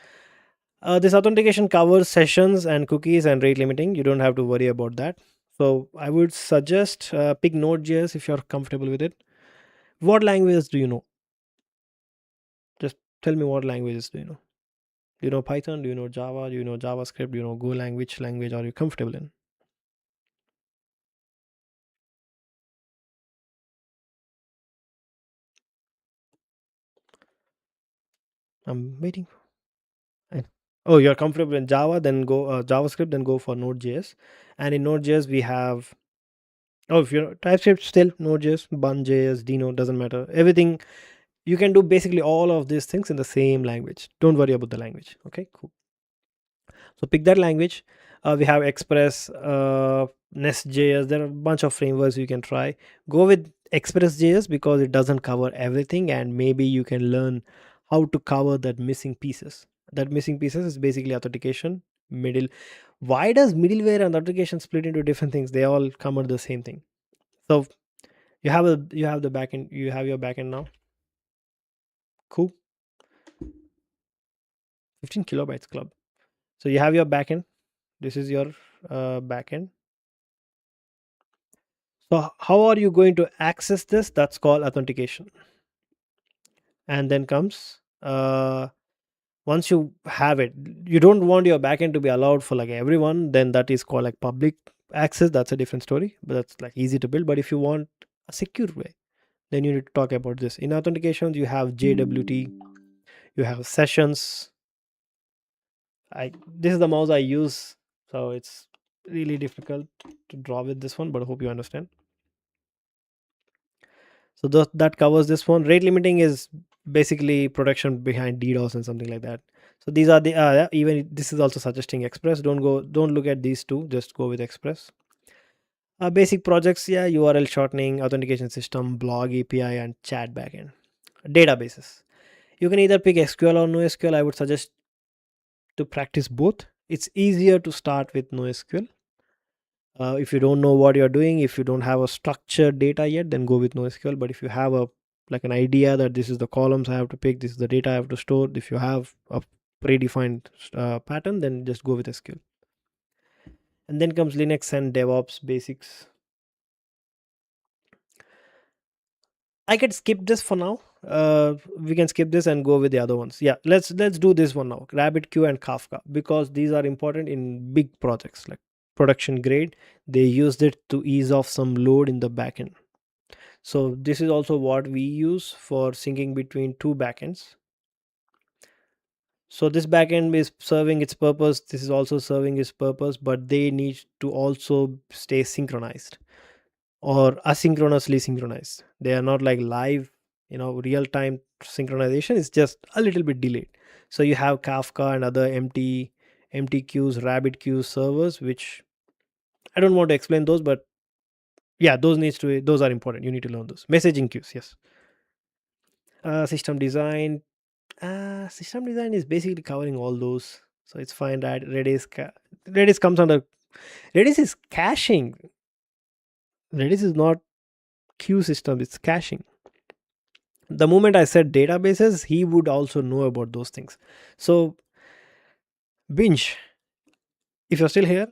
This authentication covers sessions and cookies and rate limiting. You don't have to worry about that. So I would suggest pick Node.js if you're comfortable with it. What languages do you know? Just tell me, what languages do you know? Do you know Python? Do you know Java? Do you know JavaScript? Do you know Golang? Which language are you comfortable in? I'm waiting. Oh, you're comfortable in Java, then go JavaScript, then go for Node.js. And in Node.js, we have, oh, if you're TypeScript, still Node.js, Bun.js, Dino, doesn't matter. Everything, you can do basically all of these things in the same language. Don't worry about the language. Okay, cool. So pick that language. We have Express, Nest.js. There are a bunch of frameworks you can try. Go with Express.js because it doesn't cover everything, and maybe you can learn how to cover that missing pieces. That missing pieces is basically authentication, middle. Why does middleware and authentication split into different things? They all come under the same thing. So you have the backend. You have your backend now. Cool. 15 kilobytes club. So you have your backend. This is your backend. So how are you going to access this? That's called authentication. And then comes once you have it, you don't want your backend to be allowed for like everyone, then that is called like public access. That's a different story, but that's like easy to build. But if you want a secure way, then you need to talk about this. In authentication, you have JWT, you have sessions. This is the mouse I use, so it's really difficult to draw with this one, but I hope you understand. So that covers this one. Rate limiting is basically protection behind DDoS and something like that. So these are the even this is also suggesting Express. Don't look at these two. Just go with Express. Basic projects, yeah, URL shortening, authentication system, blog API, and chat backend. Databases. You can either pick SQL or NoSQL. I would suggest to practice both. It's easier to start with NoSQL. If you don't know what you're doing, if you don't have a structured data yet, then go with NoSQL. But if you have an idea that this is the columns I have to pick, this is the data I have to store, if you have a predefined pattern, then just go with SQL. And then comes Linux and DevOps basics. I could skip this for now. we can skip this and go with the other ones. Yeah, let's do this one now. RabbitQ and Kafka, because these are important in big projects like production grade. They used it to ease off some load in the backend. So this is also what we use for syncing between two backends. So this backend is serving its purpose, this is also serving its purpose, but they need to also stay synchronized or asynchronously synchronized. They are not like live, real time synchronization is just a little bit delayed. So you have Kafka and other empty queues, rabbit queues servers, which I don't want to explain those, but yeah, those are important. You need to learn those. Messaging queues, yes. System design. System design is basically covering all those. So it's fine that Redis comes under. Redis is caching. Redis is not queue system, it's caching. The moment I said databases, he would also know about those things. So, binge, if you're still here,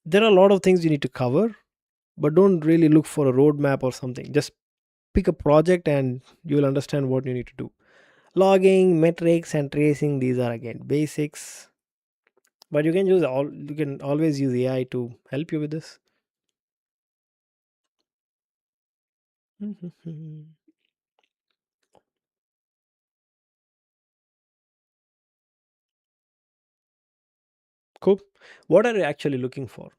there are a lot of things you need to cover, but don't really look for a roadmap or something. Just pick a project and you will understand what you need to do. Logging, metrics, and tracing, these are again basics. But you can always use AI to help you with this. Cool. What are you actually looking for?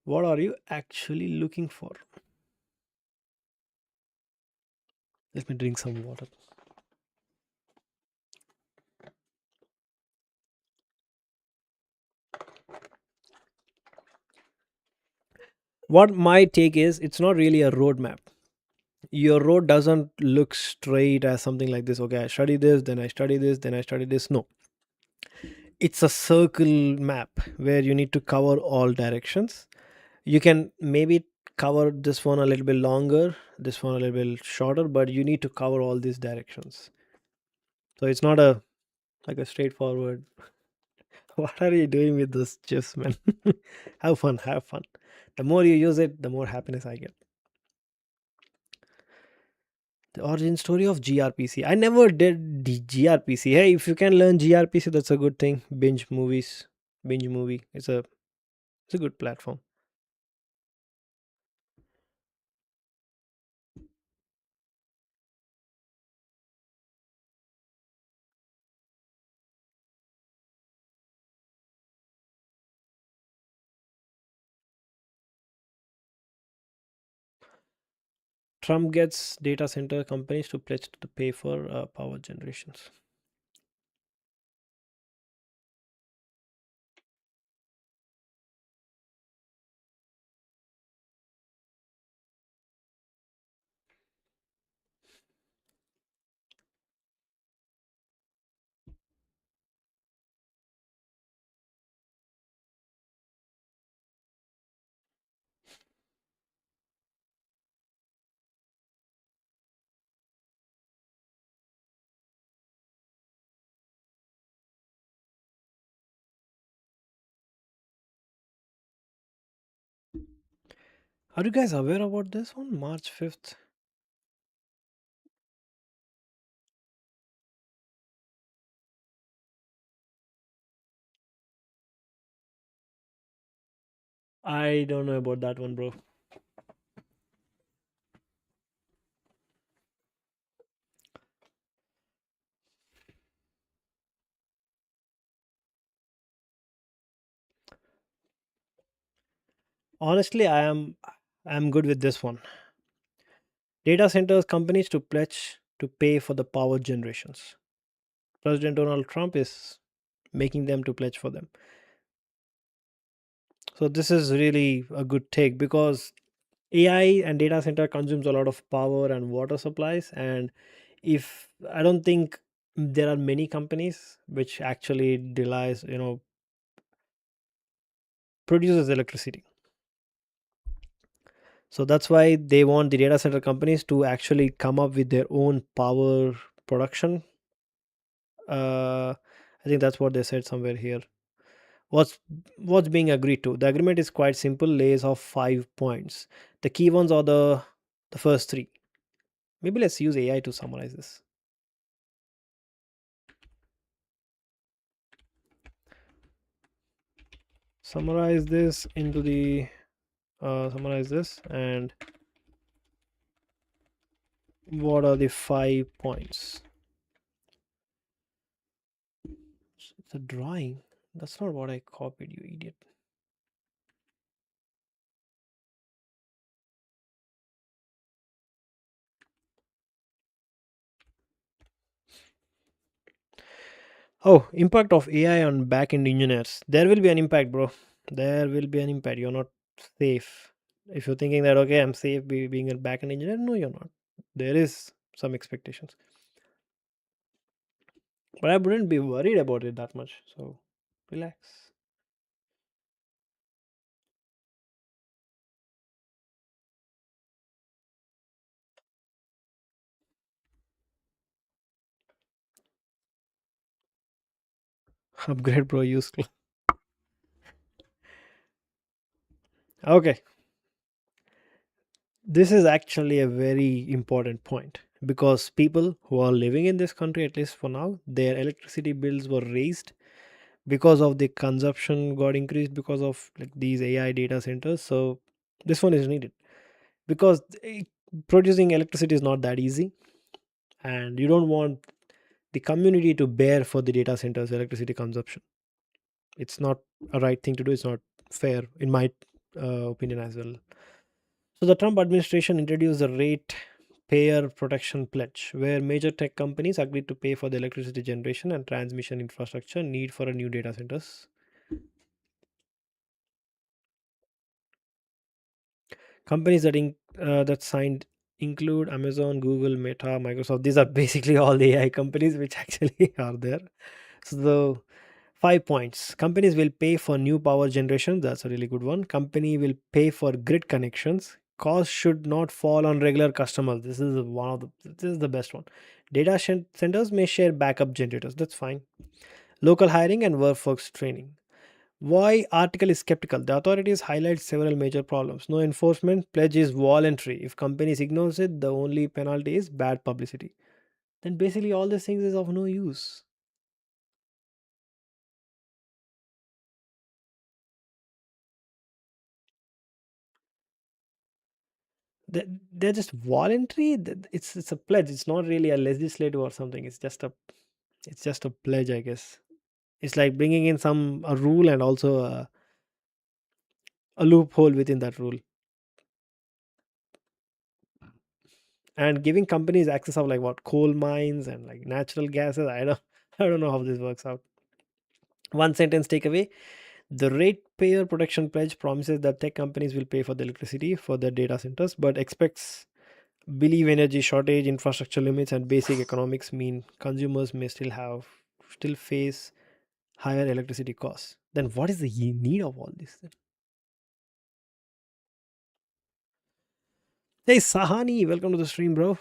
What are you actually looking for? Let me drink some water. What my take is, it's not really a roadmap. Your road doesn't look straight as something like this. Okay, I study this, then I study this, then I study this. No, it's a circle map where you need to cover all directions. You can maybe cover this one a little bit longer, this one a little bit shorter, but you need to cover all these directions. So it's not a like a straightforward. What are you doing with this chips, man? Have fun, have fun. The more you use it, the more happiness I get. The origin story of gRPC. I never did the gRPC. Hey, if you can learn gRPC, that's a good thing. Binge movie. It's a good platform. Trump gets data center companies to pledge to pay for power generations. Are you guys aware about this one? March 5th. I don't know about that one, bro. Honestly, I'm good with this one. Data centers companies to pledge to pay for the power generations. President Donald Trump is making them to pledge for them. So this is really a good take because AI and data center consumes a lot of power and water supplies, and if I don't think there are many companies which actually relies, produces electricity. So that's why they want the data center companies to actually come up with their own power production. I think that's what they said somewhere here. What's being agreed to? The agreement is quite simple, lays off 5 points. The key ones are the first three. Maybe let's use AI to summarize this. Summarize this into the summarize this, and what are the 5 points? It's a drawing. That's not what I copied, you idiot. Oh, impact of AI on backend engineers. There will be an impact, bro. There will be an impact. You're not safe. If you're thinking that, okay, I'm safe being a backend engineer, no, you're not. There is some expectations. But I wouldn't be worried about it that much. So relax. Upgrade, bro. Useful. Okay. This is actually a very important point because people who are living in this country, at least for now, their electricity bills were raised because of the consumption got increased because of like these AI data centers. So this one is needed because producing electricity is not that easy, and you don't want the community to bear for the data centers electricity consumption. It's not a right thing to do. It's not fair in my opinion as well. So the Trump administration introduced the rate payer protection pledge, where major tech companies agreed to pay for the electricity generation and transmission infrastructure need for a new data centers. Companies that signed include Amazon, Google, Meta, Microsoft. These are basically all the AI companies which actually are there. So the 5 points: companies will pay for new power generation. That's a really good one. Company will pay for grid connections. Cost should not fall on regular customers. This is the best one. Centers may share backup generators. That's fine. Local hiring and workforce training. Why article is skeptical? The authorities highlight several major problems. No enforcement. Pledge is voluntary. If companies ignores it, the only penalty is bad publicity. Then basically all these things is of no use. They're just voluntary. It's a pledge. It's not really a legislative or something. It's just a pledge, I guess. It's like bringing in some a rule and also a loophole within that rule, and giving companies access of like what coal mines and like natural gases. I don't know how this works out. One sentence takeaway: the ratepayer protection pledge promises that tech companies will pay for the electricity for their data centers, but expects believe energy shortage, infrastructure limits, and basic economics mean consumers may still face higher electricity costs. Then what is the need of all this then? Hey Sahani, welcome to the stream, bro.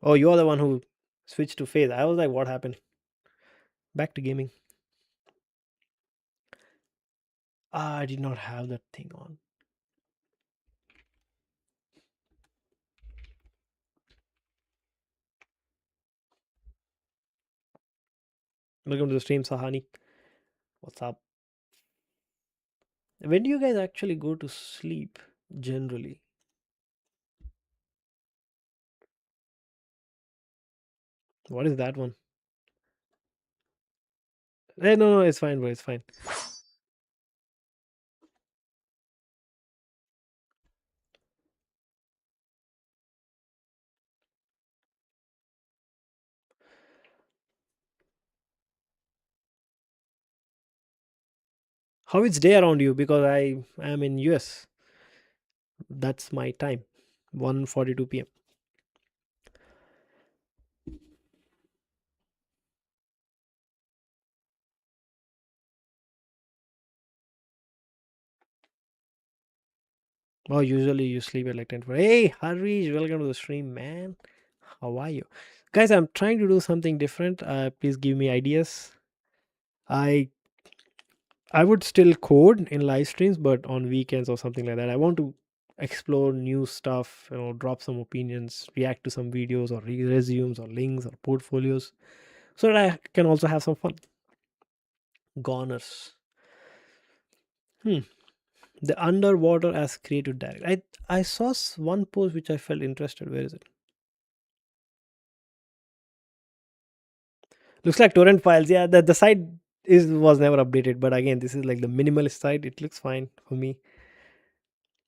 Oh, you're the one who switched to Phase. I was like, what happened? Back to gaming. I did not have that thing on. Welcome to the stream, Sahani. What's up? When do you guys actually go to sleep generally? What is that one? No, it's fine, bro. It's fine. How it's day around you? Because I am in US. That's my time. 1:42 p.m. Oh, usually you sleep at like 10. Hey, Harish, welcome to the stream, man. How are you? Guys, I'm trying to do something different. Please give me ideas. I I would still code in live streams, but on weekends or something like that. I want to explore new stuff, drop some opinions, react to some videos or resumes or links or portfolios, so that I can also have some fun. Goners. Hmm. The underwater as creative direct. I saw one post which I felt interested. Where is it? Looks like torrent files. Yeah, the site was never updated. But again, this is like the minimalist site. It looks fine for me.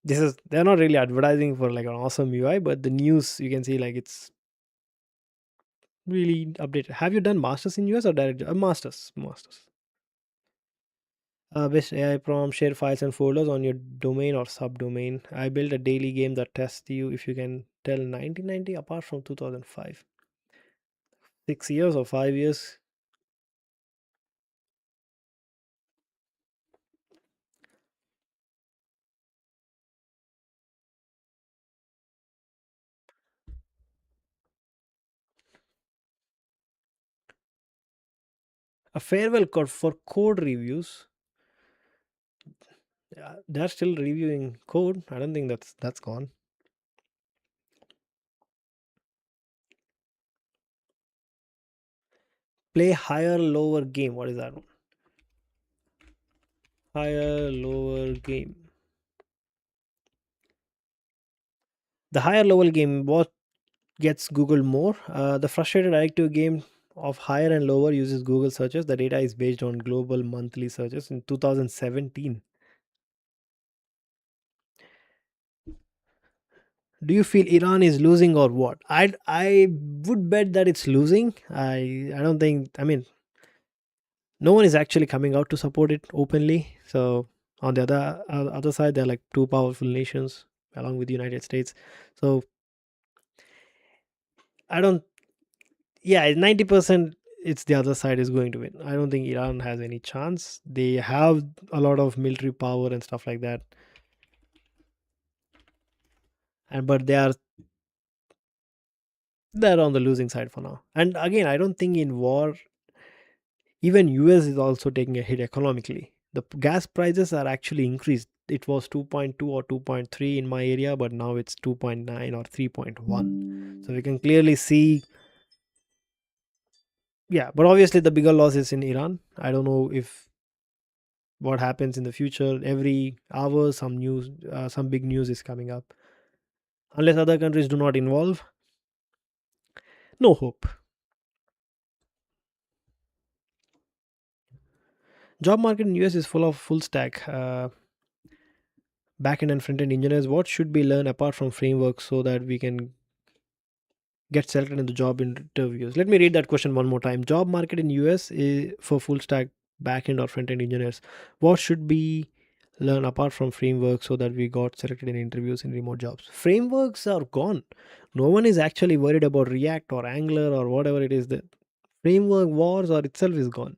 They're not really advertising for like an awesome UI, but the news you can see like it's really updated. Have you done masters in US or direct? Masters. Best AI prompt, share files and folders on your domain or subdomain. I built a daily game that tests you if you can tell 1990 apart from 2005. 6 years or 5 years. A farewell code for code reviews. They're still reviewing code. I don't think that's gone. Play higher lower game. What is that one? Higher lower game. The higher level game, what gets Google more? The frustrated addictive game of higher and lower uses Google searches. The data is based on global monthly searches in 2017. Do you feel Iran is losing or what? I would bet that it's losing. I don't think. I mean, no one is actually coming out to support it openly. So on the other side, they're like two powerful nations along with the United States. So I don't. Yeah, 90% it's the other side is going to win. I don't think Iran has any chance. They have a lot of military power and stuff like that, and but they're on the losing side for now. And again, I don't think in war even US is also taking a hit economically. The gas prices are actually increased. It was 2.2 or 2.3 in my area, but now it's 2.9 or 3.1. So we can clearly see, yeah, but obviously the bigger loss is in Iran. I don't know if what happens in the future. Every hour some big news is coming up. Unless other countries do not involve, no hope. Job market in US is full of full stack backend and front end engineers. What should we learn apart from frameworks so that we can get selected in the job interviews? Let me read that question one more time. Job market in US is for full stack backend or front end engineers. What should we learn apart from frameworks so that we got selected in interviews in remote jobs? Frameworks are gone. No one is actually worried about React or Angular or whatever it is. The framework wars or itself is gone.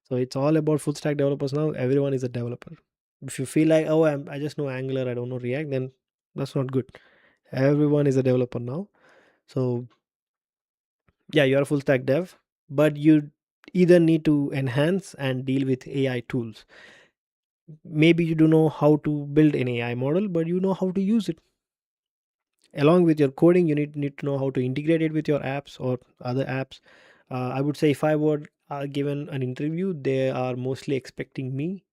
So it's all about full stack developers now. Everyone is a developer. If you feel like, oh, I just know Angular, I don't know React, then that's not good. Everyone is a developer now. So yeah, you're a full stack dev, but you either need to enhance and deal with AI tools. Maybe you don't know how to build an AI model, but you know how to use it. Along with your coding, you need to know how to integrate it with your apps or other apps. I would say if I were given an interview, they are mostly expecting me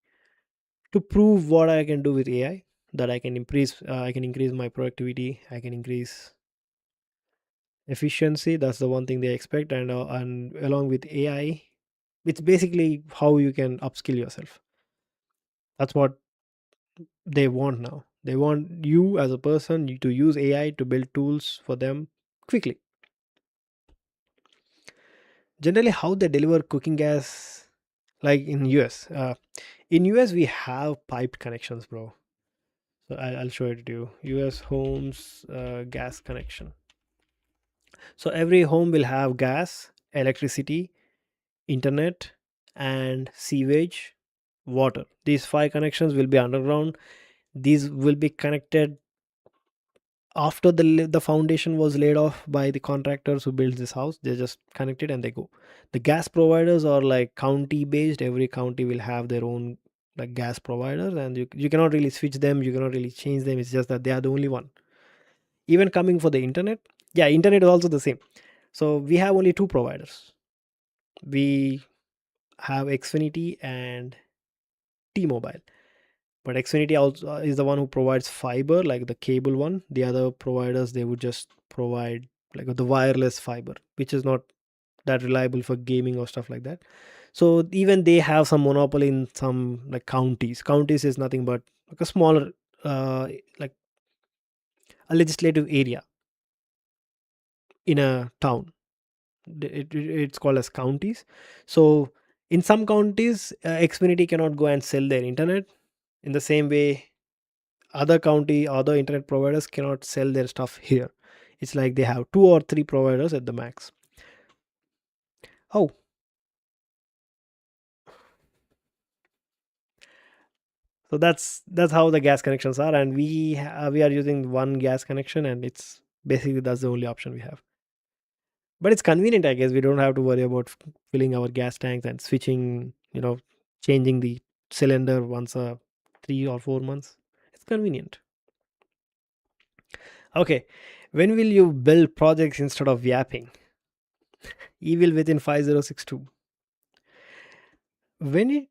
to prove what I can do with AI, that I can increase my productivity, I can increase efficiency. That's the one thing they expect, and along with AI, it's basically how you can upskill yourself. That's what they want now. They want you as a person to use AI to build tools for them quickly. Generally, how they deliver cooking gas, like in US. In US, we have piped connections, bro. So I'll show it to you. US homes gas connection. So every home will have gas, electricity, internet, and sewage, water. These five connections will be underground. These will be connected after the foundation was laid off by the contractors who built this house. They just connect it and they go. The gas providers are like county based. Every county will have their own like gas providers, and you cannot really switch them, you cannot really change them. It's just that they are the only one. Even coming for the internet, yeah, internet is also the same. So we have only two providers. We have Xfinity and T-Mobile. But Xfinity also is the one who provides fiber, like the cable one. The other providers, they would just provide like the wireless fiber, which is not that reliable for gaming or stuff like that. So even they have some monopoly in some like counties. Counties is nothing but like a smaller, like a legislative area in a town. It's called as counties. So in some counties, Xfinity cannot go and sell their internet. In the same way, other internet providers cannot sell their stuff here. It's like they have two or three providers at the max. Oh, so that's how the gas connections are, and we are using one gas connection, and it's basically that's the only option we have. But it's convenient, I guess. We don't have to worry about filling our gas tanks and switching, changing the cylinder once a 3 or 4 months. It's convenient. Okay, when will you build projects instead of yapping? Evil within 5062. When it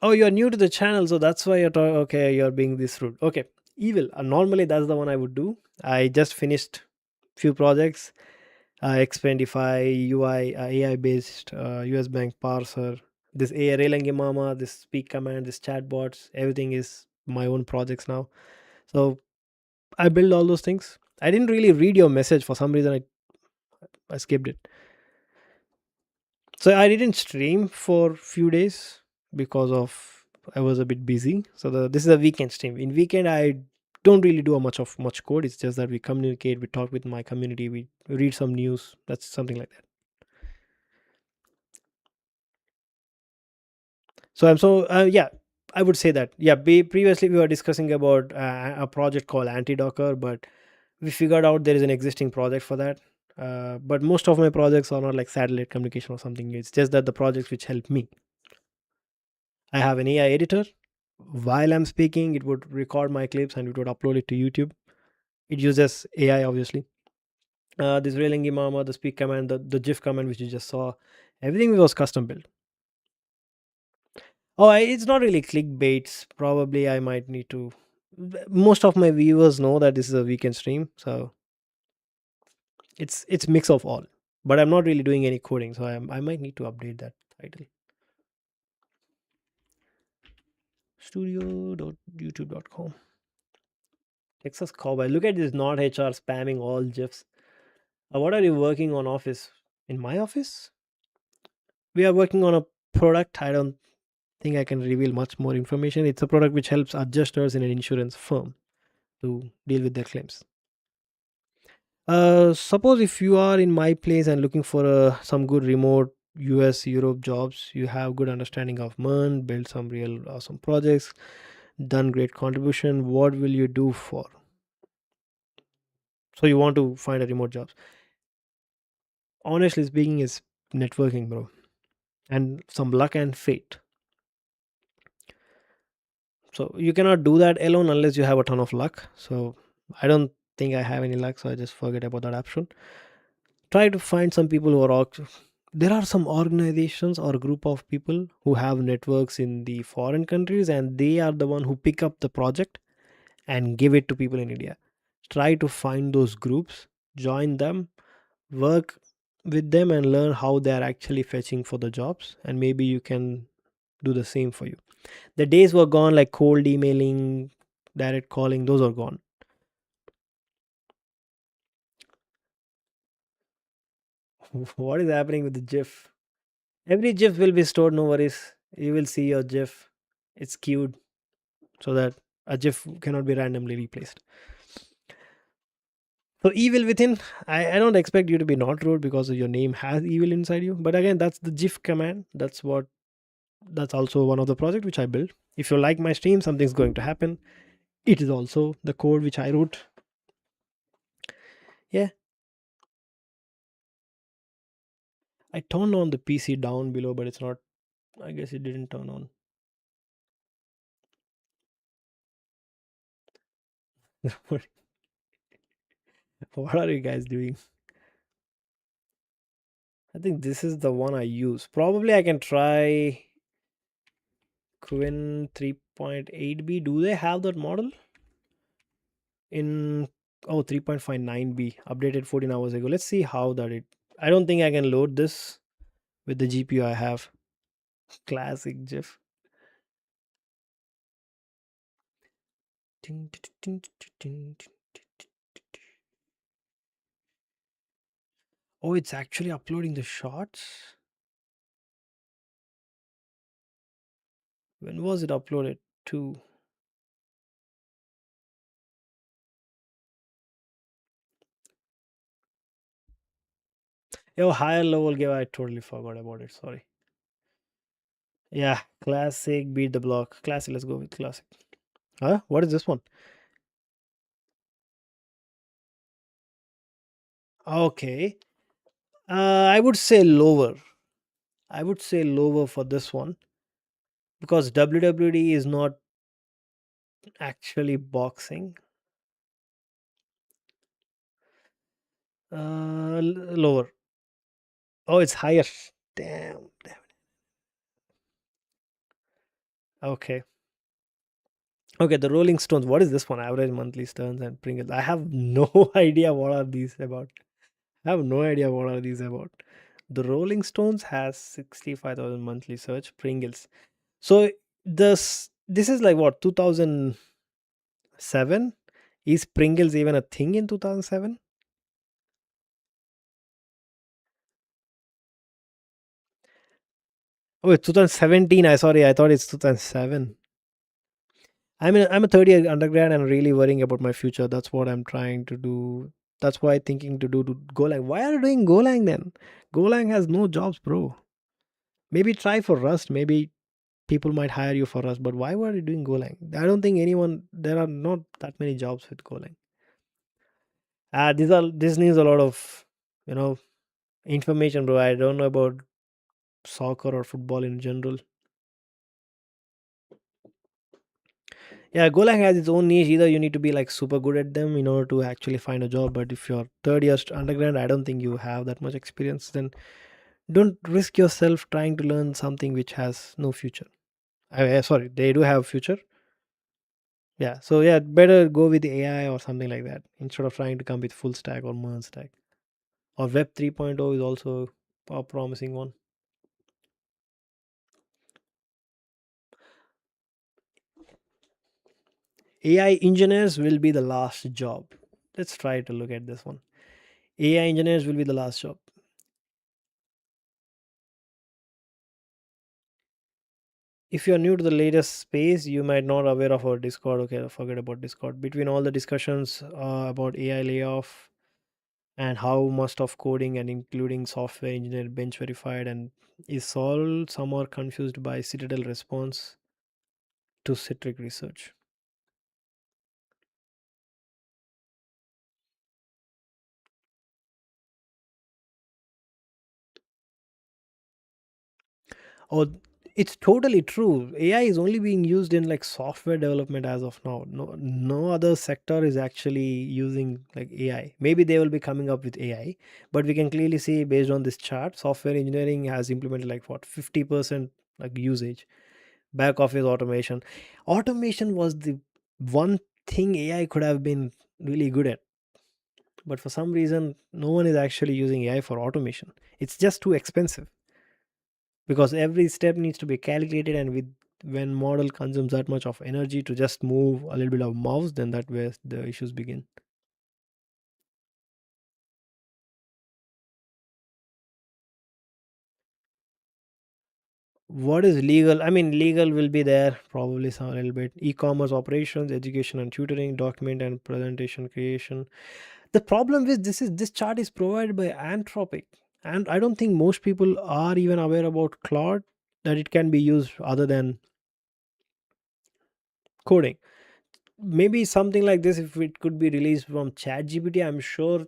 Oh, you're new to the channel, so that's why you're talking. Okay, you're being this rude. Okay, evil. Normally, that's the one I would do. I just finished few projects. Expandify UI, AI based US Bank parser. This AI Relangi Mama, this speak command, this chatbots. Everything is my own projects now. So I build all those things. I didn't really read your message for some reason. I skipped it. So I didn't stream for few days because of I was a bit busy. So this is a weekend stream. In weekend I don't really do a much code. It's just that we communicate, we talk with my community, we read some news. That's something like that. So yeah, I would say that. Yeah, previously we were discussing about a project called Anti-Docker, but we figured out there is an existing project for that. But most of my projects are not like satellite communication or something. It's just that the projects which help me. I have an AI editor. While I'm speaking, it would record my clips and it would upload it to YouTube. It uses AI, obviously. This railing imama, the speak command, the GIF command, which you just saw, everything was custom built. Oh, it's not really clickbaits. Probably I might need to. Most of my viewers know that this is a weekend stream, so it's mix of all. But I'm not really doing any coding, so I might need to update that title. Studio.youtube.com. Texas Cowboy. Look at this not HR spamming all GIFs. What are you working on office? In my office? We are working on a product. I don't think I can reveal much more information. It's a product which helps adjusters in an insurance firm to deal with their claims. Suppose if you are in my place and looking for some good remote US Europe jobs, you have good understanding of MERN, build some real awesome projects, done great contribution. What will you do for? So you want to find a remote jobs. Honestly speaking, is networking, bro, and some luck and fate. So you cannot do that alone unless you have a ton of luck. So I don't think I have any luck, so I just forget about that option. Try to find some people who are there are some organizations or group of people who have networks in the foreign countries, and they are the one who pick up the project and give it to people in India. Try to find those groups, join them, work with them, and learn how they are actually fetching for the jobs, and maybe you can do the same for you. The days were gone like cold emailing, direct calling, those are gone. What is happening with the GIF? Every GIF will be stored, no worries. You will see your GIF. It's queued so that a GIF cannot be randomly replaced. So evil within, I don't expect you to be not rude because your name has evil inside you. But again, that's the GIF command. That's also one of the project which I built. If you like my stream, something's going to happen. It is also the code which I wrote. Yeah. I turned on the PC down below, but it's not, I guess it didn't turn on. What are you guys doing? I think this is the one I use. Probably I can try Quinn 3.8b. Do they have that model in 3.59b updated 14 hours ago? Let's see how that it. I don't think I can load this with the GPU I have. Classic GIF. Oh, it's actually uploading the shots. When was it uploaded to? Oh, higher level game. I totally forgot about it. Sorry. Yeah, classic. Beat the block. Classic. Let's go with classic. Huh? What is this one? Okay. I would say lower. I would say lower for this one because WWD is not actually boxing. Lower. Oh, it's higher. Damn. Damn. Okay. Okay. The Rolling Stones. What is this one? Average monthly turns and Pringles. I have no idea what are these about. I have no idea what are these about. The Rolling Stones has 65,000 monthly search. Pringles. So this is like what 2007. Is Pringles even a thing in 2007? Oh, it's 2017. I thought it's 2007. I'm a third year undergrad and really worrying about my future. That's what I'm trying to do. That's why thinking to Golang. Why are you doing Golang then? Golang has no jobs, bro. Maybe try for Rust. Maybe people might hire you for Rust. But why were you doing Golang? I don't think anyone. There are not that many jobs with Golang. This needs a lot of you know information, bro. I don't know about soccer or football in general. Yeah, Golang has its own niche. Either you need to be like super good at them in order to actually find a job. But if you're third year undergrad, I don't think you have that much experience. Then don't risk yourself trying to learn something which has no future. Sorry, they do have future. Yeah, so yeah, better go with AI or something like that instead of trying to come with full stack or merge stack. Or Web 3.0 is also a promising one. AI engineers will be the last job. Let's try to look at this one. AI engineers will be the last job. If you're new to the latest space, you might not aware of our Discord. Okay, forget about Discord. Between all the discussions about AI layoff and how most of coding and including software engineer bench verified and is all some are confused by Citadel response to Citric research. Oh, it's totally true. AI is only being used in like software development as of now. No other sector is actually using like AI. Maybe they will be coming up with AI, but we can clearly see based on this chart, software engineering has implemented like what 50% like usage. Back office automation. Automation was the one thing AI could have been really good at. But for some reason, no one is actually using AI for automation. It's just too expensive because every step needs to be calculated and with when model consumes that much of energy to just move a little bit of mouse, then that where the issues begin. What is legal? I mean, legal will be there probably some a little bit. E-commerce operations, education and tutoring, document and presentation creation. The problem with this chart is provided by Anthropic, and I don't think most people are even aware about Claude that it can be used other than coding. Maybe something like this, if it could be released from ChatGPT, I'm sure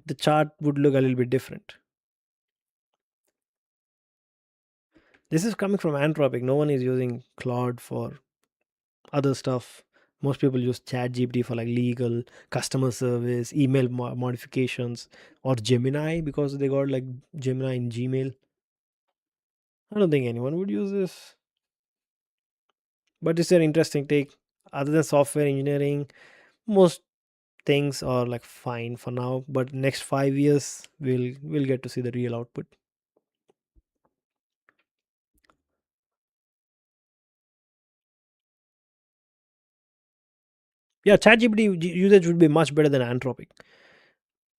the chart would look a little bit different. This is coming from Anthropic. No one is using Claude for other stuff. Most people use ChatGPT for like legal, customer service, email modifications, or Gemini because they got like Gemini in Gmail. I don't think anyone would use this, but it's an interesting take. Other than software engineering, most things are like fine for now, but next 5 years we'll get to see the real output. Yeah, ChatGPT usage would be much better than Anthropic.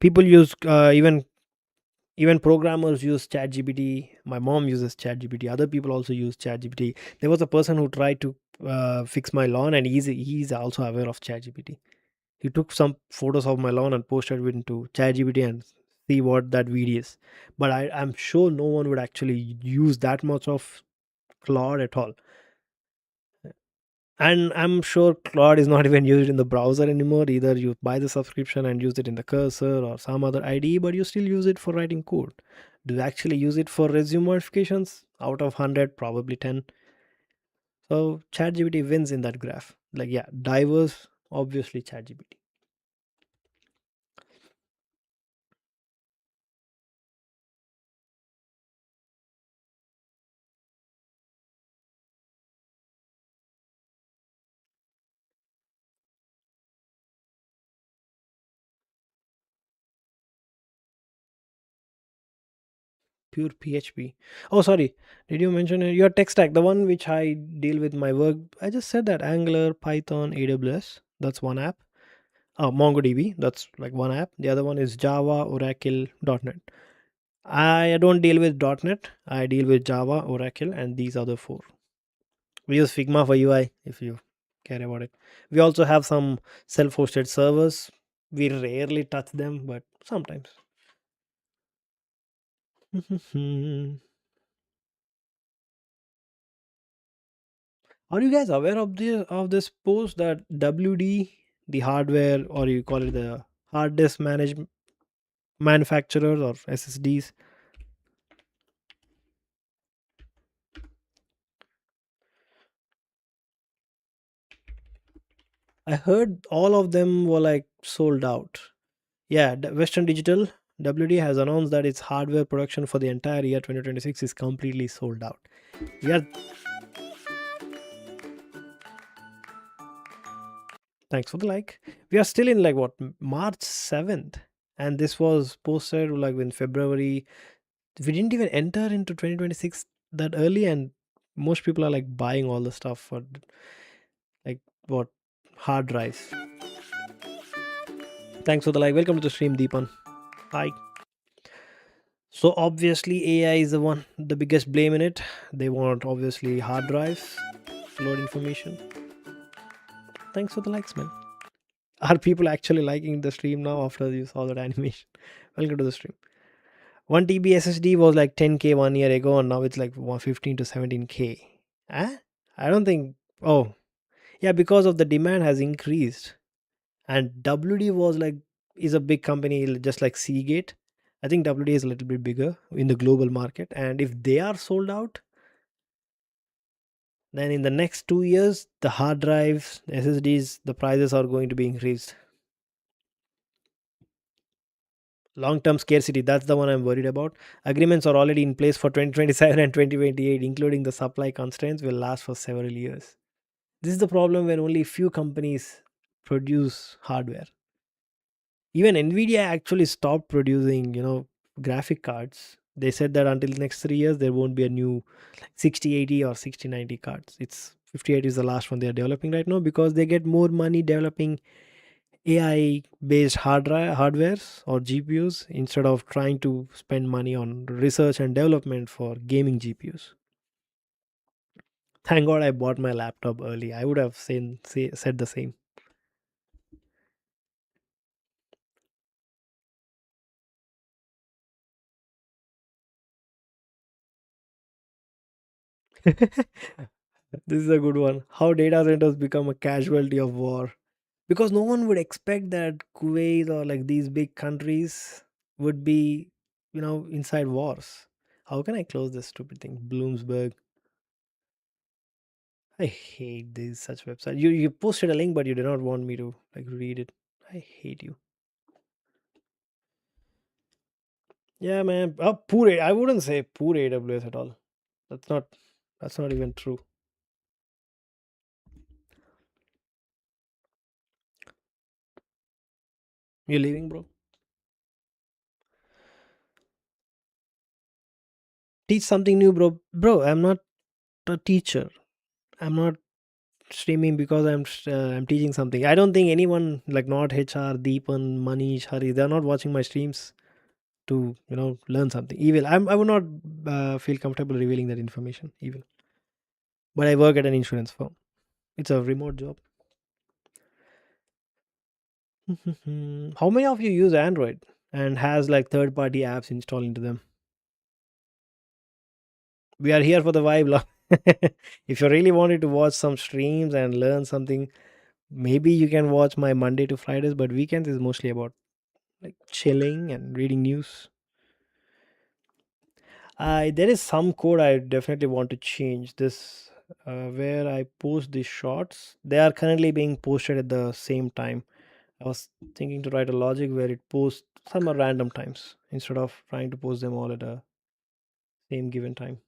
People use even programmers use ChatGPT. My mom uses ChatGPT. Other people also use ChatGPT. There was a person who tried to fix my lawn, and he's also aware of ChatGPT. He took some photos of my lawn and posted it into ChatGPT and see what that video is. But I'm sure no one would actually use that much of Claude at all. And I'm sure Claude is not even used in the browser anymore. Either you buy the subscription and use it in the cursor or some other IDE, but you still use it for writing code. Do you actually use it for resume modifications? Out of 100, probably 10. So ChatGPT wins in that graph. Like, yeah, diverse, obviously ChatGPT. Pure PHP. Oh, sorry. Did you mention your tech stack? The one which I deal with my work. I just said that Angular, Python, AWS. That's one app. Oh, MongoDB. That's like one app. The other one is Java, Oracle, .NET. I don't deal with .NET. I deal with Java, Oracle, and these other four. We use Figma for UI if you care about it. We also have some self-hosted servers. We rarely touch them, but sometimes. Are you guys aware of this post that WD, the hardware, or you call it the hard disk management manufacturers or SSDs? I heard all of them were like sold out. Yeah, Western Digital WD has announced that its hardware production for the entire year 2026 is completely sold out. We are Thanks for the like. We are still in like what March 7th, and this was posted like in February. We didn't even enter into 2026 that early, and most people are like buying all the stuff for like what hard drives. Thanks for the like. Welcome to the stream, Deepan. Hi. So obviously AI is the one, the biggest blame in it. They want obviously hard drives to load information. Thanks for the likes, man. Are people actually liking the stream now after you saw that animation? Welcome to the stream. 1 TB SSD was like 10K 1 year ago, and now it's like 115 to 17K. Huh? I don't think. Oh, yeah, because of the demand has increased, and WD was like is a big company just like Seagate. I think WD is a little bit bigger in the global market, and if they are sold out, then in the next 2 years, the hard drives, SSDs, the prices are going to be increased. Long term scarcity, that's the one I'm worried about. Agreements are already in place for 2027 and 2028, including the supply constraints will last for several years. This is the problem when only few companies produce hardware. Even Nvidia actually stopped producing, graphic cards. They said that until the next 3 years, there won't be a new 6080 or 6090 cards. It's 5080 is the last one they are developing right now because they get more money developing AI based hardwares or GPUs instead of trying to spend money on research and development for gaming GPUs. Thank God I bought my laptop early. I would have said the same. This is a good one. How data centers become a casualty of war. Because no one would expect that Kuwait or like these big countries would be, inside wars. How can I close this stupid thing? Bloomsburg. I hate these such websites. You posted a link, but you did not want me to like read it. I hate you. Yeah, man. Poor. I wouldn't say poor AWS at all. That's not. That's not even true. You're leaving, bro. Teach something new, bro. Bro, I'm not a teacher. I'm not streaming because I'm teaching something. I don't think anyone like not HR, Deepan, Manish, Hari, they're not watching my streams to learn something. Evil. I would not feel comfortable revealing that information. Evil. But I work at an insurance firm. It's a remote job. How many of you use Android and has like third party apps installed into them? We are here for the vibe. If you really wanted to watch some streams and learn something, maybe you can watch my Monday to Fridays, but weekends is mostly about like chilling and reading news. There is some code I definitely want to change. This where I post these shorts. They are currently being posted at the same time. I was thinking to write a logic where it posts some at random times instead of trying to post them all at a same given time.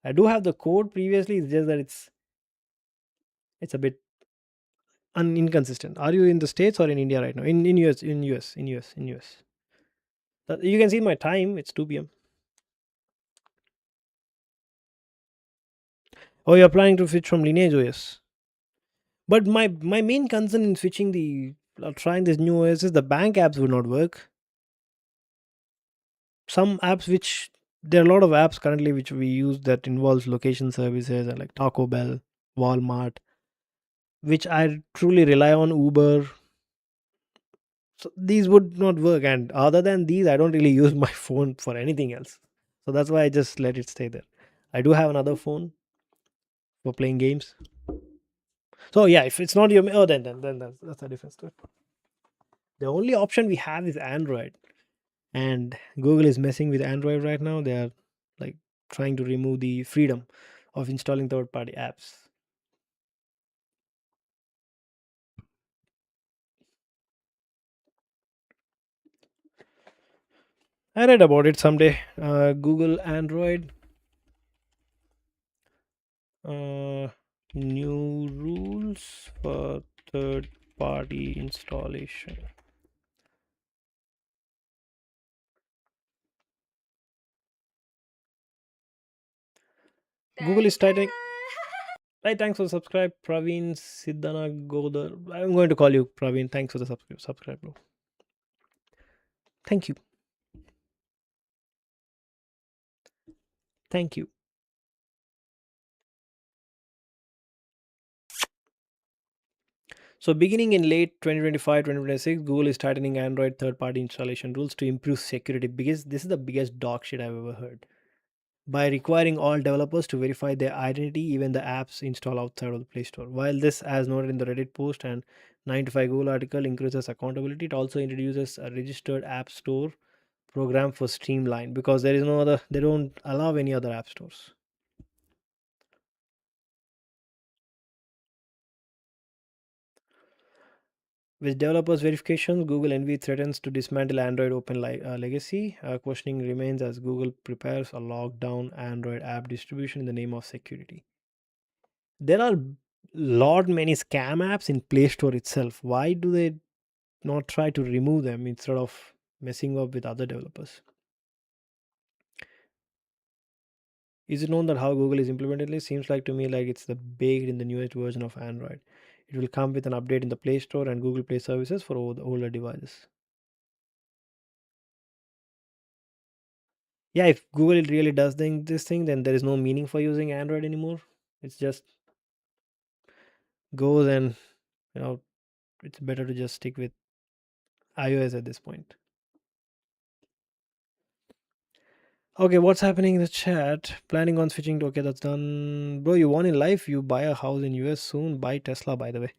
I do have the code previously. It's just that it's a bit inconsistent. Are you in the States or in India right now? In US, in US, in US, in US. You can see my time. It's 2 p.m. Oh, you're planning to switch from Lineage OS. But my main concern in switching trying this new OS is the bank apps would not work. Some apps which there are a lot of apps currently which we use that involves location services and like Taco Bell, Walmart, which I truly rely on, Uber. So these would not work. And other than these, I don't really use my phone for anything else. So that's why I just let it stay there. I do have another phone for playing games. So yeah, if it's not your then that's a different story. The only option we have is Android, and Google is messing with Android right now. They are like trying to remove the freedom of installing third-party apps. I read about it someday. Google Android uh, new rules for third-party installation. Google is tightening. Hey, thanks for the subscribe, Praveen Siddhana Godar. I'm going to call you Praveen. Thanks for the subscribe, bro. Thank you. Thank you. So, beginning in late 2025 2026, Google is tightening Android third party installation rules to improve security because this is the biggest dog shit I've ever heard. By requiring all developers to verify their identity, even the apps installed outside of the Play Store. While this, as noted in the Reddit post and 9 to 5 Google article, increases accountability, it also introduces a registered app store program for Streamline because there is no other, they don't allow any other app stores. With developers' verifications, Google Envy threatens to dismantle Android Open legacy. Questioning remains as Google prepares a lockdown Android app distribution in the name of security. There are lot many scam apps in Play Store itself. Why do they not try to remove them instead of messing up with other developers? Is it known that how Google is implemented this? Seems like to me like it's the baked in the newest version of Android. It will come with an update in the Play Store and Google Play services for all the older devices. Yeah, if Google really does this thing, then there is no meaning for using Android anymore. It's just goes and you know it's better to just stick with iOS at this point. Okay, what's happening in the chat? Planning on switching to okay, that's done. Bro, you won in life. You buy a house in US soon. Buy Tesla, by the way.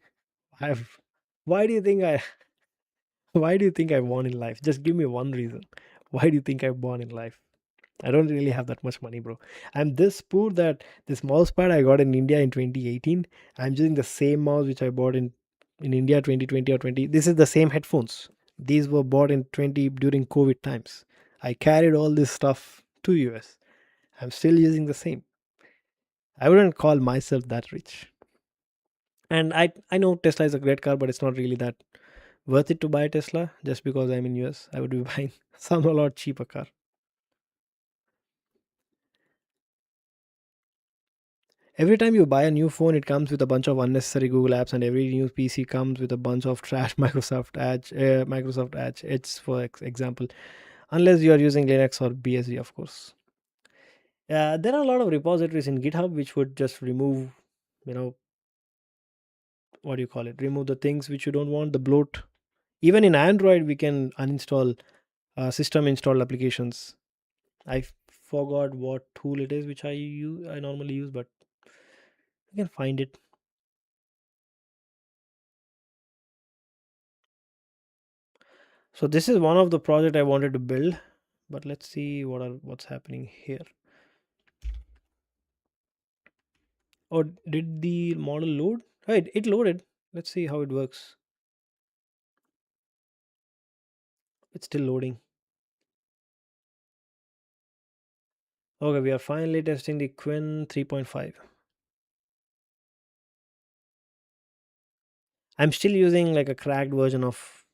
I've why do you think I why do you think I won in life? Just give me one reason. Why do you think I won in life? I don't really have that much money, bro. I'm this poor that this mouse pad I got in India in 2018, I'm using the same mouse which I bought in India 2020 or 20. This is the same headphones. These were bought in 20 during COVID times. I carried all this stuff to US. I'm still using the same. I wouldn't call myself that rich. And I know Tesla is a great car, but it's not really that worth it to buy a Tesla just because I'm in US. I would be buying some a lot cheaper car. Every time you buy a new phone, it comes with a bunch of unnecessary Google apps, and every new PC comes with a bunch of trash Microsoft Edge. It's for example, unless you are using Linux or BSD, of course. There are a lot of repositories in GitHub which would just remove, you know, what do you call it? Remove the things which you don't want, the bloat. Even in Android, we can uninstall system installed applications. I forgot what tool it is which I normally use, but you can find it. So this is one of the project I wanted to build, but let's see what's happening here. Oh, did the model load? Right, it loaded. Let's see how it works. It's still loading. Okay, we are finally testing the Quinn 3.5. I'm still using like a cracked version of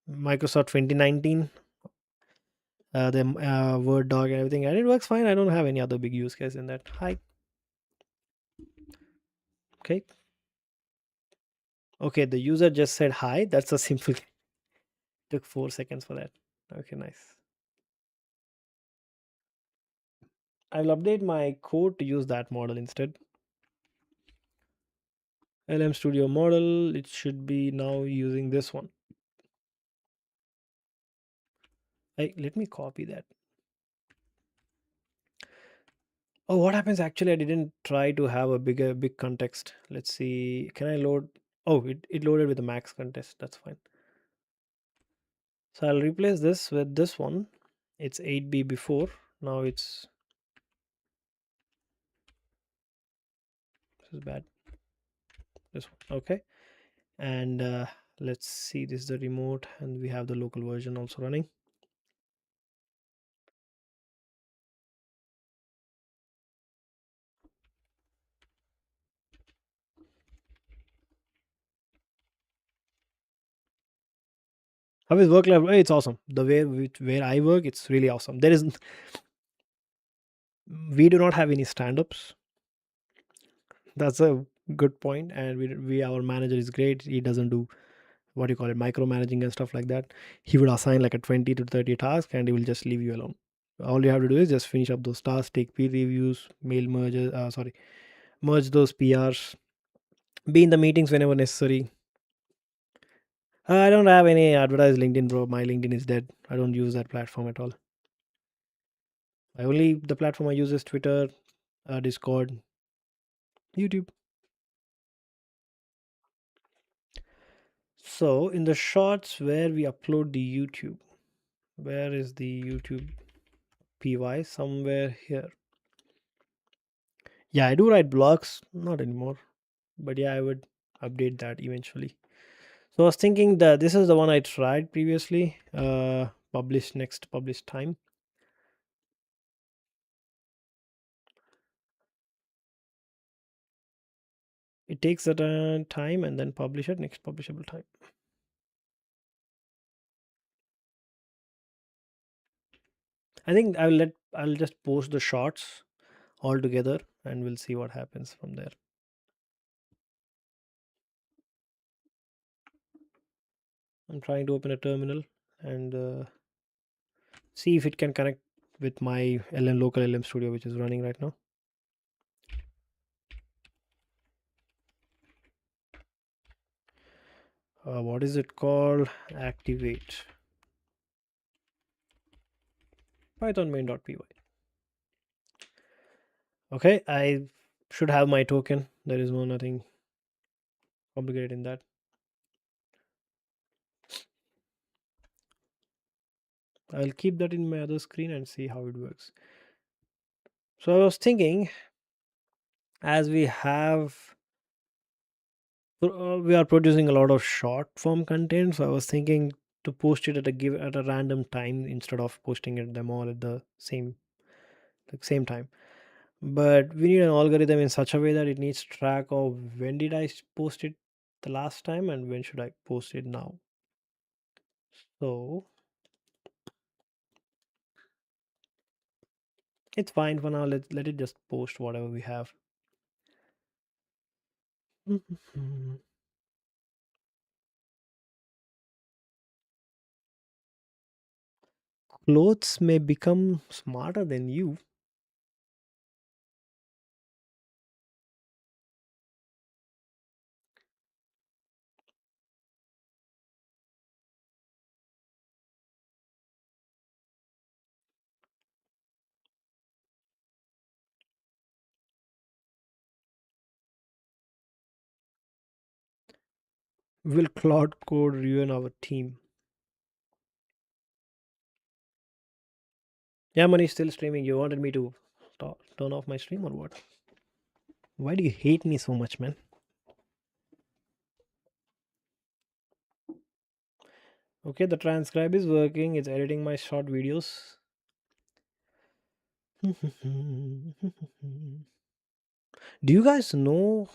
Microsoft 2019, the Word doc and everything, and it works fine. I don't have any other big use case in that. Hi. Okay. Okay, the user just said hi. That's a simple. Took 4 seconds for that. Okay, nice. I'll update my code to use that model instead. LM Studio model, it should be now using this one. Let me copy that. Oh, what happens actually? I didn't try to have a big context. Let's see. Can I load? Oh, it loaded with the max context. That's fine. So I'll replace this with this one. It's 8B before. Now it's, this is bad. This one. Okay. And let's see. This is the remote, and we have the local version also running. How is work life? It's awesome. The way where I work, it's really awesome. There is, we do not have any stand-ups. That's a good point. And we our manager is great. He doesn't do, what do you call it, micromanaging and stuff like that. He would assign like a 20 to 30 tasks, and he will just leave you alone. All you have to do is just finish up those tasks, take peer reviews, mail merges, merge those PRs, be in the meetings whenever necessary. I don't have any advertised LinkedIn, bro. My LinkedIn is dead. I don't use that platform at all. The platform I use is Twitter, Discord, YouTube. So in the shorts where we upload the YouTube, where is the YouTube py? Somewhere here. Yeah, I do write blogs, not anymore, but yeah, I would update that eventually. So I was thinking that this is the one I tried previously. Publish next, publish time. It takes a time and then publish it next publishable time. I think I'll just post the shorts all together, and we'll see what happens from there. I'm trying to open a terminal and see if it can connect with my local LM Studio, which is running right now. What is it called? Activate python main.py. Okay, I should have my token. There is nothing complicated in that. I'll keep that in my other screen and see how it works. So I was thinking, as we are producing a lot of short form content, so I was thinking to post it at a random time instead of posting it them all at the same time. But we need an algorithm in such a way that it needs track of when did I post it the last time and when should I post it now. So it's fine for now. Let it just post whatever we have. Clothes may become smarter than you. Will Cloud Code ruin our team? Yeah, money still streaming. You wanted me to turn off my stream or what? Why do you hate me so much, man? Okay, the transcribe is working. It's editing my short videos. Do you guys know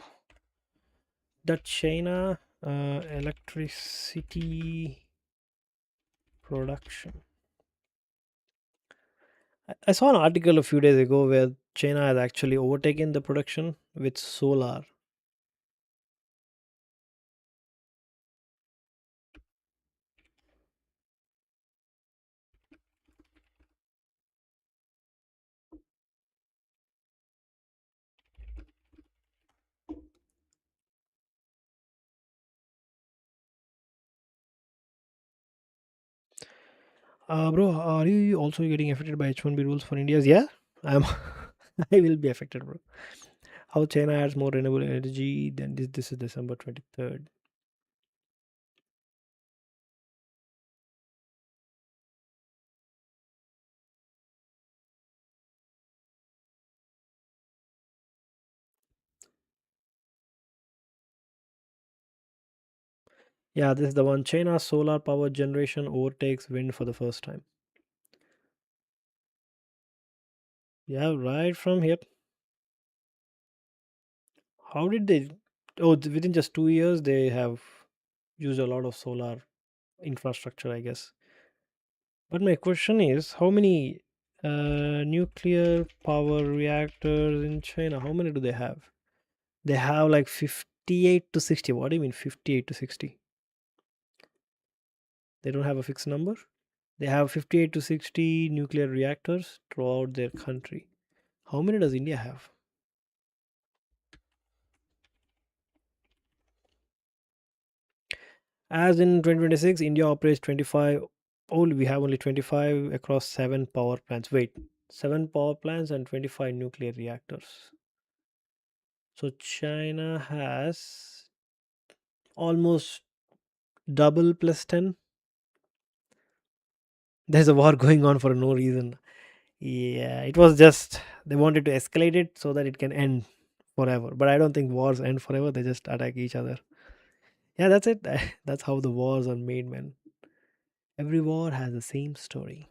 that China electricity production? I saw an article a few days ago where China has actually overtaken the production with solar. Bro, are you also getting affected by H1B rules for India's? Yeah, I'm. I will be affected, bro. How China adds more renewable energy than this? This is December 23rd. Yeah, this is the one. China's solar power generation overtakes wind for the first time. Yeah, right from here. How did they? Oh, within just 2 years, they have used a lot of solar infrastructure, I guess. But my question is, how many nuclear power reactors in China? How many do they have? They have like 58 to 60. What do you mean 58 to 60? They don't have a fixed number? They have 58 to 60 nuclear reactors throughout their country. How many does India have? As in 2026, India operates 25. Oh, we have only 25 across 7 power plants. Wait, 7 power plants and 25 nuclear reactors. So China has almost double plus 10. There's a war going on for no reason. Yeah, it was just they wanted to escalate it so that it can end forever. But I don't think wars end forever. They just attack each other. Yeah, that's it. That's how the wars are made, man. Every war has the same story.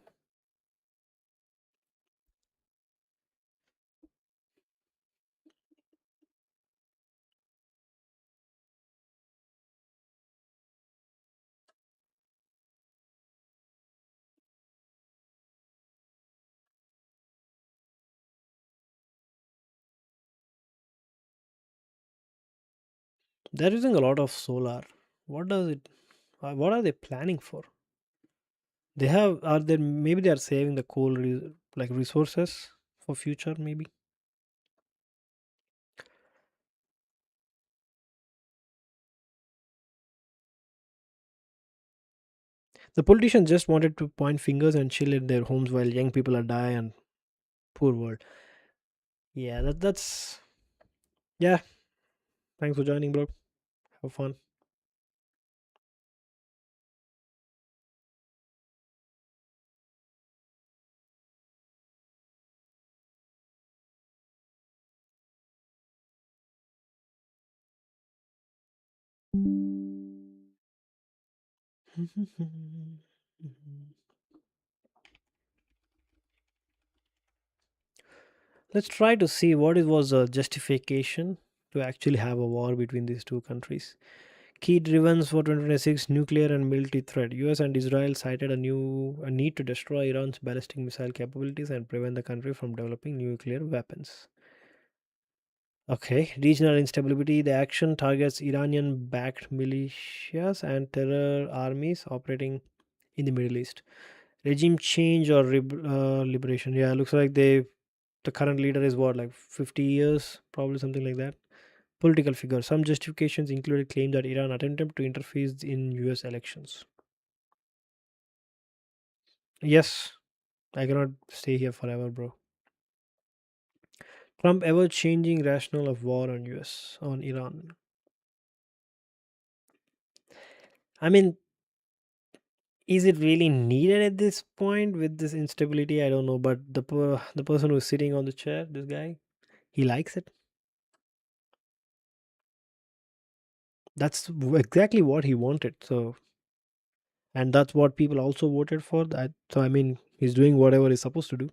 They're using a lot of solar. What does it? What are they planning for? They have. Are they? Maybe they are saving the like resources for future. Maybe the politicians just wanted to point fingers and chill in their homes while young people are dying and poor world. Yeah, that's yeah. Thanks for joining, bro. Have fun. Let's try to see what it was a justification to actually have a war between these two countries. Key driven for 2026 nuclear and military threat. US and Israel cited a need to destroy Iran's ballistic missile capabilities and prevent the country from developing nuclear weapons. Okay, regional instability. The action targets Iranian backed militias and terror armies operating in the Middle East. Regime change or liberation. Yeah, looks like the current leader is what, like 50 years, probably something like that. Political figure. Some justifications included claim that Iran attempted to interfere in US elections. Yes, I cannot stay here forever, bro. Trump ever changing rationale of war on US on Iran. I mean, is it really needed at this point with this instability? I don't know, but the person who's sitting on the chair, this guy, he likes it. That's exactly what he wanted. So, and that's what people also voted for. That so I mean, he's doing whatever he's supposed to do.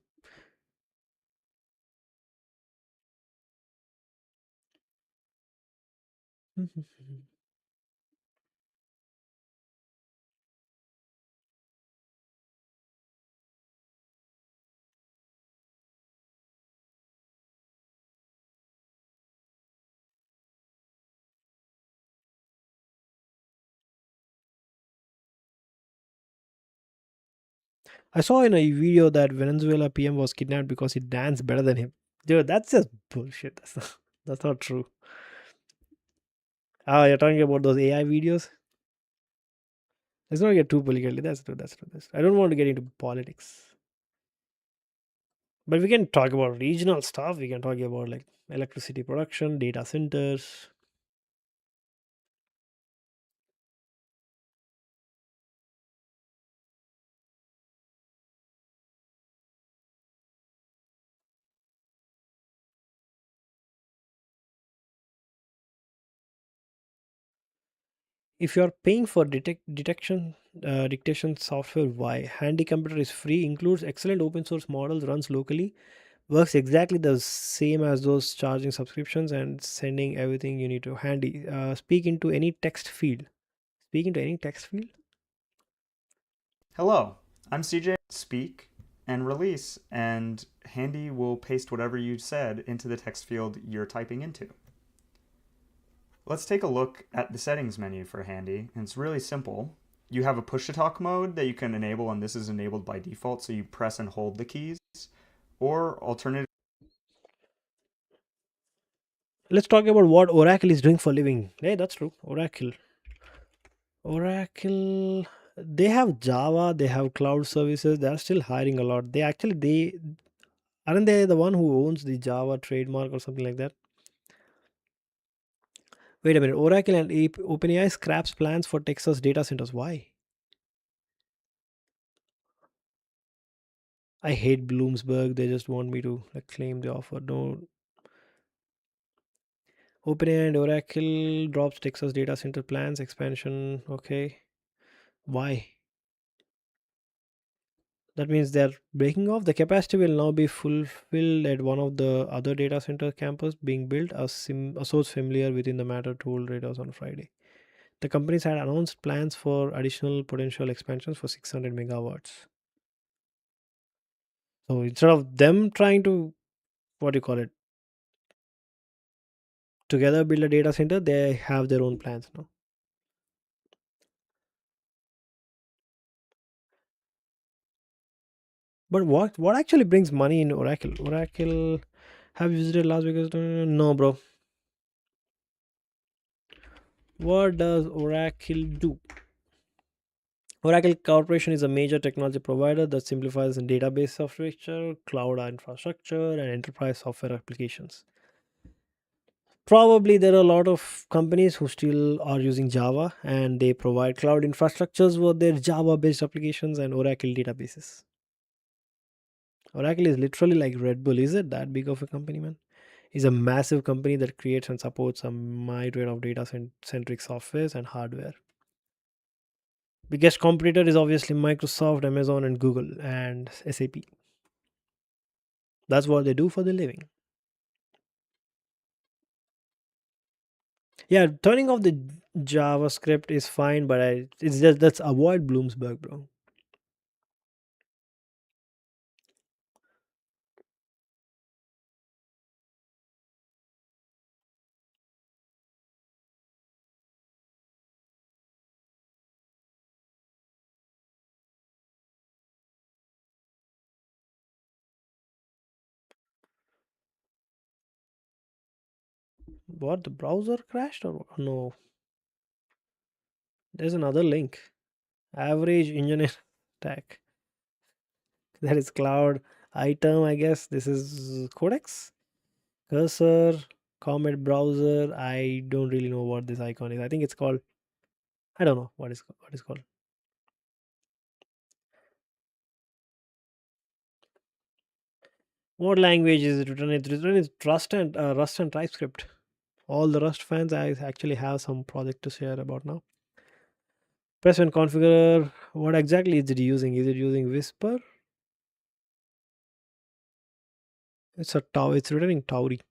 I saw in a video that Venezuela PM was kidnapped because he danced better than him. Dude, that's just bullshit. That's not true. Ah, you're talking about those AI videos? Let's not get too politically. That's true. That's true. That's true. I don't want to get into politics. But we can talk about regional stuff. We can talk about like electricity production, data centers. If you're paying for detection dictation software, why? Handy Computer is free, includes excellent open source models, runs locally, works exactly the same as those charging subscriptions, and sending everything you need to Handy. Speak into any text field. Speak into any text field. Hello, I'm CJ. Speak and release, and Handy will paste whatever you said into the text field you're typing into. Let's take a look at the settings menu for Handy, and it's really simple. You have a push to talk mode that you can enable, and this is enabled by default, so you press and hold the keys. Or alternative. Let's talk about what Oracle is doing for living. Hey, that's true. Oracle, they have Java, they have cloud services. They are still hiring a lot. They aren't they the one who owns the Java trademark or something like that? Wait a minute. Oracle and OpenAI scraps plans for Texas data centers. Why? I hate Bloomsburg. They just want me to like claim the offer. No. OpenAI and Oracle drops Texas data center plans expansion. Okay. Why? That means they're breaking off. The capacity will now be fulfilled at one of the other data center campus being built. A source familiar within the matter told Reuters on Friday. The companies had announced plans for additional potential expansions for 600 megawatts. So instead of them trying to, what do you call it, together build a data center, they have their own plans now. But what actually brings money in Oracle? Oracle, have you visited Las Vegas? No, bro. What does Oracle do? Oracle Corporation is a major technology provider that simplifies database software, cloud infrastructure, and enterprise software applications. Probably there are a lot of companies who still are using Java and they provide cloud infrastructures for their Java based applications and Oracle databases. Oracle is literally like Red Bull. Is it that big of a company, man? It's a massive company that creates and supports a myriad of data centric softwares and hardware. Biggest competitor is obviously Microsoft, Amazon, and Google and SAP. That's what they do for the living. Yeah, turning off the JavaScript is fine, but it's just that's avoid Bloomsburg, bro. What, the browser crashed or no? There's another link. Average engineer stack. That is cloud item, I guess. This is Codex. Cursor, Comet browser. I don't really know what this icon is. I think it's called. I don't know what is called. What language is it written? It's written in Rust and TypeScript. All the Rust fans, I actually have some project to share about now. Press and configure. What exactly is it using? Is it using Whisper? It's a Tau. It's written in Tauri.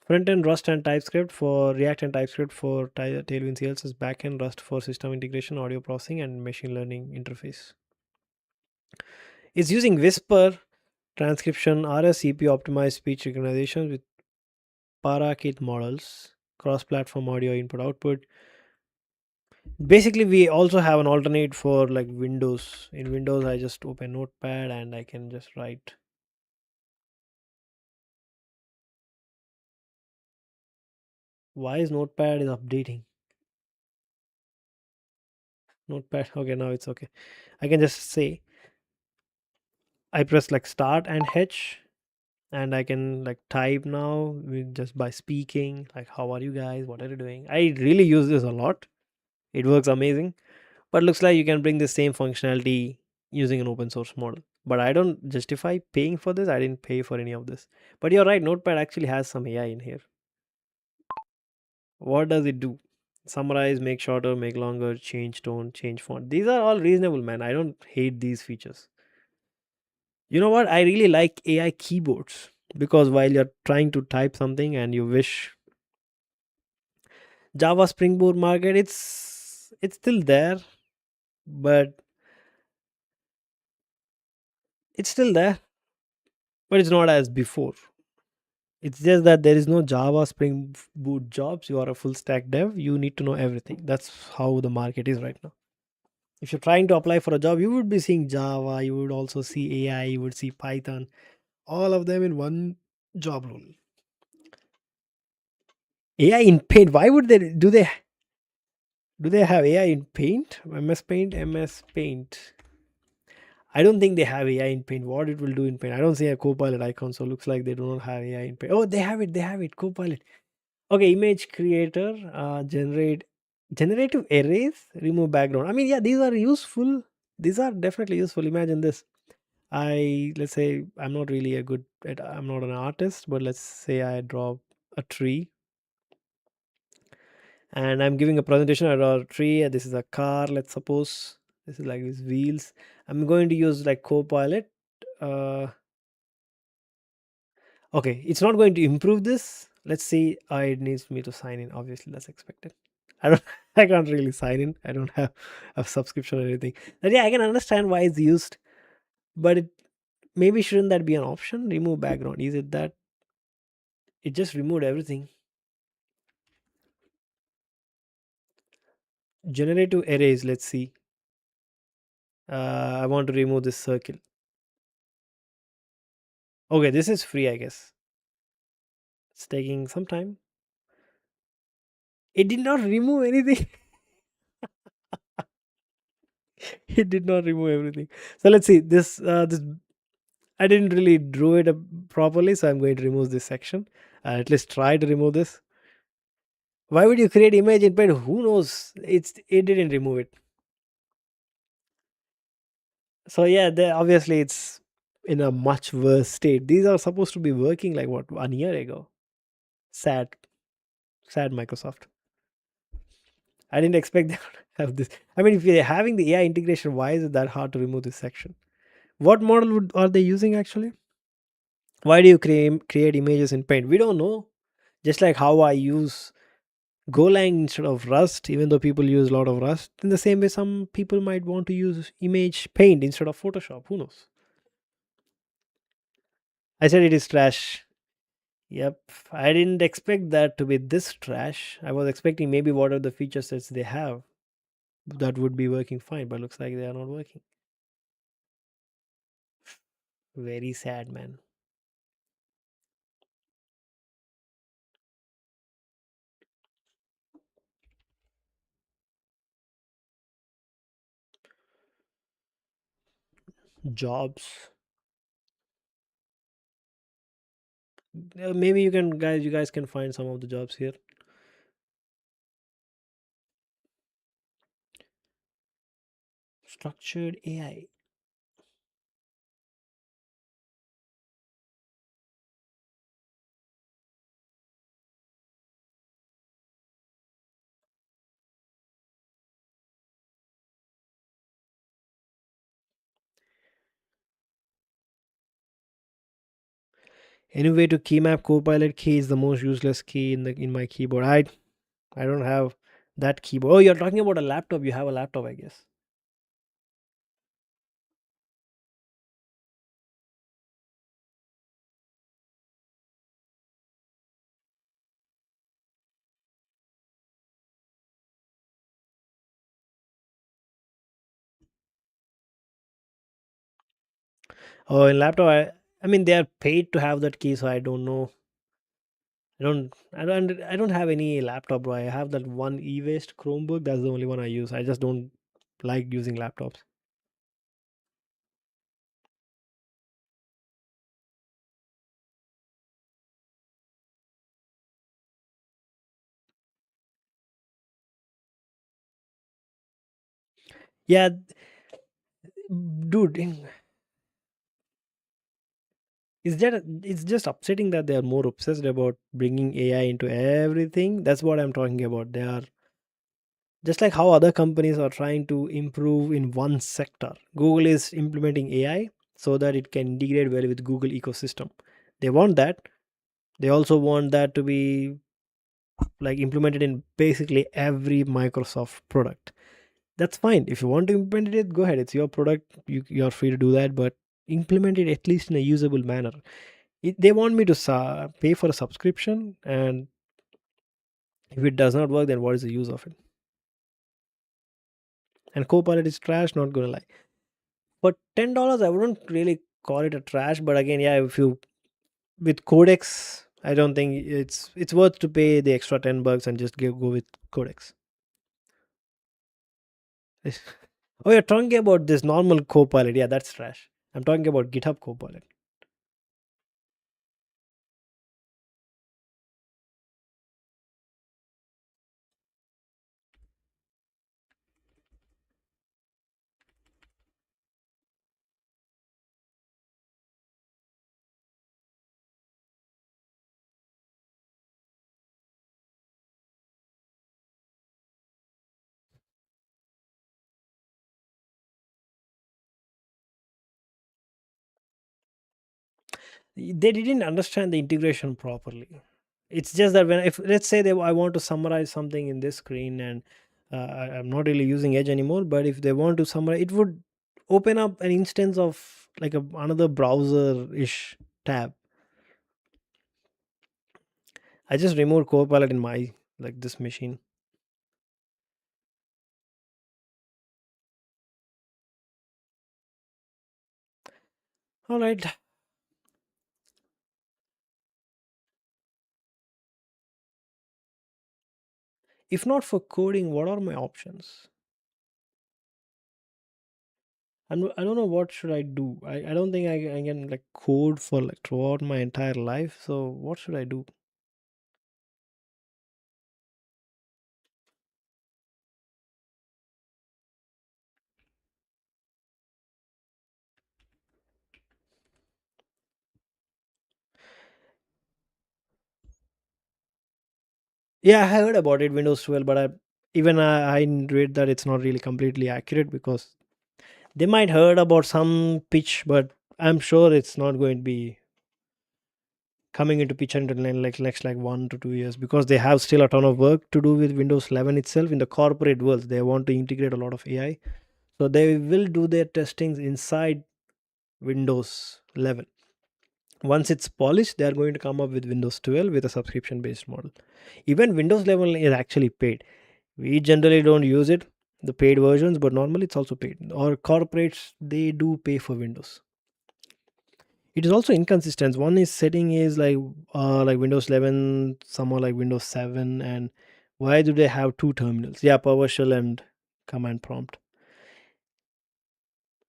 Front-end Rust and TypeScript for React and TypeScript for Tailwind CLS. Backend Rust for system integration, audio processing, and machine learning interface. It's using Whisper transcription, RSCP optimized speech recognition with Parakit models, cross-platform audio input-output. Basically, we also have an alternate for like Windows. In Windows, I just open Notepad and I can just write. Why is Notepad is updating? Notepad. Okay, now it's okay. I can just say I press like start and H, and I can like type now just by speaking. Like, how are you guys? What are you doing? I really use this a lot. It works amazing. But looks like you can bring the same functionality using an open source model. But I don't justify paying for this. I didn't pay for any of this. But you're right, Notepad actually has some AI in here. What does it do? Summarize, make shorter, make longer, change tone, change font. These are all reasonable, man. I don't hate these features. You know what? I really like AI keyboards because while you're trying to type something and you wish Java Spring Boot market, it's still there, but it's still there, but it's not as before. It's just that there is no Java Spring Boot jobs. You are a full stack dev. You need to know everything. That's how the market is right now. If you're trying to apply for a job, you would be seeing Java, you would also see AI, you would see Python, all of them in one job role. AI in Paint. Why would they do they have AI in Paint? MS Paint, MS Paint. I don't think they have AI in Paint. What it will do in Paint? I don't see a Copilot icon, so looks like they do not have AI in Paint. Oh, they have it. They have it. Copilot. Okay, image creator, generative arrays, remove background. I mean, yeah, these are useful. These are definitely useful. Imagine this. Let's say I'm not an artist, but let's say I draw a tree and I'm giving a presentation. I draw a tree. And this is a car. Let's suppose this is like these wheels. I'm going to use like Copilot. Uh, okay, it's not going to improve this. Let's see. It needs me to sign in. Obviously, that's expected. I don't. I can't really sign in. I don't have a subscription or anything. But yeah, I can understand why it's used, but maybe shouldn't that be an option? Remove background. Is it that it just removed everything? Generative arrays. Let's see. I want to remove this circle. Okay, this is free, I guess. It's taking some time. It did not remove anything. It did not remove everything. So let's see. This I didn't really draw it up properly, so I'm going to remove this section. At least try to remove this. Why would you create image in Paint? Who knows? It didn't remove it. So yeah, obviously it's in a much worse state. These are supposed to be working like what 1 year ago. Sad, sad Microsoft. I didn't expect them to have this. I mean, if you're having the AI integration, why is it that hard to remove this section? What model are they using actually? Why do you create images in Paint? We don't know. Just like how I use Golang instead of Rust, even though people use a lot of Rust. In the same way, some people might want to use image Paint instead of Photoshop. Who knows? I said it is trash. Yep. I didn't expect that to be this trash. I was expecting maybe what are the feature sets they have that would be working fine, but looks like they are not working. Very sad, man. Jobs. Maybe you guys can find some of the jobs here. Structured AI. Any way to keymap Copilot key is the most useless key in my keyboard. I don't have that keyboard. Oh, you're talking about a laptop. You have a laptop, I guess. Oh, in laptop, I mean they are paid to have that key, so I don't know. I don't have any laptop, bro. I have that one e-waste Chromebook. That's the only one I use. I just don't like using laptops. Yeah, dude, it's just upsetting that they are more obsessed about bringing AI into everything. That's what I'm talking about. They are just like how other companies are trying to improve in one sector. Google is implementing AI so that it can integrate well with Google ecosystem. They want that. They also want that to be like implemented in basically every Microsoft product. That's fine. If you want to implement it, go ahead. It's your product. You're free to do that, but implement it at least in a usable manner. They want me to pay for a subscription, and if it does not work, then what is the use of it? And Copilot is trash, not gonna lie. For $10, I wouldn't really call it a trash, but again, yeah, if you with Codex, I don't think it's worth to pay the extra $10 and just go with Codex. Oh, you're talking about this normal Copilot. Yeah, that's trash. I'm talking about GitHub Copilot. They didn't understand the integration properly. It's just that when if let's say I want to summarize something in this screen, and I'm not really using Edge anymore, but if they want to summarize, it would open up an instance of like another browser ish tab. I just removed Copilot in my like this machine. All right. If not for coding, what are my options? I don't know what should I do. I don't think I can like code for like throughout my entire life. So what should I do? Yeah, I heard about it, Windows 12, but Even I read that it's not really completely accurate, because they might heard about some pitch, but I'm sure it's not going to be coming into pitch until like next like 1 to 2 years, because they have still a ton of work to do with Windows 11 itself. In the corporate world, they want to integrate a lot of AI, so they will do their testings inside Windows 11. Once it's polished, they are going to come up with Windows 12 with a subscription based model. Even Windows 11 is actually paid. We generally don't use it, the paid versions, but normally it's also paid. Or corporates, they do pay for Windows. It is also inconsistent. One is setting is like Windows 11, somehow like Windows 7, and why do they have two terminals? Yeah, PowerShell and command prompt.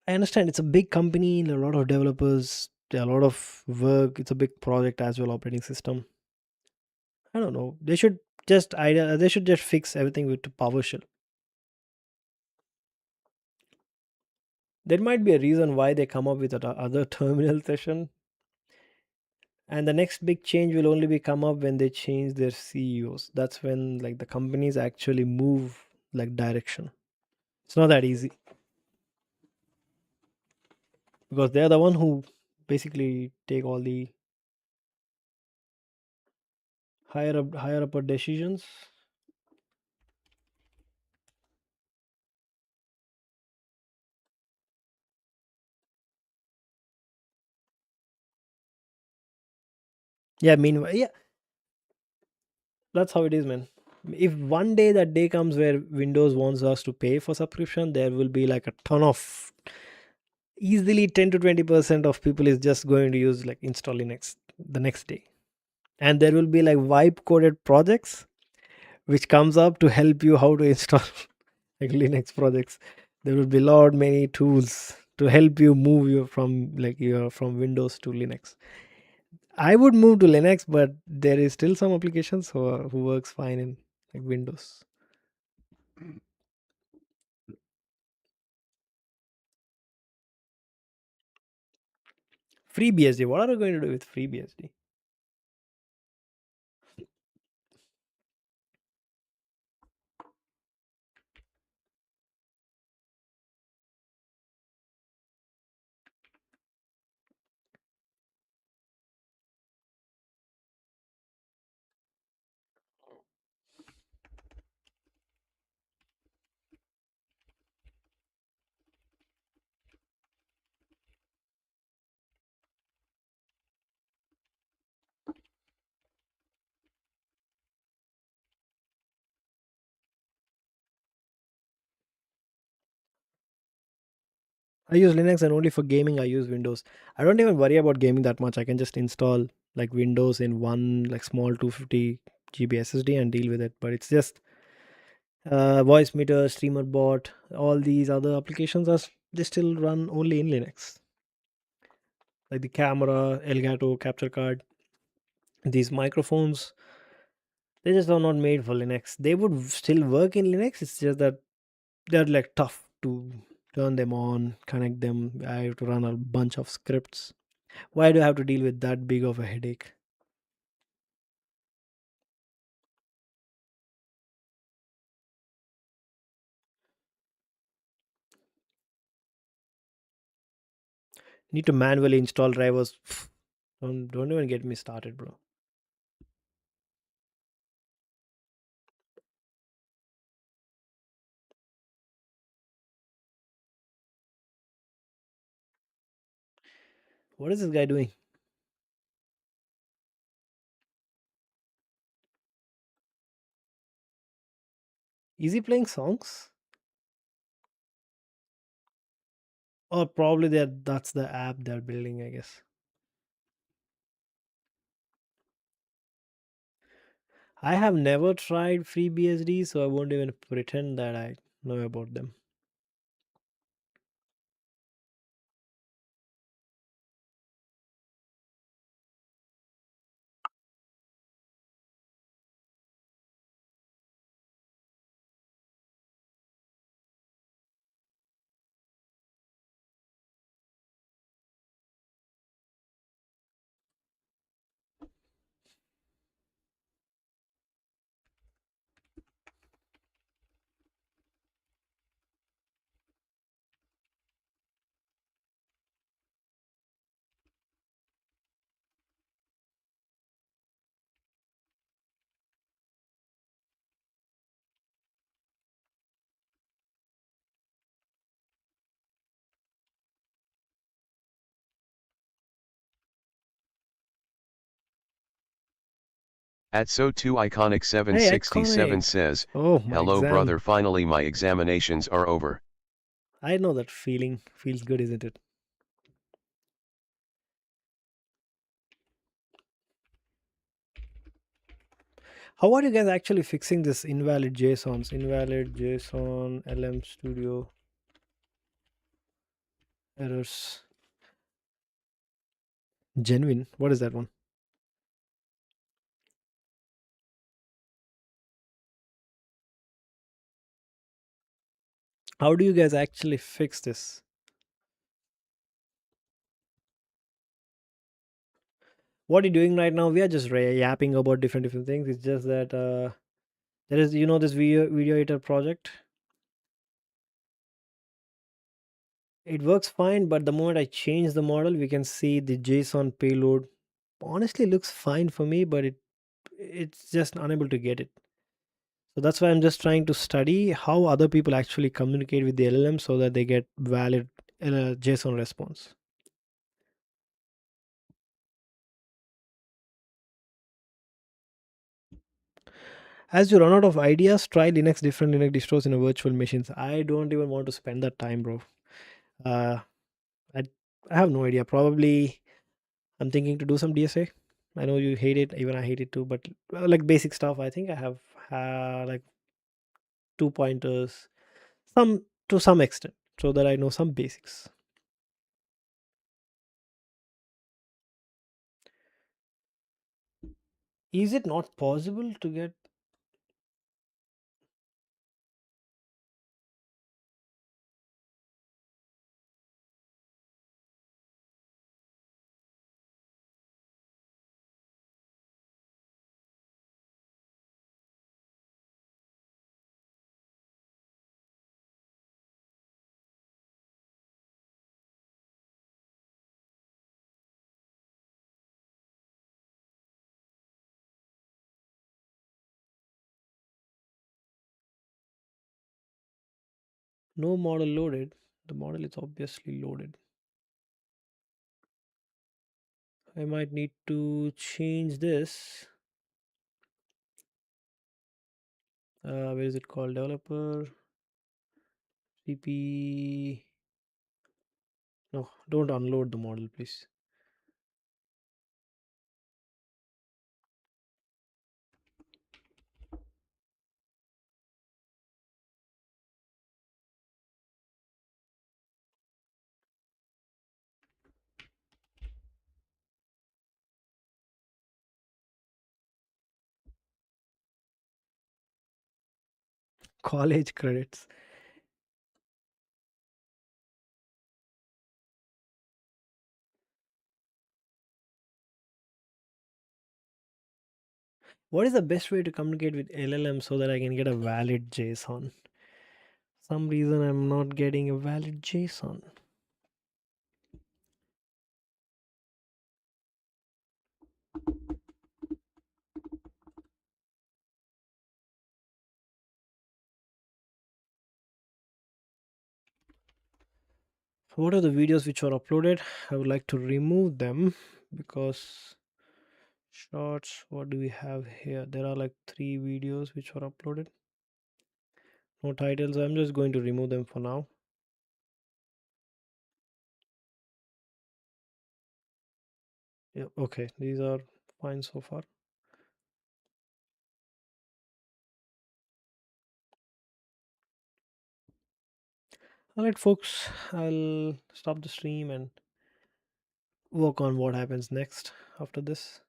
I understand it's a big company, a lot of developers, a lot of work. It's a big project as well, operating system. I don't know. They should just fix everything with PowerShell. There might be a reason why they come up with other terminal session. And the next big change will only be come up when they change their CEOs. That's when like the companies actually move like direction. It's not that easy, because they're the one who basically take all the higher upper decisions. Yeah, meanwhile, yeah, that's how it is, man. If one day that day comes where Windows wants us to pay for subscription, there will be like a ton of, easily 10 to 20% of people is just going to use like install Linux the next day. And there will be like wipe coded projects which comes up to help you how to install like Linux projects. There will be lot many tools to help you move your from Windows to Linux. I would move to Linux, but there is still some applications who works fine in like Windows. FreeBSD. What are you going to do with FreeBSD? I use Linux, and only for gaming I use Windows. I don't even worry about gaming that much. I can just install like Windows in one like small 250 GB SSD and deal with it. But it's just voice meter, streamer bot, all these other applications they still run only in Linux. Like the camera, Elgato capture card, these microphones, they just are not made for Linux. They would still work in Linux. It's just that they're like tough to turn them on, connect them. I have to run a bunch of scripts. Why do I have to deal with that big of a headache? Need to manually install drivers. Don't even get me started, bro. What is this guy doing? Is he playing songs? Or probably that's the app they're building, I guess. I have never tried FreeBSD, so I won't even pretend that I know about them. At so2 iconic Hey, 767 iconic. says, Oh, my hello exam. brother, finally my examinations are over. I know that feeling. Feels good, isn't it? How are you guys actually fixing this invalid JSONs? Invalid JSON LM Studio errors. Genuine. What is that one? How do you guys actually fix this? What are you doing right now? We are just yapping about different things. It's just that there is, this video editor project. It works fine, but the moment I change the model, we can see the JSON payload. Honestly, looks fine for me, but it's just unable to get it. So that's why I'm just trying to study how other people actually communicate with the LLM so that they get valid JSON response. As you run out of ideas, try different Linux distros in a virtual machines. I don't even want to spend that time, bro. Uh, I, I have no idea. Probably I'm thinking to do some DSA. I know you hate it, even I hate it too, but like basic stuff, I think I have like 2 pointers, some to some extent, so that I know some basics. Is it not possible to get? No model loaded. The model is obviously loaded. I might need to change this. Where is it called? Developer CP. No, don't unload the model, please. College credits. What is the best way to communicate with LLM so that I can get a valid JSON? Some reason I'm not getting a valid JSON. What are the videos which are uploaded? I would like to remove them because shorts. What do we have here? There are like 3 videos which were uploaded. No titles. I'm just going to remove them for now. Yeah, okay. These are fine so far. Alright, folks. I'll stop the stream and work on what happens next after this.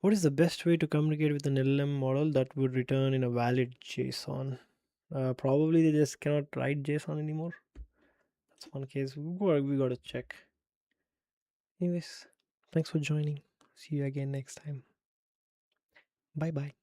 What is the best way to communicate with an LLM model that would return in a valid JSON? Probably they just cannot write JSON anymore. That's one case. We gotta check. Anyways, thanks for joining. See you again next time. Bye bye.